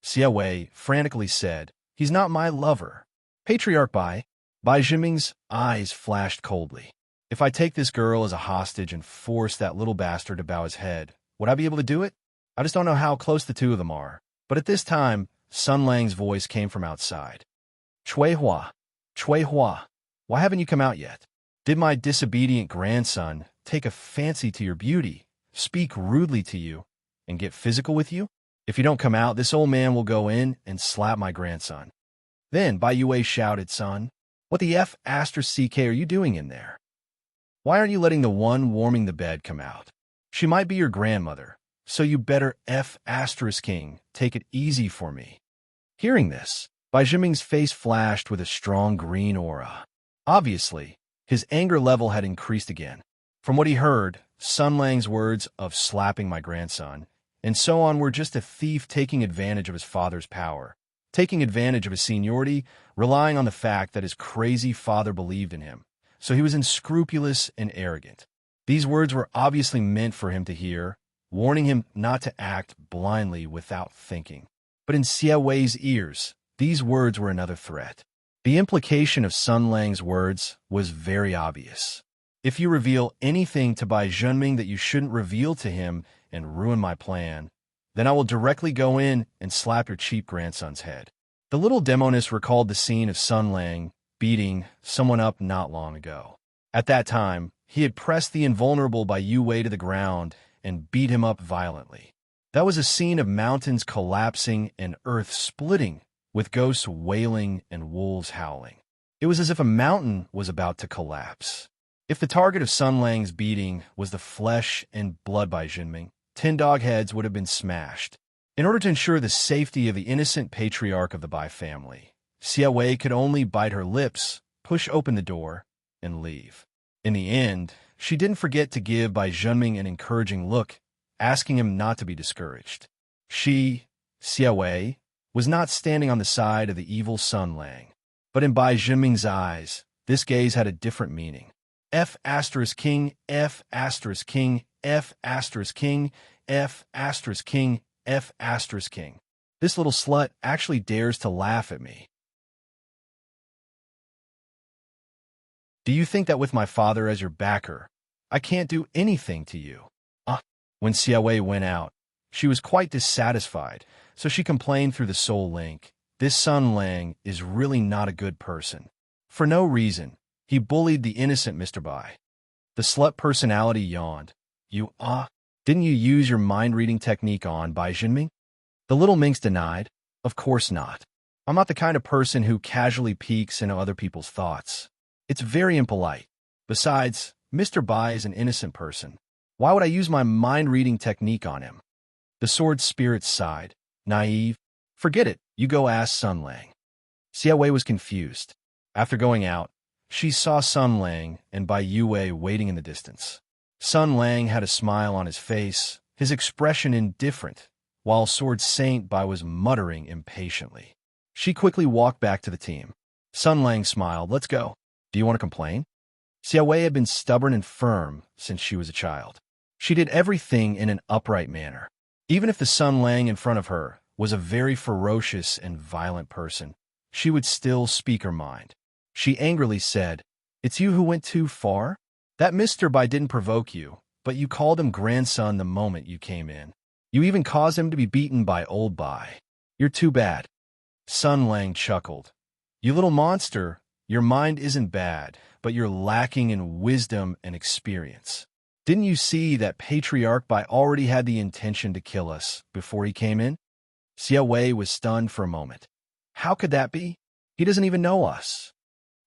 Xie Wei frantically said, He's not my lover. Patriarch Bai Jinming's eyes flashed coldly. If I take this girl as a hostage and force that little bastard to bow his head, would I be able to do it? I just don't know how close the two of them are. But at this time, Sun Lang's voice came from outside. Cui Hua, why haven't you come out yet? Did my disobedient grandson take a fancy to your beauty, speak rudely to you, and get physical with you? If you don't come out, this old man will go in and slap my grandson. Then Bai Yue shouted, Son, what the F*** are you doing in there? Why aren't you letting the one warming the bed come out? She might be your grandmother, so you better F*** take it easy for me. Hearing this, Bai Jinming's face flashed with a strong green aura. Obviously, his anger level had increased again. From what he heard, Sun Lang's words of slapping my grandson and so on were just a thief taking advantage of his father's power, taking advantage of his seniority, relying on the fact that his crazy father believed in him. So he was unscrupulous and arrogant. These words were obviously meant for him to hear, warning him not to act blindly without thinking. But in Xie Wei's ears, these words were another threat. The implication of Sun Lang's words was very obvious. If you reveal anything to Bai Jinming that you shouldn't reveal to him and ruin my plan, then I will directly go in and slap your cheap grandson's head. The little demoness recalled the scene of Sun Lang beating someone up not long ago. At that time, he had pressed the invulnerable Bai Yue to the ground and beat him up violently. That was a scene of mountains collapsing and earth splitting, with ghosts wailing and wolves howling. It was as if a mountain was about to collapse. If the target of Sun Lang's beating was the flesh and blood Bai Jinming, 10 dog heads would have been smashed. In order to ensure the safety of the innocent patriarch of the Bai family, Xie Wei could only bite her lips, push open the door, and leave. In the end, she didn't forget to give Bai Jinming an encouraging look, asking him not to be discouraged. She, Xie Wei, was not standing on the side of the evil Sun Lang. But in Bai Jinming's eyes, this gaze had a different meaning. F***, King, F***, King, F***, King, F***, King, F***, King. This little slut actually dares to laugh at me. Do you think that with my father as your backer, I can't do anything to you? When Xie Wei went out, she was quite dissatisfied, so she complained through the soul link. This Sun Lang is really not a good person. For no reason, he bullied the innocent Mr. Bai. The slut personality yawned. Didn't you use your mind-reading technique on Bai Jinming? The little minx denied. Of course not. I'm not the kind of person who casually peeks into other people's thoughts. It's very impolite. Besides, Mr. Bai is an innocent person. Why would I use my mind-reading technique on him? The sword spirit sighed. Naive. Forget it. You go ask Sun Lang. Xie Wei was confused. After going out, she saw Sun Lang and Bai Yue waiting in the distance. Sun Lang had a smile on his face, his expression indifferent, while Sword Saint Bai was muttering impatiently. She quickly walked back to the team. Sun Lang smiled. Let's go. Do you want to complain? Xiaowei had been stubborn and firm since she was a child. She did everything in an upright manner. Even if the Sun Lang in front of her was a very ferocious and violent person, she would still speak her mind. She angrily said, "It's you who went too far? That Mr. Bai didn't provoke you, but you called him grandson the moment you came in. You even caused him to be beaten by old Bai. You're too bad." Sun Lang chuckled. "You little monster, your mind isn't bad, but you're lacking in wisdom and experience. Didn't you see that Patriarch Bai already had the intention to kill us before he came in?" Xia Wei was stunned for a moment. "How could that be? He doesn't even know us."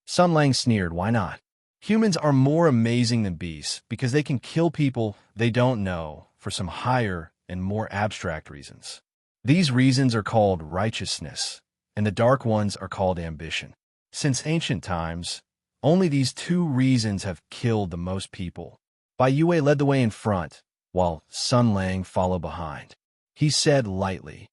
Sun Lang sneered, "Why not? Humans are more amazing than beasts because they can kill people they don't know for some higher and more abstract reasons. These reasons are called righteousness, and the dark ones are called ambition. Since ancient times, only these two reasons have killed the most people." Bai Yue led the way in front, while Sun Lang followed behind. He said lightly,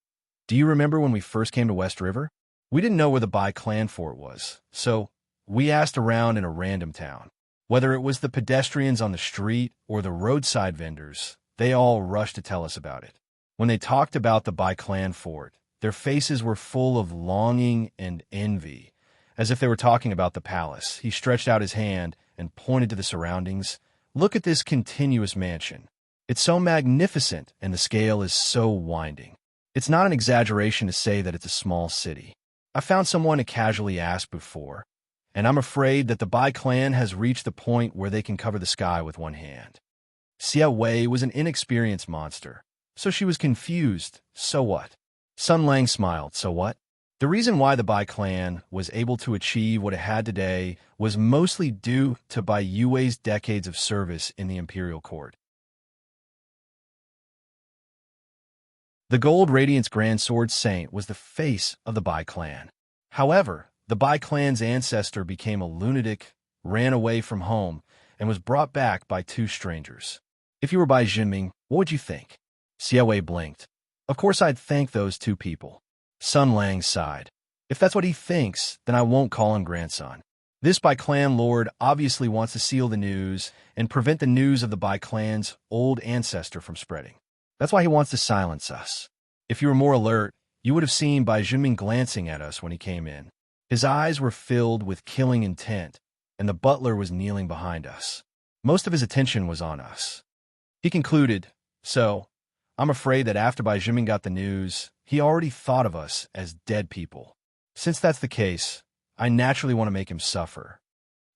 "Do you remember when we first came to West River? We didn't know where the Bai clan fort was, so we asked around in a random town. Whether it was the pedestrians on the street or the roadside vendors, they all rushed to tell us about it. When they talked about the Bai clan fort, their faces were full of longing and envy, as if they were talking about the palace." He stretched out his hand and pointed to the surroundings. "Look at this continuous mansion. It's so magnificent, and the scale is so winding. It's not an exaggeration to say that it's a small city. I found someone to casually ask before, and I'm afraid that the Bai clan has reached the point where they can cover the sky with one hand." Xia Wei was an inexperienced monster, so she was confused. "So what?" Sun Lang smiled. "So what? The reason why the Bai clan was able to achieve what it had today was mostly due to Bai Yue's decades of service in the imperial court. The Gold Radiance Grand Sword Saint was the face of the Bai clan. However, the Bai clan's ancestor became a lunatic, ran away from home, and was brought back by two strangers. If you were Bai Jinming, what would you think?" Xia Wei blinked. "Of course I'd thank those two people." Sun Lang sighed. "If that's what he thinks, then I won't call him grandson. This Bai clan lord obviously wants to seal the news and prevent the news of the Bai clan's old ancestor from spreading. That's why he wants to silence us. If you were more alert, you would have seen Bai Jinming glancing at us when he came in. His eyes were filled with killing intent, and the butler was kneeling behind us. Most of his attention was on us." He concluded, "So, I'm afraid that after Bai Jinming got the news, he already thought of us as dead people. Since that's the case, I naturally want to make him suffer."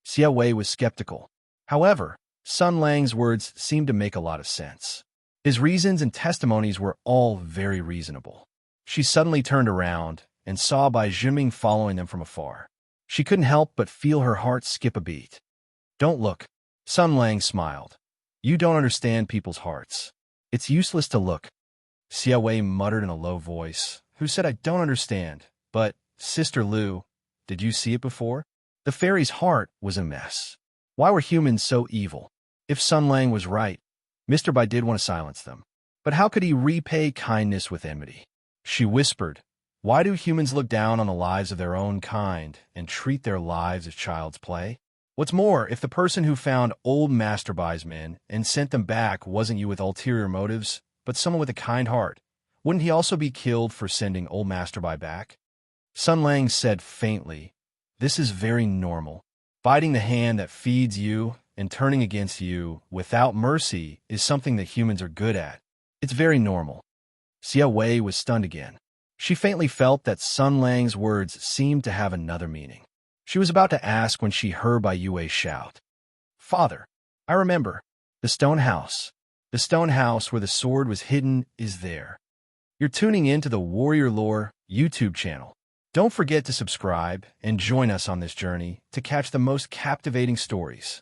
Xia Wei was skeptical. However, Sun Lang's words seemed to make a lot of sense. His reasons and testimonies were all very reasonable. She suddenly turned around and saw Bai Jinming following them from afar. She couldn't help but feel her heart skip a beat. "Don't look." Sun Lang smiled. "You don't understand people's hearts. It's useless to look." Xia Wei muttered in a low voice, "Who said I don't understand? But, Sister Lu, did you see it before? The fairy's heart was a mess. Why were humans so evil? If Sun Lang was right, Mr. Bai did want to silence them. But how could he repay kindness with enmity?" She whispered, "Why do humans look down on the lives of their own kind and treat their lives as child's play? What's more, if the person who found old Master Bai's men and sent them back wasn't you with ulterior motives, but someone with a kind heart, wouldn't he also be killed for sending old Master Bai back?" Sun Lang said faintly, "This is very normal. Biting the hand that feeds you and turning against you without mercy is something that humans are good at. It's very normal." Xia Wei was stunned again. She faintly felt that Sun Lang's words seemed to have another meaning. She was about to ask when she heard Bai Yue shout, "Father, I remember. The stone house. The stone house where the sword was hidden is there." You're tuning in to the Warrior Lore YouTube channel. Don't forget to subscribe and join us on this journey to catch the most captivating stories.